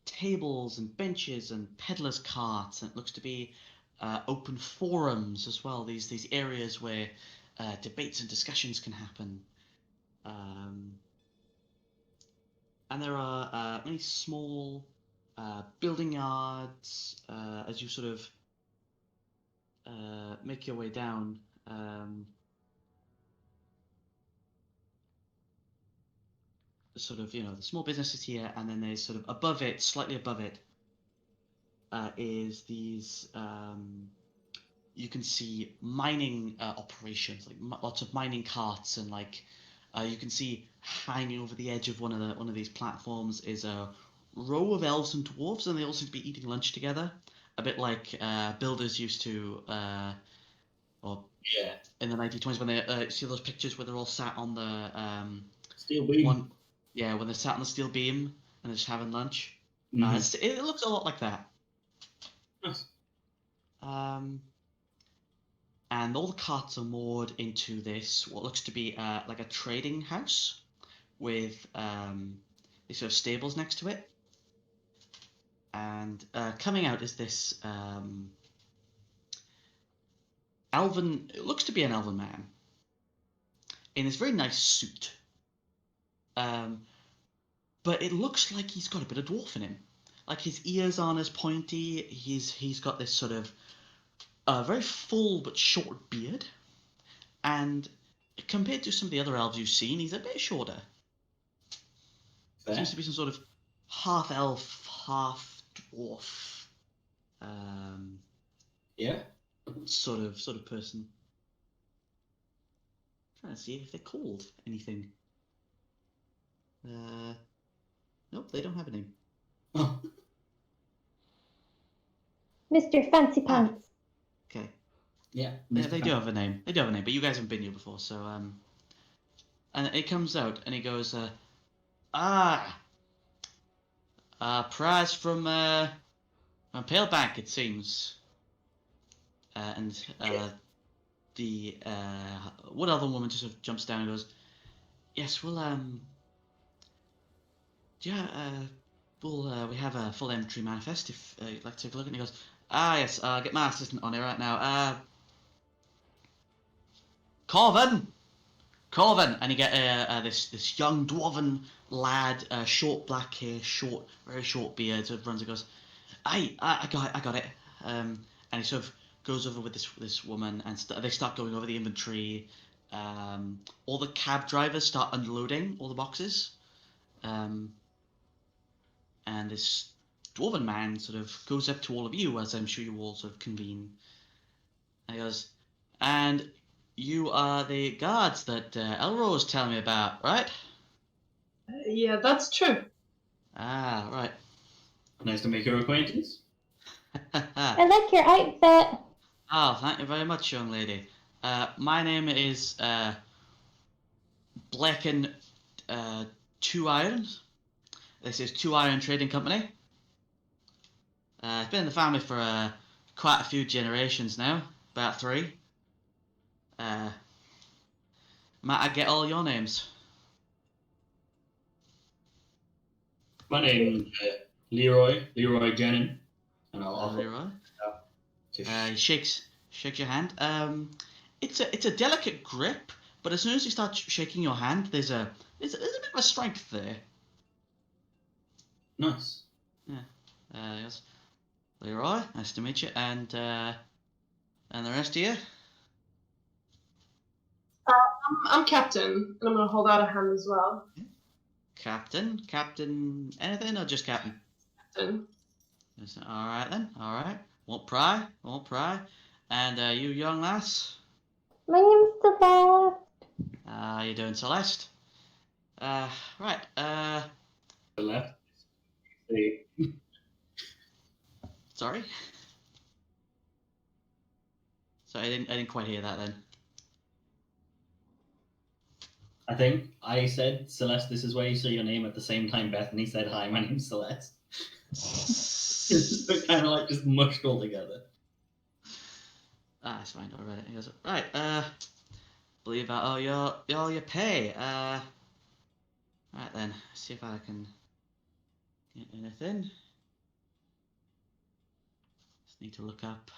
S1: tables and benches and peddlers' carts, and it looks to be open forums as well. These areas where debates and discussions can happen. And there are many small building yards as you sort of make your way down. Sort of, you know, the small businesses here, and then there's sort of above it, slightly above it, is these. You can see mining operations, like lots of mining carts, and like you can see hanging over the edge of one of these platforms is a row of elves and dwarves, and they all seem to be eating lunch together, a bit like builders used to, or
S4: Yeah.
S1: in the 1920s when they see those pictures where they're all sat on the
S4: Steel beam.
S1: one, yeah, when they're sat on the steel beam and they're just having lunch.
S4: Mhm.
S1: It looks a lot like that.
S4: Nice.
S1: And all the carts are moored into this what looks to be like a trading house with these sort of stables next to it. And coming out is this elven. It looks to be an elven man in this very nice suit. But it looks like he's got a bit of dwarf in him. Like his ears aren't as pointy. He's got this sort of very full but short beard, and compared to some of the other elves you've seen, he's a bit shorter.
S4: Fair.
S1: Seems to be some sort of half elf, half dwarf,
S4: Yeah.
S1: sort of person. Trying to see if they're called anything. Nope, they don't have a name.
S4: Oh.
S3: Mr. Fancy
S1: Ah.
S3: Pants.
S1: Okay.
S4: Yeah.
S1: Yeah, they do have a name. They do have a name, but you guys haven't been here before, so and it comes out and he goes, prize from Palebank, it seems. And the one other woman just sort of jumps down and goes, yes, we'll we have a full entry manifest if you'd like to take a look. And he goes, yes, I'll get my assistant on it right now. Corvin, and you get this young dwarven lad, short black hair, very short beard, sort of runs and goes, I got it. And he sort of goes over with this woman, and they start going over the inventory. All the cab drivers start unloading all the boxes, and this dwarven man sort of goes up to all of you, as I'm sure you all sort of convene. And he goes, and you are the guards that Elro was telling me about, right?
S2: Yeah, that's true.
S1: Ah, right.
S4: Nice to make your acquaintance.
S3: I like your outfit.
S1: Oh, thank you very much, young lady. My name is Blacken Two Irons. This is Two Iron Trading Company. It's been in the family for quite a few generations now, about 3. Might I get all your names?
S4: My name's Leroy Jennings, and I'll offer.
S1: Leroy.
S4: to
S1: He shakes your hand. It's a delicate grip, but as soon as you start shaking your hand, there's a bit of a strength there.
S4: Nice.
S1: Yes. Leroy, nice to meet you, and the rest of you.
S2: I'm Captain, and I'm gonna hold out a hand as well.
S1: Captain, anything or just Captain?
S2: Captain.
S1: All right then, all right. Won't pry. And you, young lass,
S3: My name's Celeste.
S1: how you doing, Celeste? Right.
S4: The left. See.
S1: Sorry. Sorry, I didn't quite hear that then.
S4: I think I said, Celeste, this is where you say your name at the same time Bethany said, hi, my name's Celeste. It's kind of like just mushed all together.
S1: That's fine. All right. He goes, right. Believe I owe your pay. Right then. See if I can get anything. Just need to look up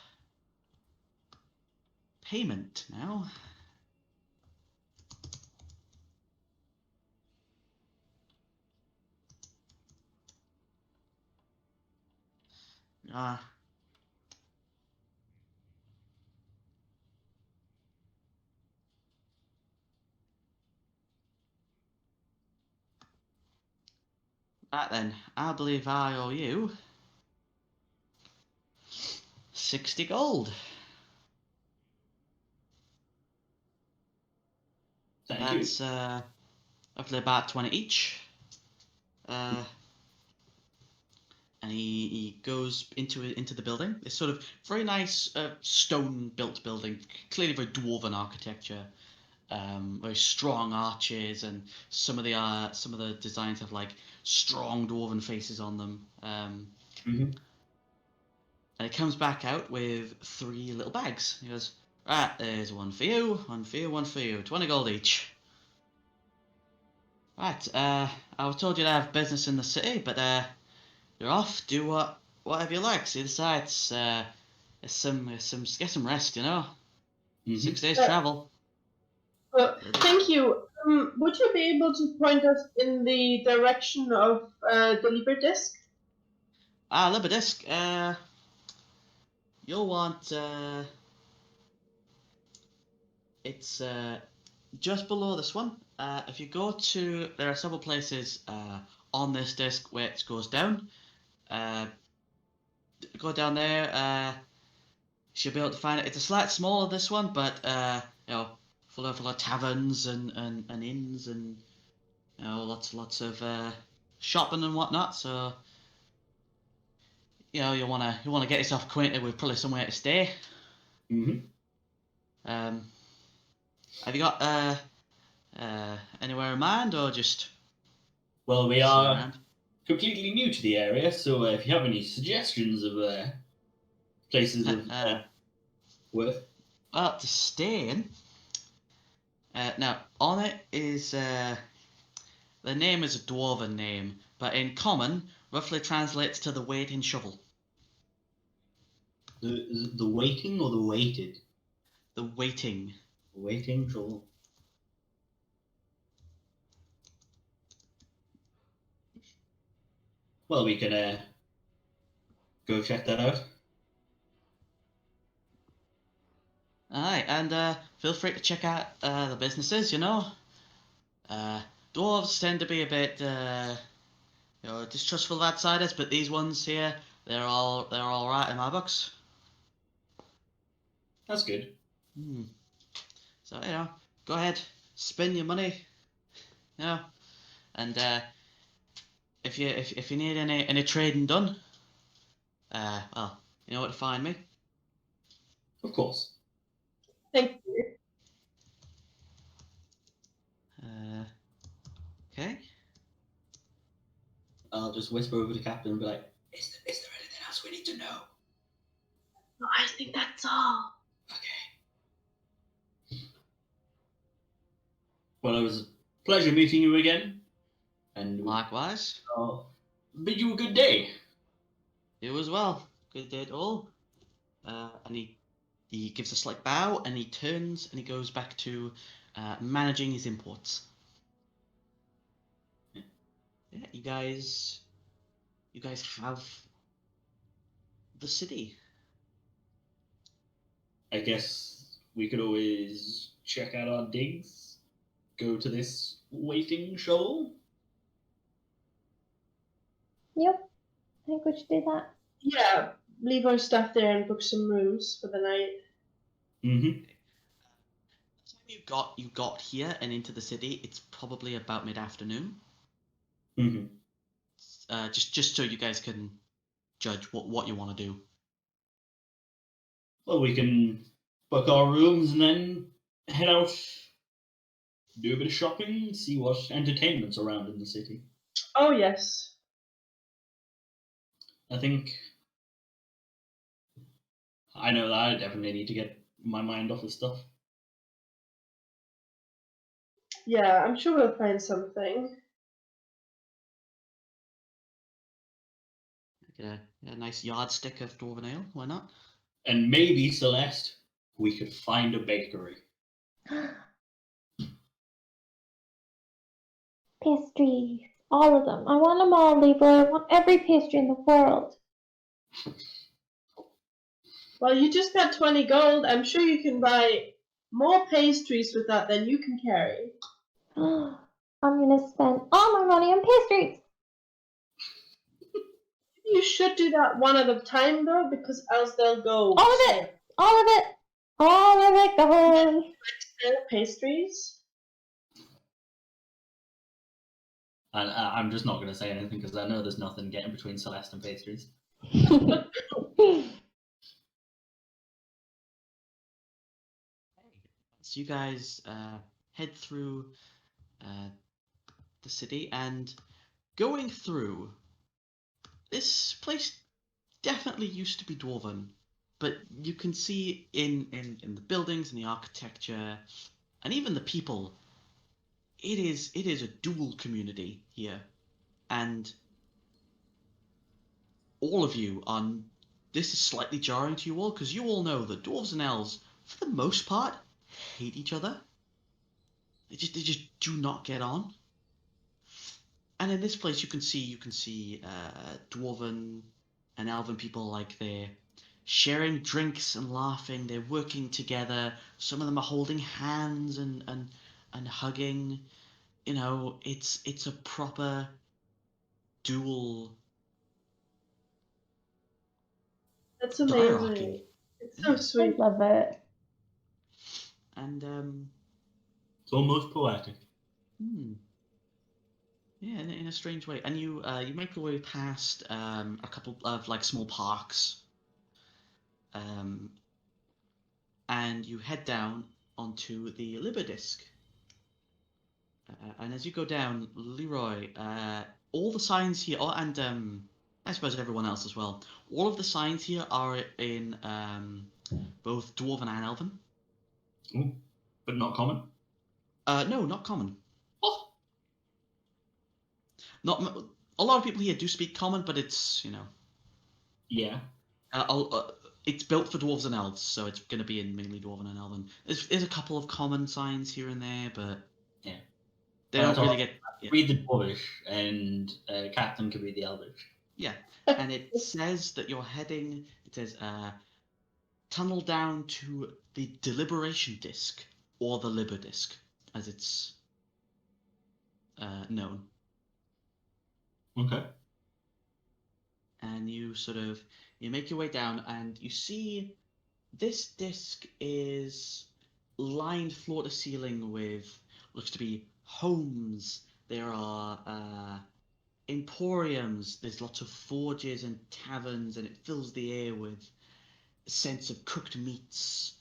S1: payment now. Right then. I believe I owe you 60 gold.
S4: Thank you.
S1: That's roughly about 20 each. and he goes into the building. It's sort of very nice stone built building, clearly very dwarven architecture. Very strong arches, and some of the designs have like strong dwarven faces on them.
S4: Mhm.
S1: And he comes back out with 3 little bags. He goes, right, there's one for you, one for you, one for you. 20 gold each. Right, I was told you'd have business in the city, but you're off. Do whatever you like. See the sights. Get some rest, you know.
S4: Mhm.
S1: 6 days travel.
S2: Thank you. Would you be able to point us in the direction of the Liber Disc?
S1: Libadisk, you'll want, it's just below this one. If you go to, there are several places on this disc where it goes down. Go down there, you should be able to find it. It's a slight smaller, this one, but, full of taverns and inns and, lots of shopping and whatnot, so, you wanna get yourself acquainted with probably somewhere to stay.
S4: Mhm.
S1: Have you got anywhere in mind, or just
S4: Well, we
S1: seeing
S4: are
S1: around?
S4: completely new to the area, so if you have any suggestions of places of worth.
S1: Well, to stay in. Now, on it is the name is a dwarven name, but in common, roughly translates to the waiting shovel.
S4: The waiting or the waited?
S1: The waiting.
S4: Waiting trouble. Well, we can go check that out.
S1: Alright, and feel free to check out the businesses. Dwarves tend to be a bit distrustful of outsiders, but these ones here, they're all right in my books.
S4: That's good.
S1: So go ahead, spend your money, and if you need any trading done, well, you know where to find me.
S4: Of course.
S2: Thank you.
S1: Okay.
S4: I'll just whisper over to Captain and be like, is there anything else we need to know?
S2: No, I think that's all.
S4: Okay. Well, it was a pleasure meeting you again. And
S1: Likewise.
S4: I'll bid you a good day.
S1: You as well. Good day to all. And he gives a slight bow, and he turns and he goes back to managing his imports. Yeah, you guys have the city.
S4: I guess we could always check out our digs. Go to this waiting shovel.
S3: Yep. I think we should do that.
S2: Yeah, leave our stuff there and book some rooms for the night.
S4: Mm-hmm.
S1: You got here and into the city. It's probably about mid-afternoon.
S4: Mm-hmm.
S1: Just so you guys can judge what you want to do.
S4: Well, we can book our rooms and then head out, do a bit of shopping, see what entertainment's around in the city.
S2: Oh, yes.
S4: I think I know that I definitely need to get my mind off of stuff.
S2: Yeah, I'm sure we'll find something.
S1: Get a nice yardstick of dwarven ale. Why not?
S4: And maybe, Celeste, we could find a bakery.
S3: Pastries. All of them. I want them all, Libra. I want every pastry in the world.
S2: Well, you just got 20 gold. I'm sure you can buy more pastries with that than you can carry.
S3: I'm gonna spend all my money on pastries.
S2: You should do that one at a time, though, because else they'll go.
S3: All of it. All of it. All of it goes.
S2: Sale pastries.
S4: And I'm just not going to say anything because I know there's nothing getting between Celeste and Pastries.
S1: So you guys head through the city, and going through, this place definitely used to be dwarven, but you can see in the buildings and the architecture and even the people, it is a dual community here, and all of you are. This is slightly jarring to you all because you all know that dwarves and elves, for the most part, hate each other. They just do not get on. And in this place, you can see dwarven and elven people, like they're sharing drinks and laughing. They're working together. Some of them are holding hands and hugging. You know, it's a proper dual
S2: That's
S1: hierarchy.
S2: amazing. It's so
S3: I
S2: sweet.
S3: love it.
S1: And
S4: It's almost poetic.
S1: yeah, in a strange way. And you make your way past a couple of like small parks, um, and you head down onto the Liberdisc. And as you go down, Leroy, all the signs here, oh, and I suppose everyone else as well, all of the signs here are in both Dwarven and Elven.
S4: Ooh, but not common.
S1: No, not common.
S4: Oh,
S1: Not a lot of people here do speak Common, but it's
S4: yeah.
S1: it's built for dwarves and elves, so it's going to be in mainly Dwarven and Elven. There's a couple of common signs here and there, but
S4: Yeah.
S1: they
S4: Well,
S1: don't
S4: that's
S1: really
S4: all.
S1: get. Yeah.
S4: Read the Dwarvish, and Captain could read the Elvish.
S1: Yeah, and it says that you're heading. It says tunnel down to the Deliberation Disc or the Liber Disc, as it's known.
S4: Okay.
S1: And you make your way down, and you see this disc is lined floor to ceiling with looks to be homes. There are emporiums. There's lots of forges and taverns, and it fills the air with scents of cooked meats,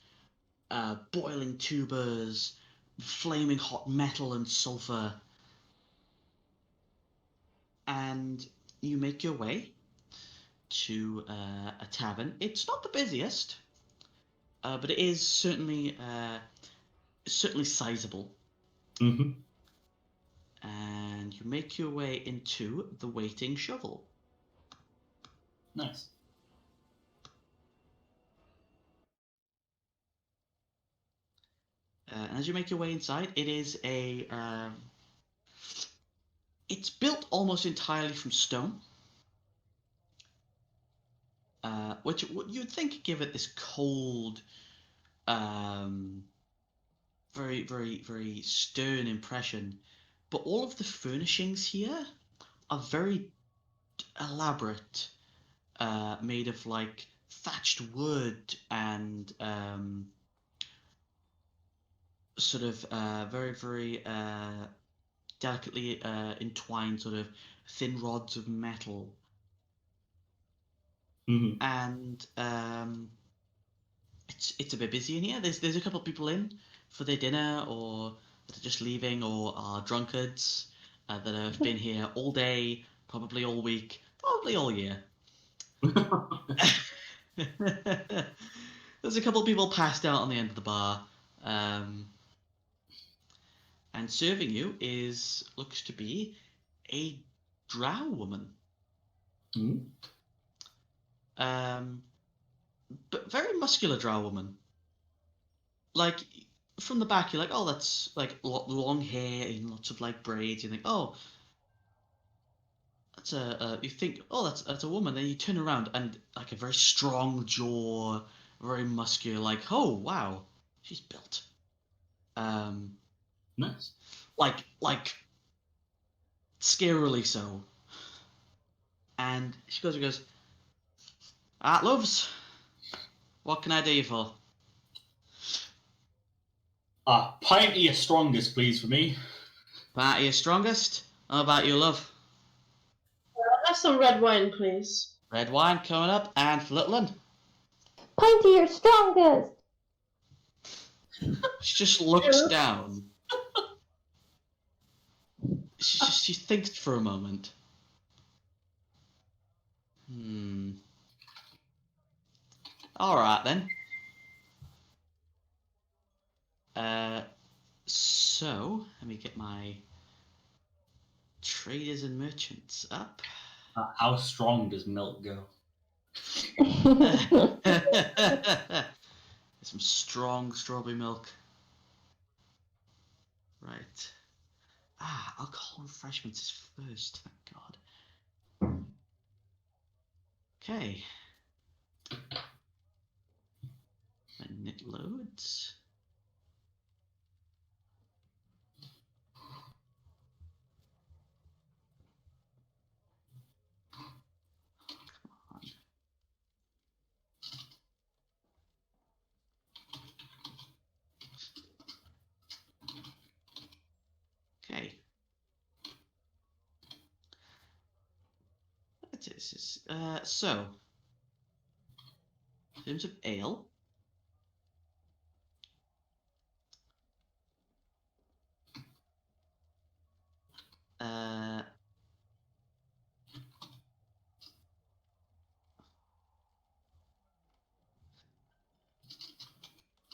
S1: boiling tubers, flaming hot metal and sulfur. And you make your way to a tavern. It's not the busiest, but it is certainly sizable.
S4: Mm-hmm.
S1: And you make your way into the Waiting Shovel.
S4: Nice.
S1: And as you make your way inside, it's built almost entirely from stone, which you'd think give it this cold, very, very, very stern impression. But all of the furnishings here are very elaborate, made of like thatched wood and sort of very, very delicately entwined sort of thin rods of metal.
S4: Mm-hmm.
S1: And it's a bit busy in here. There's a couple of people in for their dinner, or that are just leaving, or are drunkards that have been here all day, probably all week, probably all year. There's a couple of people passed out on the end of the bar, and serving you looks to be a drow woman.
S4: Mm-hmm.
S1: But very muscular drow woman. Like from the back, you're like, oh, that's like long hair and lots of like braids. You think, oh, that's you think, oh, that's a woman. Then you turn around and like a very strong jaw, very muscular. Like, oh, wow, she's built.
S4: Nice.
S1: Like scarily so. And she goes, loves, what can I do you for?
S4: Pint of your strongest, please, for me.
S1: Party your strongest? How about you, love?
S2: Have some red wine, please.
S1: Red wine coming up, and for little one.
S3: Pint of your strongest.
S1: She just looks
S2: Yeah.
S1: down. She thinks for a moment. Alright then. So, let me get my traders and merchants up.
S4: How strong does milk go?
S1: Some strong strawberry milk. Right. Alcohol refreshments is first, thank God. Okay. And it loads. Okay. That is so. In terms of ale,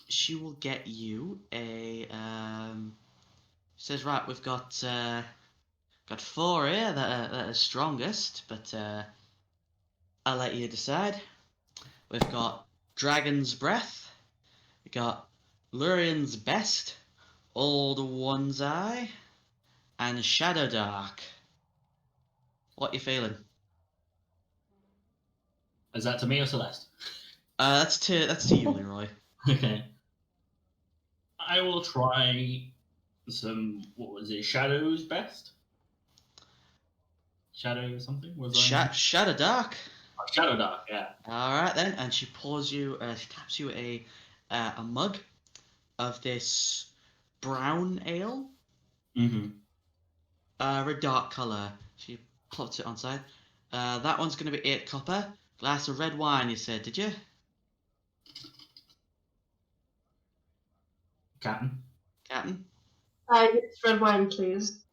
S1: she will get you a says right, we've got 4 here that are strongest, but I'll let you decide. We've got Dragon's Breath, we got Lurian's Best, Old One's Eye, and Shadow Dark. What you feeling?
S4: Is that to me or Celeste?
S1: That's to you, Leroy.
S4: Okay. I will try some. What was it? Shadows best. Shadow something was that?
S1: Shadow Dark.
S4: Oh, Shadow Dark. Yeah.
S1: All right then, and she pours you, she taps you a mug of this brown ale,
S4: Mm-hmm.
S1: a dark color. She plots it on side. That one's gonna be 8 copper. Glass of red wine, you said, did you?
S4: Captain.
S1: Captain?
S2: Yes, red wine, please.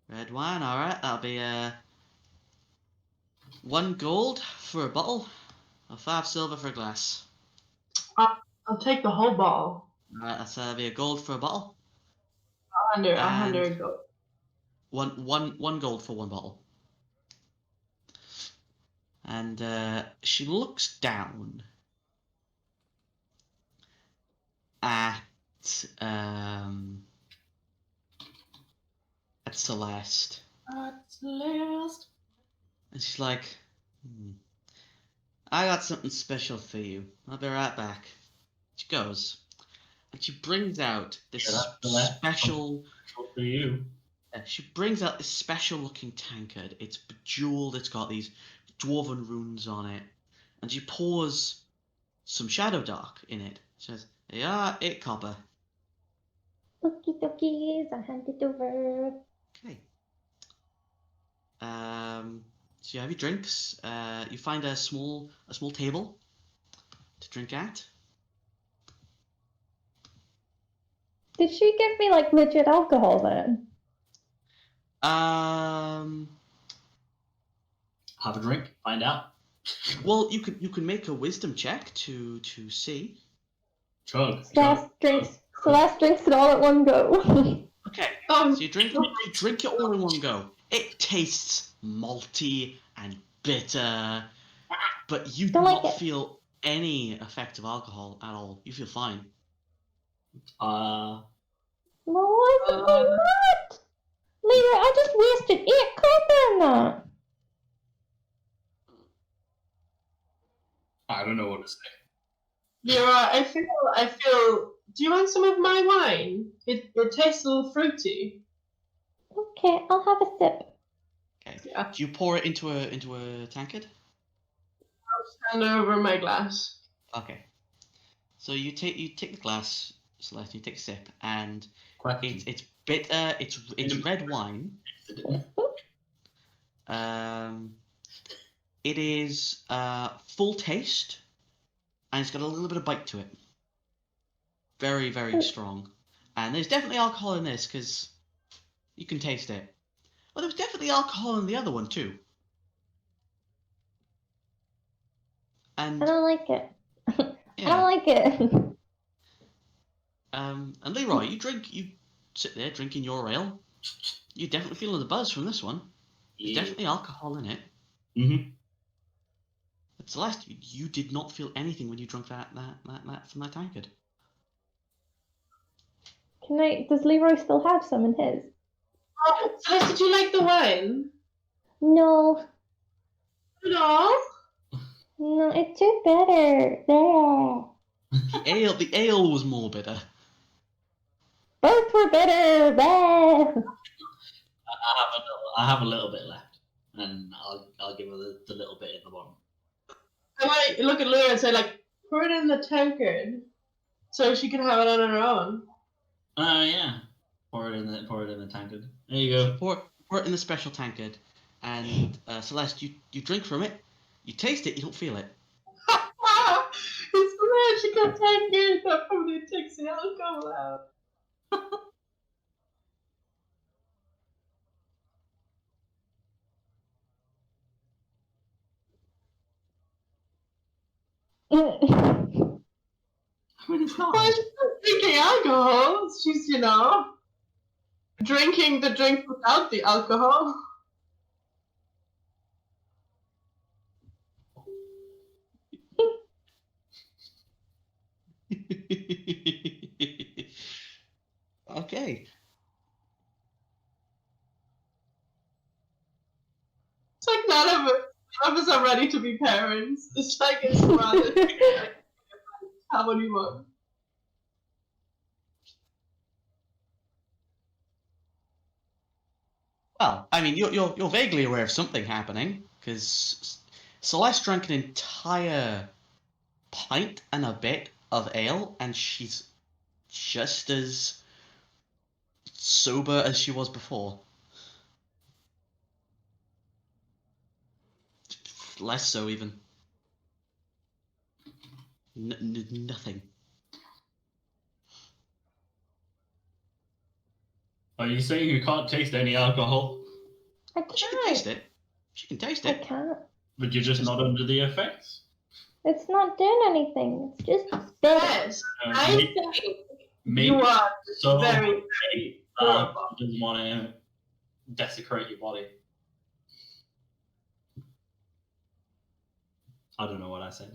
S1: Red wine, alright, that'll be 1 gold for a bottle, or 5 silver for a glass.
S2: I'll take the whole bottle.
S1: Alright, that'll be a gold for a bottle.
S2: 100 gold.
S1: One gold for 1 bottle. And she looks down at Celeste.
S4: Celeste.
S1: And she's like, I got something special for you. I'll be right back. She goes, and she brings out this special.
S4: For you.
S1: She brings out this special looking tankard. It's bejeweled. It's got these dwarven runes on it, and she pours some Shadow Dark in it. She says, "Yeah, 8 copper."
S3: Okie dokies, I hand it over.
S1: Okay. So you have your drinks. You find a small table to drink at.
S3: Did she give me like legit alcohol then?
S4: Have a drink. Find out.
S1: Well, you can make a wisdom check to see.
S4: Chug.
S3: Celeste drinks it all at one go.
S1: Okay, so you drink it all in one go. It tastes malty and bitter, but you do
S3: Don't like
S1: not
S3: it.
S1: feel any effect of alcohol at all. You feel fine.
S3: Well, why not? Later, I just wasted 8 copper on that.
S4: I don't know what to say.
S2: Yeah, I feel. Do you want some of my wine? It tastes a little fruity.
S3: Okay, I'll have a sip.
S1: Okay.
S2: Yeah.
S1: Do you pour it into a tankard?
S2: I'll stand over my glass.
S1: Okay. So you take the glass, Celeste. You take a sip, and
S4: Question.
S1: it's bitter. It's red wine. It is full taste, and it's got a little bit of bite to it. Very, very strong. And there's definitely alcohol in this, because you can taste it. Well, there's definitely alcohol in the other one, too. And
S3: I don't like it. I
S1: yeah.
S3: don't like it.
S1: And Leroy, you sit there drinking your ale. You're definitely feeling the buzz from this one. There's definitely alcohol in it.
S4: Mm-hmm.
S1: But Celeste, you did not feel anything when you drank that from that tankard.
S3: Does Leroy still have some in his?
S2: Oh, Celeste, did you like the wine?
S3: No.
S2: No.
S3: No, it's too bitter. There.
S1: The ale was more bitter.
S3: Both were bitter. There.
S4: I have a little bit left, and I'll give her the little bit in the bottom.
S2: I might look at Lyra and say, like, pour it in the tankard so she can have it on her own.
S4: Oh yeah. Pour it in the tankard. There you go.
S1: Pour it in the special tankard, and Celeste, you drink from it, you taste it, you don't feel it.
S2: It's the magical tankard that probably takes the alcohol out.
S4: I mean, it's not.
S2: Why is she not drinking alcohol? She's, drinking the drink without the alcohol.
S1: Okay.
S2: It's like none of us are ready to be parents. It's like it's rather how would you want?
S1: Well, I mean, you're vaguely aware of something happening, because Celeste drank an entire pint and a bit of ale, and she's just as sober as she was before. Less so, even. Nothing.
S4: Are you saying you can't taste any alcohol,
S3: I
S1: She can
S3: can't.
S1: taste it. She can taste
S3: I
S1: it.
S3: can't.
S4: but you're just not under the effects?
S3: It's not doing anything. It's just bitter.
S2: Yes,
S4: Uh,
S2: I
S4: may-
S2: think
S4: maybe
S2: you are
S4: so
S2: very
S4: doesn't want to desecrate your body. I don't know what I said.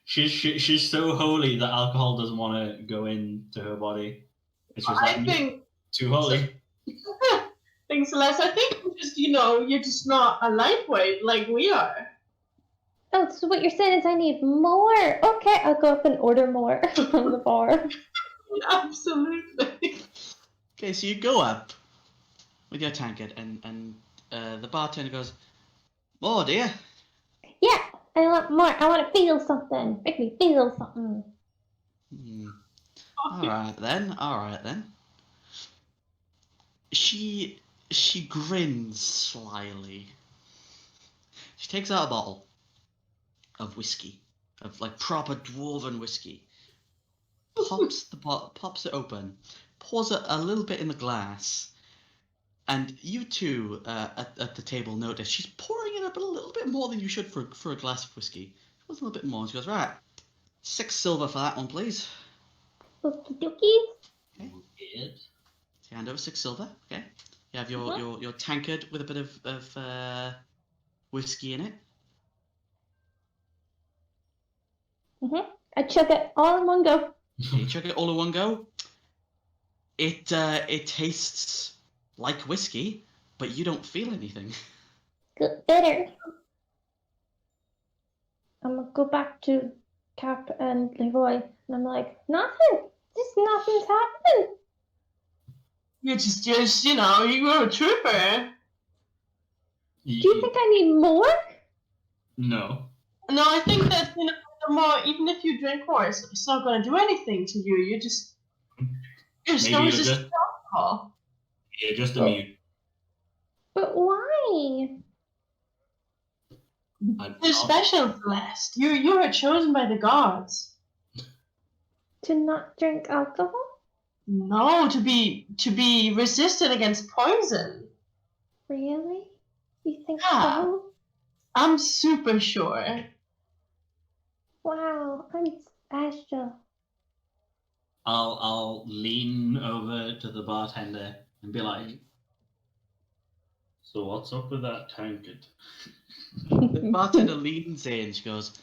S4: She's so holy that alcohol doesn't want to go into her body. It's just like
S2: I think
S4: too holy.
S2: Thanks, Celeste. I think just you're just not a lightweight like we are.
S3: Oh, so what you're saying is I need more. Okay, I'll go up and order more from the bar.
S2: Absolutely.
S1: Okay, so you go up with your tankard, and the bartender goes, "Oh dear."
S3: Yeah, I want more. I want to feel something. Make me feel something.
S1: All right then. She grins slyly. She takes out a bottle of whiskey, of like proper dwarven whiskey. Pops it open, pours a little bit in the glass, and you two at the table notice she's pouring it up a little bit more than you should for a glass of whiskey. She wants a little bit more, and she goes, "Right, 6 silver for that one, please."
S3: Okie dokie.
S4: Weird.
S1: So you hand over 6 silver. Okay. You have your tankard with a bit of whiskey in it.
S3: I chug it all in one go.
S1: You chug it all in one go. It tastes like whiskey, but you don't feel anything.
S3: Good, bitter. I'm gonna go back to Cap and Leroy, and I'm like, nothing. Just nothing's happening.
S2: You're just you were a trooper.
S3: Do you think I need more?
S4: No.
S2: No, I think that the more, even if you drink more, it's not going to do anything to you. You're just
S4: Maybe
S2: so
S4: you're
S2: resistant
S4: just
S2: to alcohol.
S4: You're just immune.
S3: But why?
S2: You're special, Celeste. You are chosen by the gods.
S3: To not drink alcohol?
S2: No, to be resistant against poison.
S3: Really? You think
S2: Yeah.
S3: so?
S2: I'm super sure.
S3: Wow, I'm special.
S4: I'll lean over to the bartender and be like, "So what's up with that tankard?"
S1: The bartender leans in and she goes,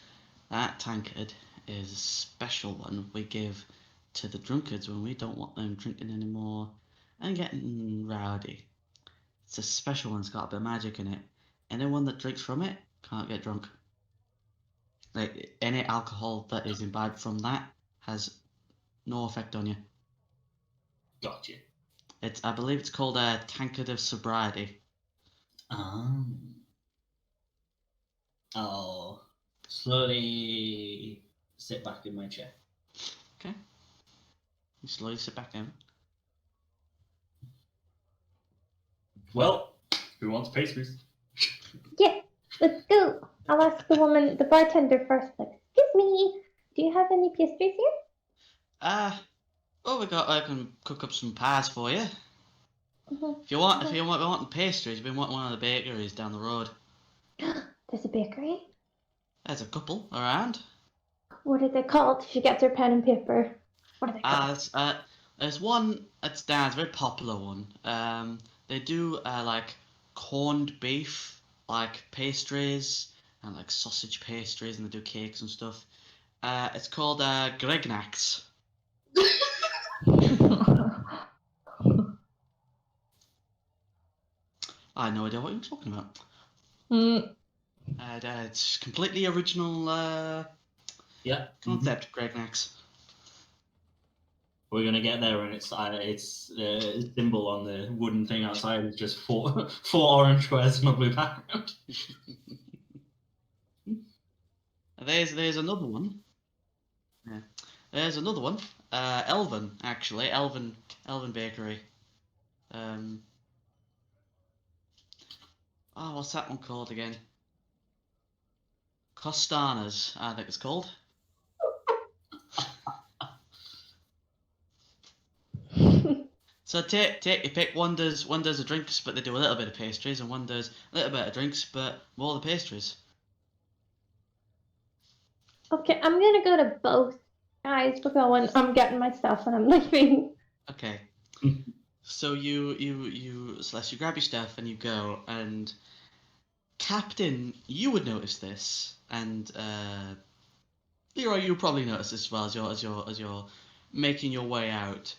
S1: "That tankard is a special one we give to the drunkards when we don't want them drinking anymore and getting rowdy. It's a special one, it's got a bit of magic in it. Anyone that drinks from it can't get drunk. Like, any alcohol that is imbibed from that has no effect on you.
S4: Gotcha.
S1: I believe it's called a tankard of sobriety."
S4: I'll slowly sit back in my chair.
S1: Okay. You slowly sit back down.
S4: Well, who wants pastries?
S3: Yeah, let's go. I'll ask the bartender first. Like, excuse me, do you have any pastries here?
S1: I can cook up some pies for you.
S3: Mhm.
S1: If you want pastries, we've been wanting one of the bakeries down the road.
S3: There's a bakery.
S1: There's a couple around.
S3: What are they called? She gets her pen and paper. What are they called?
S1: There's one that's down. It's a very popular one. They do like corned beef, like pastries, and like sausage pastries, and they do cakes and stuff. It's called Gregnacks. I had no idea what you were talking about.
S3: Mm.
S1: It's completely original
S4: Yeah.
S1: concept, Gregnacks.
S4: We're gonna get there, and it's symbol on the wooden thing outside is just four orange squares and a blue background.
S1: There's another one. Yeah. There's another one. Elven, actually. Elven Bakery. What's that one called again? Costanas, I think it's called. So take your pick. One does the drinks, but they do a little bit of pastries, and one does a little bit of drinks, but more the pastries.
S3: Okay, I'm gonna go to both. Guys, we're going. I'm getting my stuff and I'm leaving.
S1: Okay. So Celeste, you grab your stuff and you go, and Captain, you would notice this, and Leroy, you probably notice this as well as you're making your way out.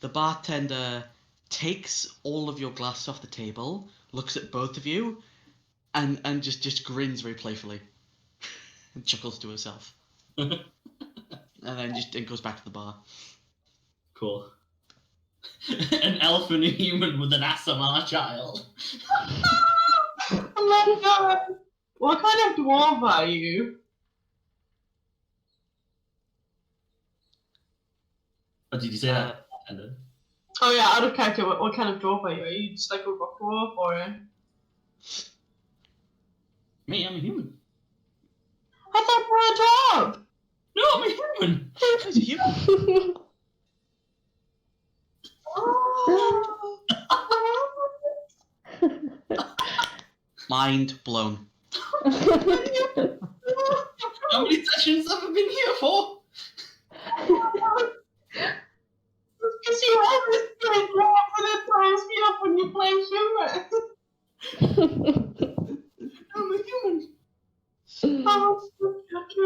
S1: The bartender takes all of your glasses off the table, looks at both of you, and just grins very playfully, and chuckles to herself, and then and goes back to the bar.
S4: Cool. An elf and a human with an ASMR child.
S2: Oh my god! What kind of dwarf are you?
S4: What did you say that? Bartender?
S2: Oh yeah, out of character, what kind of dwarf are you? Are you just like a rock dwarf or?
S4: Me, I'm a human.
S2: I thought you were a dwarf!
S4: No, I'm a human.
S1: He's a human.
S2: Oh.
S1: Mind blown.
S4: How many sessions have I been here for?
S2: Because you always play dwarf and it throws me up when you play human.
S4: I'm a human.
S2: Oh,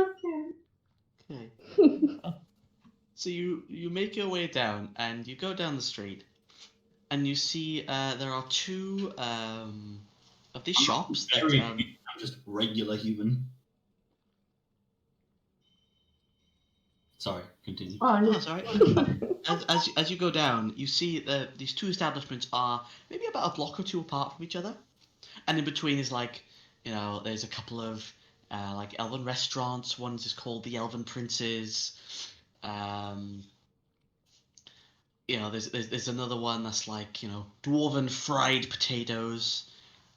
S2: okay.
S1: Okay. So you make your way down, and you go down the street, and you see there are two of these shops that
S4: I'm just regular human. Sorry, continue.
S2: Oh,
S1: Oh,
S2: yeah.
S1: that's all right. As you go down, you see that these two establishments are maybe about a block or two apart from each other, and in between is like, there's a couple of like elven restaurants. One's is called the Elven Princes. there's another one that's like dwarven fried potatoes,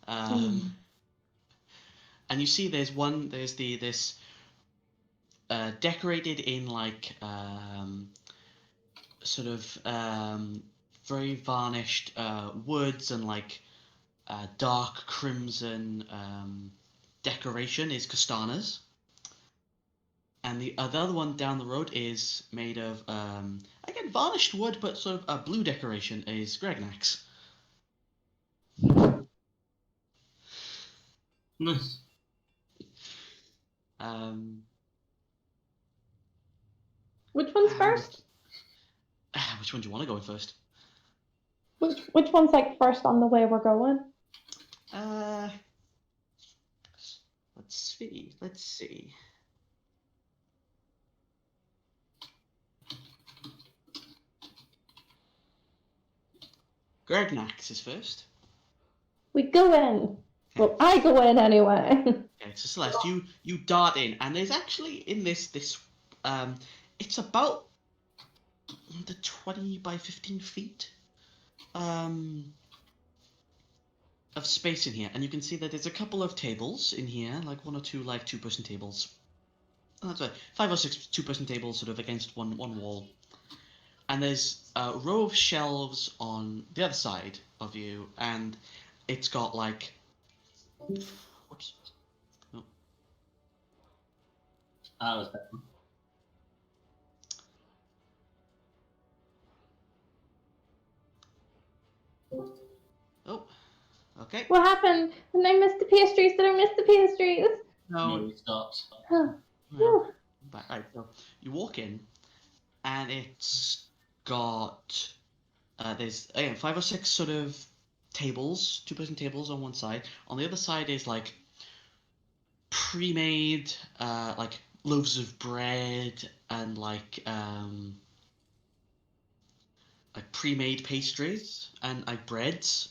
S1: and you see there's this decorated in like sort of very varnished woods and like dark crimson decoration is Castanas. And the other one down the road is made of, again, varnished wood, but sort of a blue decoration is Gregnac's.
S4: Nice.
S3: Which one's first?
S1: Which one do you want to go in first?
S3: Which one's like first on the way we're going?
S1: Let's see. Gregnac's is first.
S3: We go in. Well, I go in anyway.
S1: Okay, so Celeste, you dart in, and there's actually in this it's about the 20 by 15 feet of space in here, and you can see that there's a couple of tables in here, like one or two like two-person tables. Oh, that's right, 5 or 6 two-person tables sort of against one wall, and there's a row of shelves on the other side of you, and it's got like whoops. Oh.
S4: That was better.
S1: Oh, okay.
S3: What happened? And I missed the pastries. Did I miss the pastries?
S4: No, we stopped.
S3: Huh.
S1: No. Right, so you walk in, and it's got there's again 5 or 6 sort of tables, two-person tables on one side. On the other side is like pre-made like loaves of bread and like pre-made pastries and like breads,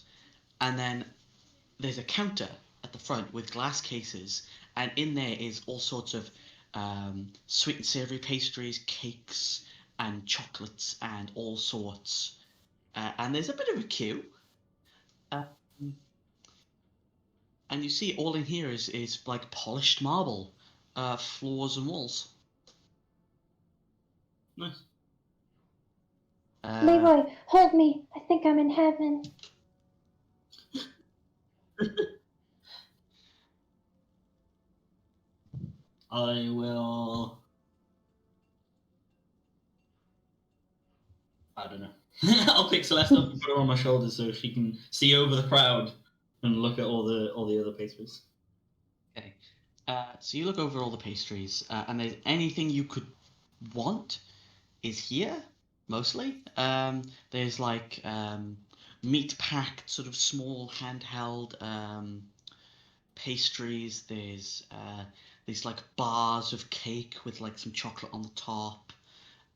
S1: and then there's a counter at the front with glass cases, and in there is all sorts of sweet and savory pastries, cakes, and chocolates, and all sorts. And there's a bit of a queue. And you see all in here is like polished marble, floors and walls.
S4: Nice.
S3: Leroy, hold me. I think I'm in heaven.
S4: I will. I don't know. I'll pick Celeste up and put her on my shoulder so she can see over the crowd and look at all the other pastries.
S1: Okay. So you look over all the pastries, and there's anything you could want is here, mostly. There's like meat packed, sort of small handheld pastries. There's these like bars of cake with like some chocolate on the top.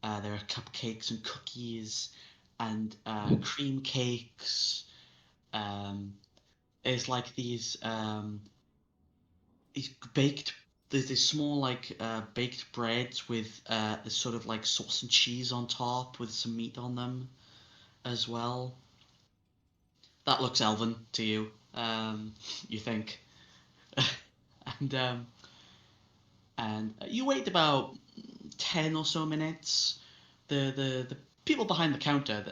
S1: There are cupcakes and cookies and cream cakes. There's like these baked. There's these small like baked breads with this sort of like sauce and cheese on top with some meat on them as well. That looks elven to you, you think, and you wait about 10 or so minutes. The people behind the counter,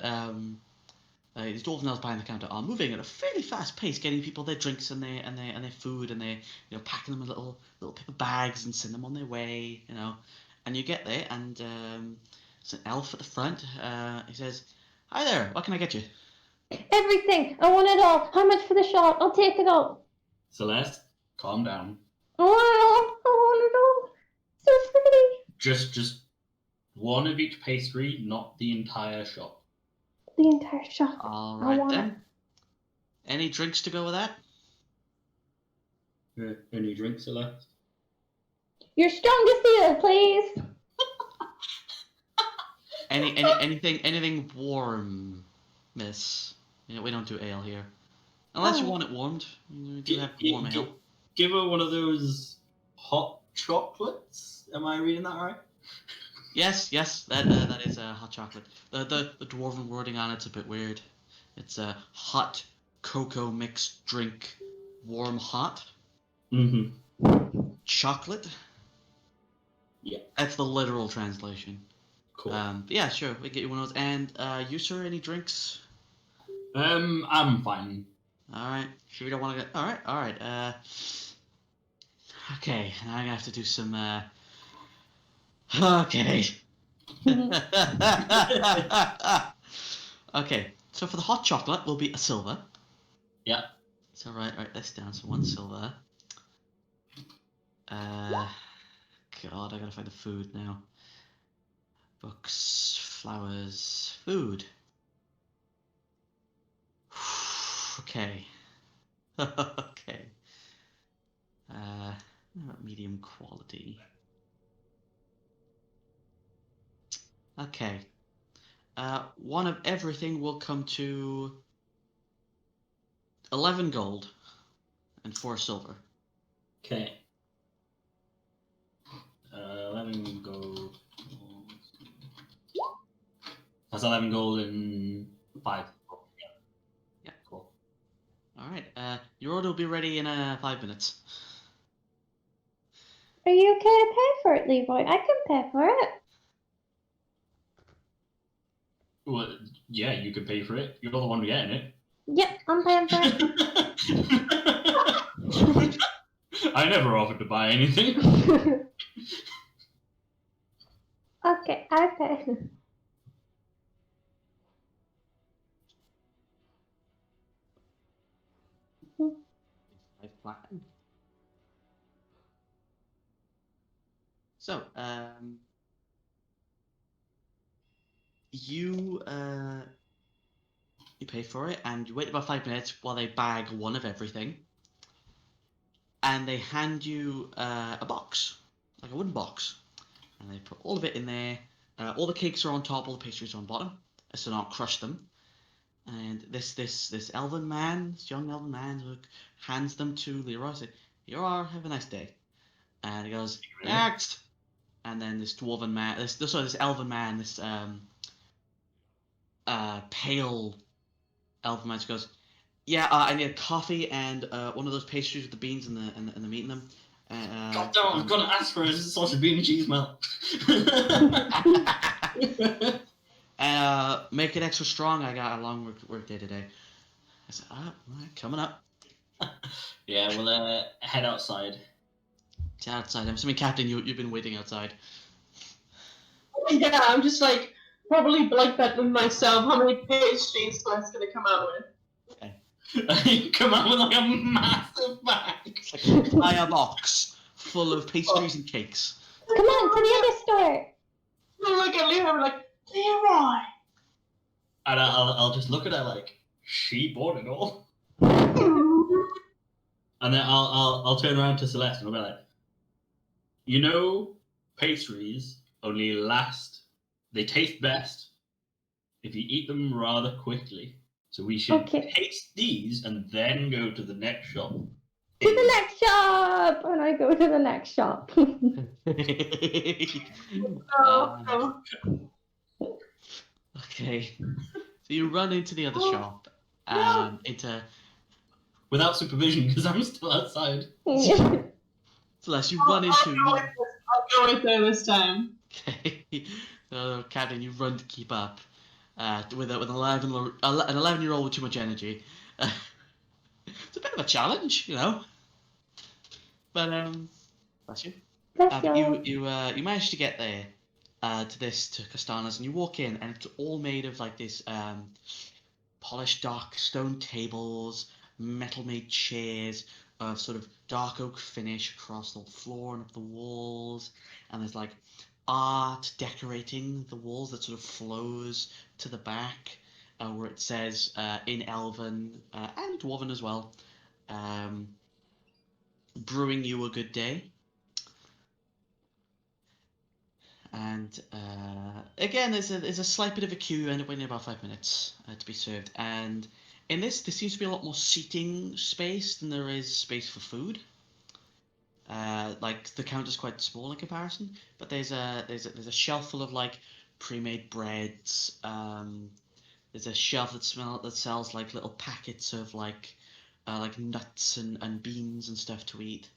S1: these dwarves and elves behind the counter are moving at a fairly fast pace, getting people their drinks and their food, and they packing them in little paper bags and send them on their way, And you get there, and there's an elf at the front. He says, "Hi there, what can I get you?"
S3: Everything. I want it all. How much for the shot? I'll take it all.
S4: Celeste, calm down.
S3: I want it all. I want it all. So pretty.
S4: Just one of each pastry, not the entire shop.
S3: The entire shop.
S1: All
S3: I
S1: right
S3: want
S1: then.
S3: it.
S1: Any drinks to go with that?
S4: Any drinks, Celeste?
S3: Your strongest ale, please.
S1: Anything warm, miss? We don't do ale here, unless you want it warmed. We do have warm ale.
S4: Give her one of those hot chocolates. Am I reading that right?
S1: Yes, that is hot chocolate. The dwarven wording on it's a bit weird. It's a hot cocoa mixed drink, warm hot
S4: Mm-hmm.
S1: chocolate.
S4: Yeah.
S1: That's the literal translation.
S4: Cool.
S1: But yeah, sure, we get you one of those. And you sir, any drinks?
S4: I'm fine.
S1: All right. Sure, we don't want to get. All right, all right. Okay, now I'm gonna have to do some. Okay. Okay, so for the hot chocolate will be a silver.
S4: Yeah.
S1: So write this down. So 1 silver. God, I gotta find the food now. Books, flowers, food. Okay. Okay. Medium quality. Okay. One of everything will come to 11 gold and 4 silver.
S4: Okay. 11 gold. That's 11 gold and 5. Yeah.
S1: Yeah.
S4: Cool.
S1: All right. Your order will be ready in 5 minutes.
S3: Are you okay to pay for it, Leroy? I can pay for it.
S4: Well, yeah, you could pay for it. You're the one getting it.
S3: Yep, I'm paying for it.
S4: I never offered to buy anything.
S3: Okay, I pay.
S1: So, you you pay for it, and you wait about 5 minutes while they bag one of everything, and they hand you a box, like a wooden box, and they put all of it in there. All the cakes are on top, all the pastries are on bottom, so not crush them. And this elven man, this young elven man, look, hands them to Leroy. Say, "Here you are. Have a nice day." And he goes, "Next." And then this dwarven man, this elven man, this pale elven man just goes, "Yeah, I need a coffee and one of those pastries with the beans and the meat in them."
S4: God damn, I was gonna ask for a sausage, bean, and cheese melt.
S1: Make it extra strong. I got a long work day today. I said, all right, coming up.
S4: Yeah, we'll head outside.
S1: It's outside. I'm assuming, Captain, you've been waiting outside.
S2: Yeah, I'm just like probably like betting myself how many pastries Swift's gonna come out with.
S4: Come out with like a massive bag.
S1: It's like an entire box full of pastries and cakes.
S3: Come on, to the other store.
S2: I look at Leroy, I'm like, Leroy!
S4: And I'll just look at her like, she bought it all. And then I'll turn around to Celeste and I'll be like, you know, pastries only last, they taste best if you eat them rather quickly. So we should taste these and then go to the next shop.
S3: To the next shop! And I go to the next shop.
S1: Okay. So you run into the other shop.
S4: Without supervision, because I'm still outside.
S1: Celeste, you run into.
S2: I'll go with her this time.
S1: Okay. So, Captain, you run to keep up. With an 11-year-old with too much energy. It's a bit of a challenge, you know. But bless you.
S3: Bless
S1: You managed to get there to Castana's, and you walk in, and it's all made of like this polished dark stone tables, metal made chairs, sort of dark oak finish across the floor and up the walls, and there's like art decorating the walls that sort of flows to the back, where it says in Elven and Dwarven as well, brewing you a good day. And again, there's a slight bit of a queue. You end up waiting about 5 minutes to be served. And in this, there seems to be a lot more seating space than there is space for food. Like the counter's quite small in comparison, but there's a shelf full of like pre-made breads. There's a shelf that sells like little packets of like nuts and beans and stuff to eat.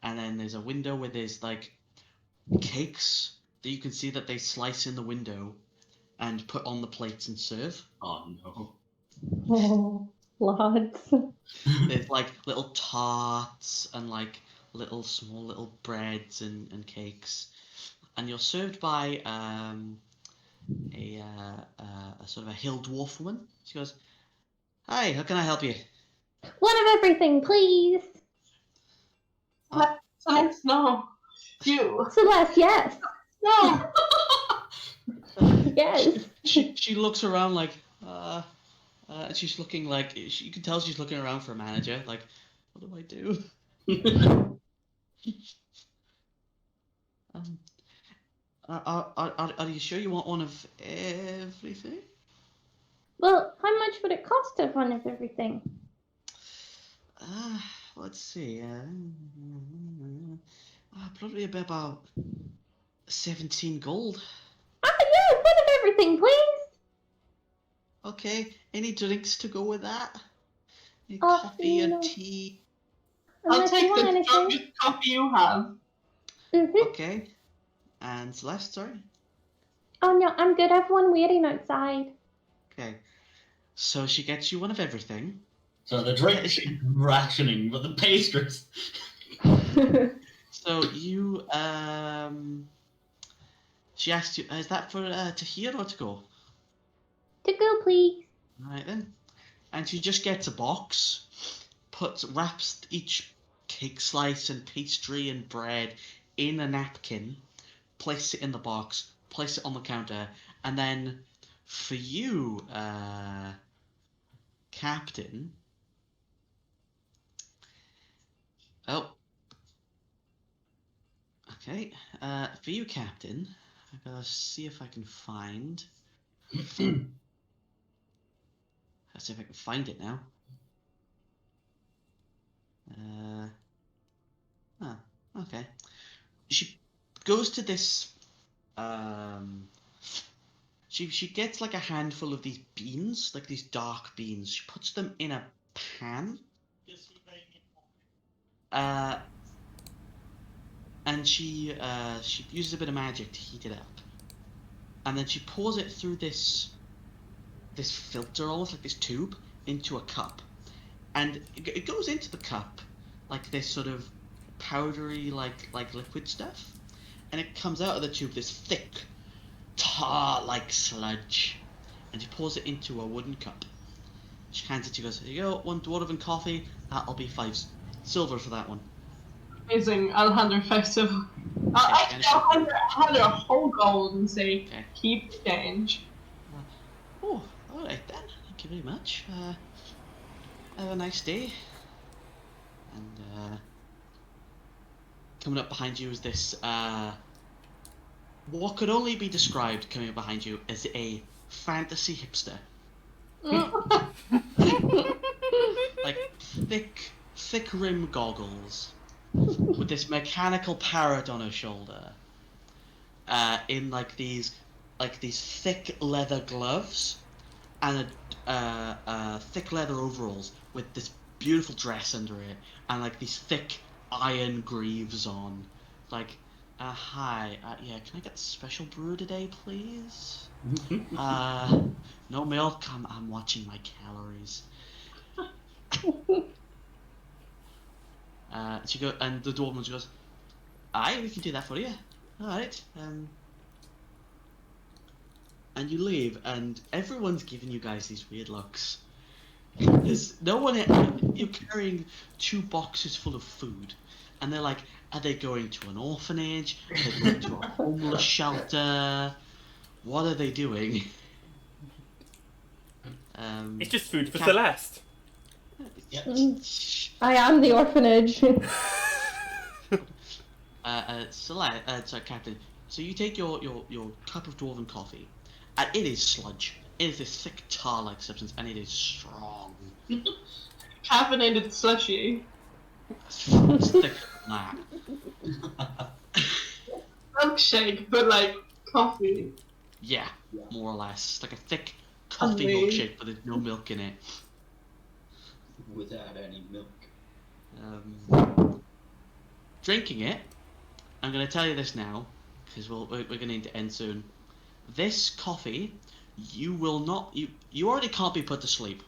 S1: And then there's a window where there's like cakes that you can see that they slice in the window and put on the plates and serve.
S4: Oh no.
S3: Oh, lots.
S1: There's like little tarts and like small little breads and cakes, and you're served by a sort of a hill dwarf woman. She goes, "Hi, how can I help you?"
S3: One of everything, please.
S2: Celeste, no. You.
S3: Celeste, yes.
S2: No.
S3: Yes.
S1: She looks around like and she's looking like you can tell she's looking around for a manager. Like, what do I do? Um, are you sure you want one of everything?
S3: Well, how much would it cost to have one of everything?
S1: Let's see. Probably about 17 gold.
S3: Ah, yes, one of everything, please.
S1: Okay. Any drinks to go with that? Any
S3: Oh,
S1: coffee
S3: no.
S1: and tea?
S2: I'll
S3: Unless you
S2: take
S3: want
S2: the
S3: anything.
S2: strongest coffee you have.
S3: Mm-hmm.
S1: Okay. And Celeste, sorry.
S3: Oh no, I'm good. I have one waiting outside.
S1: Okay. So she gets you one of everything.
S4: So the drinks rationing, but the pastries.
S1: So you she asked you, is that for to here or to go?
S3: To go, please.
S1: Right then. And she just gets a box, wraps each cake slice and pastry and bread in a napkin, place it in the box, place it on the counter, and then for you, Captain. Oh. Okay. For you, Captain, I gotta see if I can find. Let's see if I can find it now. Okay. She goes to this. She gets like a handful of these beans, like these dark beans. She puts them in a pan. And she uses a bit of magic to heat it up, and then she pours it through this filter, almost like this tube, into a cup, and it goes into the cup like this sort of powdery like liquid stuff, and it comes out of the tube this thick tar like sludge, and she pours it into a wooden cup. She hands it to you, goes, "Here you go, one dwarven coffee, that'll be 5 silver for that one."
S2: Amazing. I'll hand her 5 silver. Actually, I'll hand her a whole gold and say,
S1: Okay.
S2: keep the change.
S1: Oh, alright then. Thank you very much. Have a nice day. And coming up behind you is this what could only be described coming up behind you as a fantasy hipster. Like thick rim goggles with this mechanical parrot on her shoulder. In like these thick leather gloves and thick leather overalls with this beautiful dress under it and like these thick iron greaves on. Like, hi, yeah, can I get special brew today, please? No milk. I'm watching my calories. And the dwarven goes, "Aye, we can do that for you. All right." And you leave, and everyone's giving you guys these weird looks. There's no one. You're carrying 2 boxes full of food, and they're like, "Are they going to an orphanage? Are they going to a homeless shelter? What are they doing?"
S5: It's just food for Celeste.
S3: I am the orphanage.
S1: Sorry, Captain. So you take your cup of dwarven coffee, and it is sludge. It is this thick tar-like substance, and it is strong.
S2: Caffeinated slushy.
S1: It's thicker than that.
S2: Milkshake, but like coffee.
S1: Yeah, more or less. Like a thick coffee
S2: Amazing.
S1: milkshake, but there's no milk in it.
S4: Without any milk.
S1: Drinking it, I'm going to tell you this now, because we're going to need to end soon. This coffee, you will not... You already can't be put to sleep.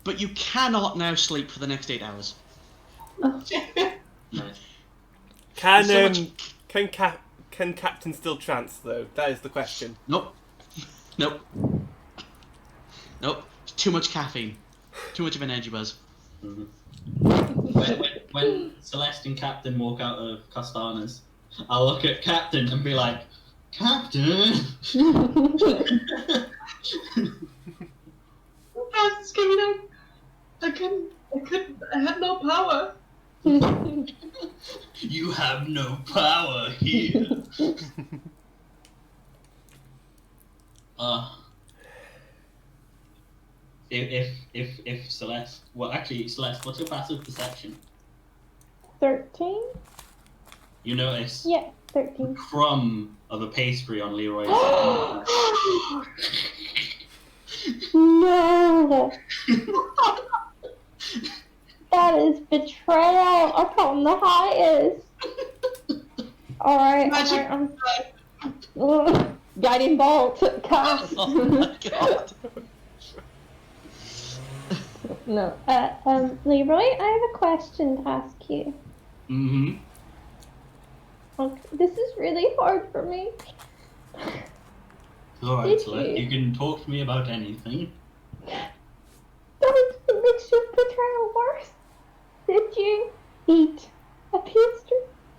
S1: But you cannot now sleep for the next 8 hours.
S4: Nice.
S5: Can
S1: There's so
S5: can Captain still trance though? That is the question.
S1: Nope. Nope. Nope. It's too much caffeine. Too much of an energy buzz.
S4: When Celeste and Captain walk out of Castanas, I'll look at Captain and be like, Captain!
S2: What's going on? I had no power.
S4: You have no power here. If Celeste, well, actually, Celeste, what's your passive perception?
S3: 13?
S4: You notice
S3: Yeah,
S4: a
S3: 13.
S4: crumb of a pastry on Leroy's.
S3: No! That is betrayal upon the highest. Alright,
S2: Magic.
S3: Ugh. Guiding bolt, cast.
S1: Oh my god.
S3: No. Leroy, I have a question to ask you.
S4: Mm-hmm.
S3: Okay, this is really hard for me.
S4: Alright,
S3: Did
S4: Celeste,
S3: you?
S4: you can talk to me about anything.
S3: It makes your betrayal worse. Did you eat a pastry?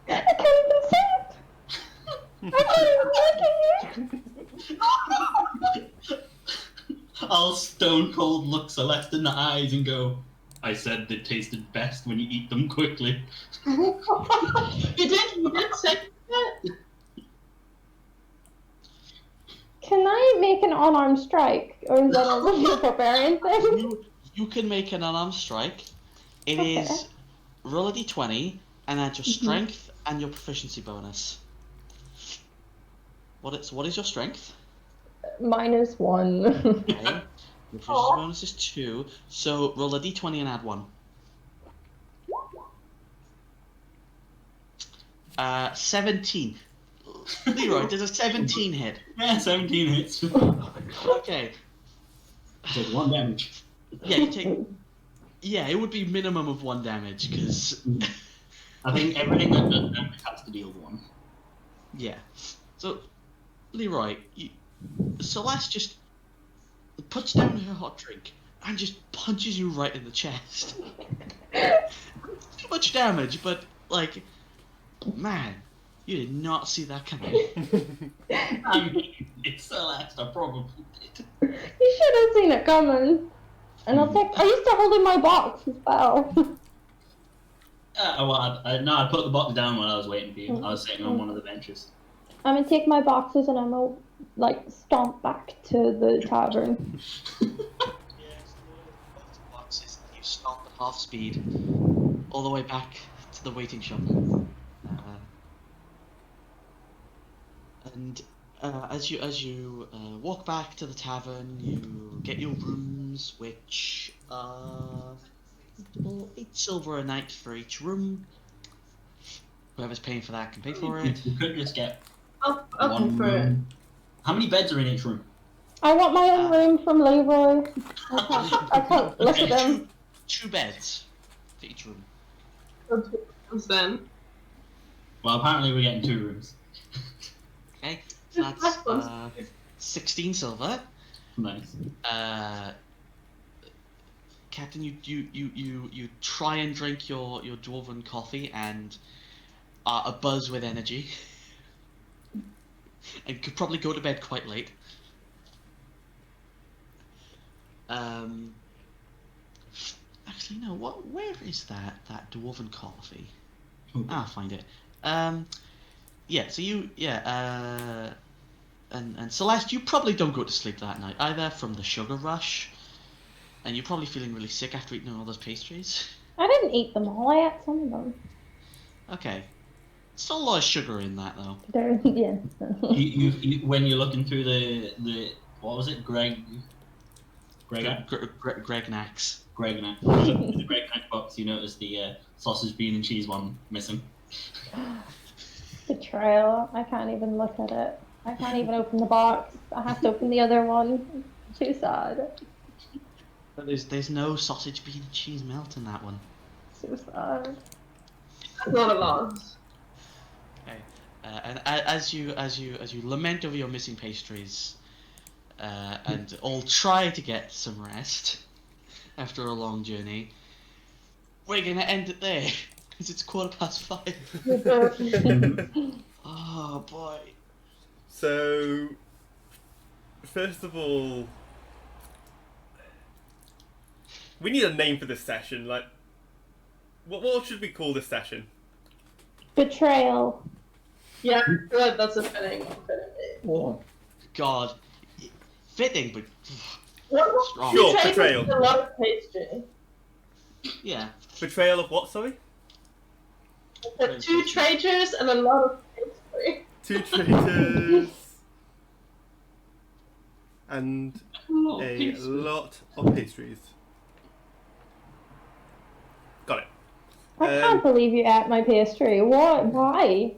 S3: I can't even say it. I can't even look at you.
S4: I'll stone cold look Celeste in the eyes and go, I said they tasted best when you eat them quickly.
S2: You did say that.
S3: Can I make an unarmed strike? Or is that a barbarian thing?
S1: You can make an unarmed strike. It
S3: Okay.
S1: is roll a d20 and add your strength and your proficiency bonus. What is your strength?
S3: -1.
S1: Okay. Your proficiency bonus is 2, so roll a d20 and add 1. 17. Leroy, does a 17 hit?
S4: Yeah, 17 hits.
S1: Okay.
S4: Take 1 damage.
S1: Yeah, you take. Yeah, it would be minimum of 1 damage, because.
S4: I think everything that does damage has to deal 1.
S1: Yeah. So, Leroy, Celeste just puts down her hot drink and just punches you right in the chest. Too much damage, but, like, man, you did not see that coming.
S4: I mean, it's Celeste, I probably did.
S3: You should have seen it coming. And I'll take. Are you still holding my box as well?
S4: No, I put the box down when I was waiting for you. I was sitting on one of the benches.
S3: I'm gonna take my boxes and I'm gonna like stomp back to the tavern.
S1: Boxes, you stomp at half speed all the way back to the waiting shop. And as you walk back to the tavern, you get your rooms, which are 8 silver a night for each room. Whoever's paying for that can pay for it.
S4: You could just get
S2: I'll pay
S4: one
S2: for it.
S4: room. How many beds are in each room?
S3: I want my own room from Leroy. I can't look at them.
S1: 2 beds for each room.
S2: Then.
S4: Well, apparently we're getting 2 rooms.
S1: Okay, so that's 16 silver.
S4: Nice.
S1: Captain, you try and drink your dwarven coffee and are abuzz with energy, and could probably go to bed quite late. Actually, no. Where is that dwarven coffee? I'll find it. Yeah. So and Celeste, you probably don't go to sleep that night either from the sugar rush, and you're probably feeling really sick after eating all those pastries.
S3: I didn't eat them all. I ate some of them.
S1: Okay. Still a lot of sugar in that, though.
S3: There, yeah.
S4: You when you're looking through the what was it, Greg
S1: Greg Nax.
S4: Nack. When you look through the Greg Nack box, you notice the sausage, bean, and cheese one missing.
S3: Betrayal. I can't even look at it. I can't even open the box. I have to open the other one. Too sad.
S1: But there's no sausage, bean, and cheese melt in that one.
S3: So sad.
S2: That's not a loss.
S1: Okay. And as you lament over your missing pastries, and all try to get some rest after a long journey, we're gonna end it there because it's 5:15. Oh boy.
S5: So, first of all, we need a name for this session. Like, what should we call this session?
S3: Betrayal.
S2: Yeah, that's a fitting name.
S1: God, fitting, but strong.
S5: Sure,
S2: Traitors
S5: betrayal.
S2: is a lot of pastry.
S1: Yeah.
S5: Betrayal of what? Sorry.
S2: But 2 traitors and a lot of pastry.
S5: 2 traitors and
S4: Oh,
S5: a
S4: pastries.
S5: lot of pastries. Got it.
S3: I can't believe you ate my pastry. What? Why?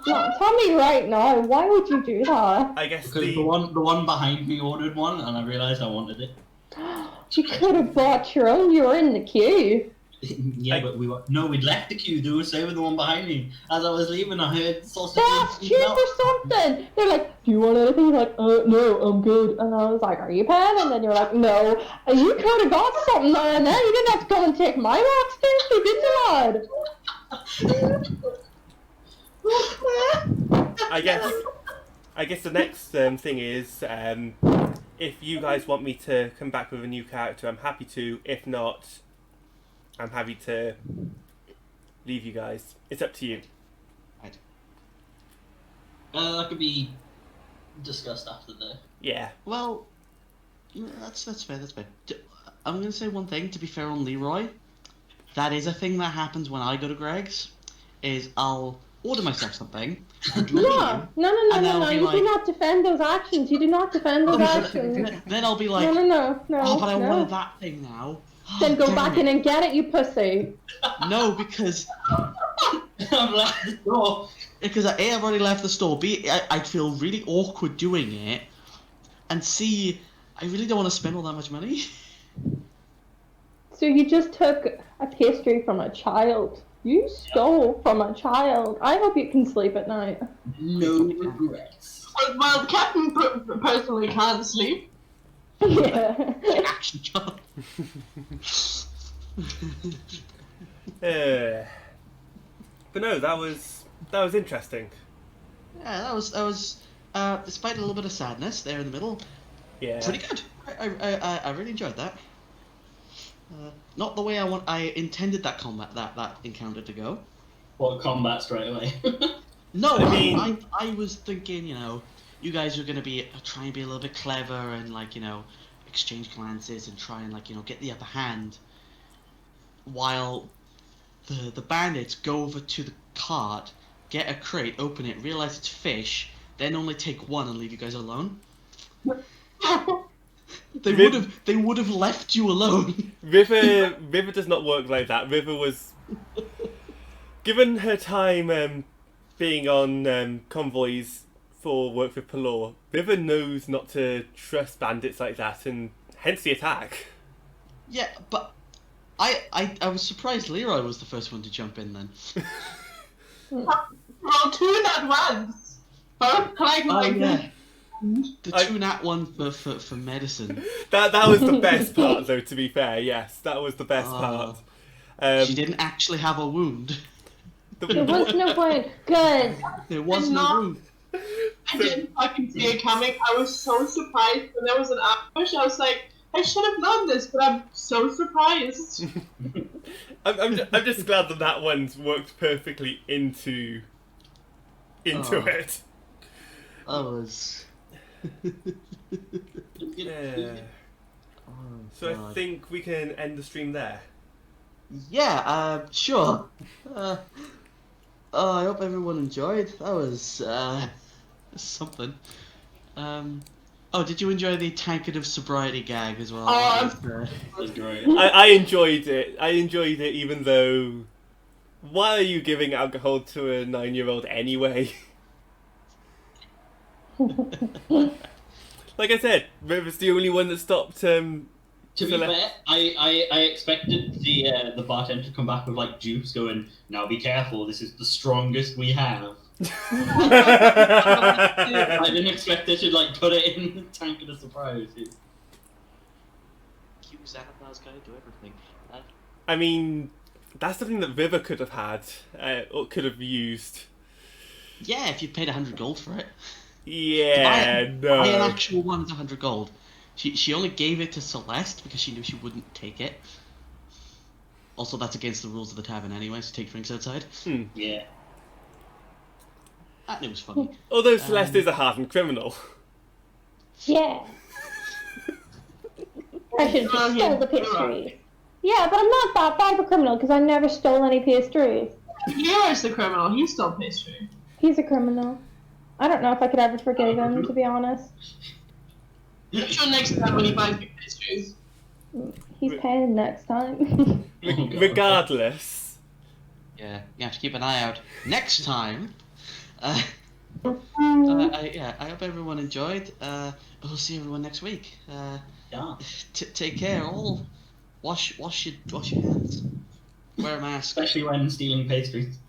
S3: No, tell me right now. Why would you do that?
S5: I guess
S4: Because the one behind me ordered one, and I realised I wanted it.
S3: You could have bought your own. You were in the queue.
S4: Yeah, but we'd left the queue. They were saving the one behind me. As I was leaving, I heard sausage.
S3: That's
S4: and
S3: cheap
S4: melt.
S3: or something. They're like, do you want anything? You're like, no, I'm good. And I was like, are you paying? And then you're like, no. And you could have got something and then you didn't have to go and take my box pastry, did you, lad?
S5: I guess the next thing is, if you guys want me to come back with a new character, I'm happy to. If not, I'm happy to leave you guys. It's up to you.
S1: Right.
S4: That could be discussed after the.
S5: Yeah.
S1: Well, that's fair. That's fair. I'm gonna say one thing. To be fair on Leroy, that is a thing that happens when I go to Greg's. Is I'll order myself something. And leave,
S3: No.
S1: And I'll be
S3: You
S1: like-
S3: do not defend those actions. You do not defend those actions.
S1: Then I'll be like,
S3: No.
S1: oh, but I
S3: no.
S1: wanted that thing now. Oh,
S3: Then go
S1: damn
S3: back
S1: it.
S3: in and get it, you pussy.
S1: No, because
S4: I've left the door.
S1: A, I've already left the store. B, I'd feel really awkward doing it. And C, I really don't want to spend all that much money.
S3: So you just took a pastry from a child. You stole from a child. I hope you can sleep at night.
S4: No regrets.
S2: Well, the captain personally can't sleep.
S3: Yeah.
S1: Action job.
S5: But no, that was interesting.
S1: Yeah, that was despite a little bit of sadness there in the middle,
S5: Yeah.
S1: pretty good. I really enjoyed that. Not the way I intended that encounter to go.
S4: What, combat straight away?
S1: No,
S5: I mean-
S1: I was thinking, you guys are gonna be try and be a little bit clever and exchange glances and try and get the upper hand, while the bandits go over to the cart, get a crate, open it, realize it's fish, then only take one and leave you guys alone. They would have left you alone.
S5: River does not work like that. River was given her time being on convoys for work with Pelor. River knows not to trust bandits like that, and hence the attack.
S1: Yeah, but I was surprised Leroy was the first one to jump in then.
S2: Well, 2 at once. Both collecting
S1: The
S5: I-
S1: 2 nat 1 for medicine.
S5: That was the best part, though. To be fair, yes, that was the best part.
S1: She didn't actually have a wound.
S3: There was no point. Good.
S1: There was
S2: I'm
S1: no
S2: not-
S1: wound.
S2: I didn't fucking see it coming. I was so surprised when there was an ambush. I was like, I should have known this, but I'm so surprised.
S5: I'm just glad that one's worked perfectly into
S1: Oh.
S5: it.
S1: That was.
S5: Yeah.
S1: Oh,
S5: So I
S1: God.
S5: think we can end the stream there.
S1: Yeah, sure. Oh, I hope everyone enjoyed. That was something. Oh, did you enjoy the tankard of sobriety gag as well?
S2: Oh,
S4: That was great.
S5: I enjoyed it. I enjoyed it, even though. Why are you giving alcohol to a 9-year-old anyway? Like I said, River's the only one that stopped.
S4: To be fair, I expected the bartender to come back with like juice, going, "Now be careful, this is the strongest we have." I didn't expect they should like put it in the tank of the surprise.
S1: Use Xanathar's guy to do everything.
S5: I mean, that's something that River could have had, or could have used.
S1: Yeah, if you paid 100 gold for it.
S5: Yeah,
S1: Buy an
S5: no.
S1: actual one is 100 gold. She only gave it to Celeste because she knew she wouldn't take it. Also, that's against the rules of the tavern anyway, so take drinks outside.
S4: Yeah.
S1: That was funny.
S5: Although Celeste is a hardened criminal.
S3: Yeah. I should just steal the pastries. Yeah, but I'm not that bad of a criminal because I never stole any pastries.
S2: You're the criminal. He stole pastry.
S3: He's a criminal. I don't know if I could ever forgive him, to be honest.
S2: I'm sure next time when he buys me pastries.
S3: He's paying next time.
S5: Regardless.
S1: Yeah, you have to keep an eye out. Next time, I hope everyone enjoyed. We'll see everyone next week.
S4: Yeah.
S1: Take care, all. Wash your hands. Wear a mask.
S4: Especially when stealing pastries.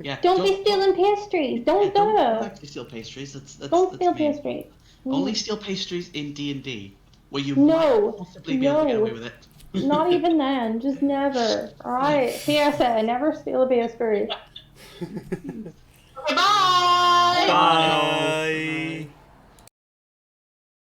S1: Yeah.
S3: Don't be stealing pastries. Don't do
S1: Don't
S3: it.
S1: actually steal pastries. That's
S3: Don't steal
S1: mean.
S3: pastries.
S1: Only steal pastries in D&D, where you
S3: No,
S1: might possibly be able to get
S3: no.
S1: away with it.
S3: Not even then. Just never. Alright. PSA, never steal a pastry.
S2: Okay, bye!
S5: Bye.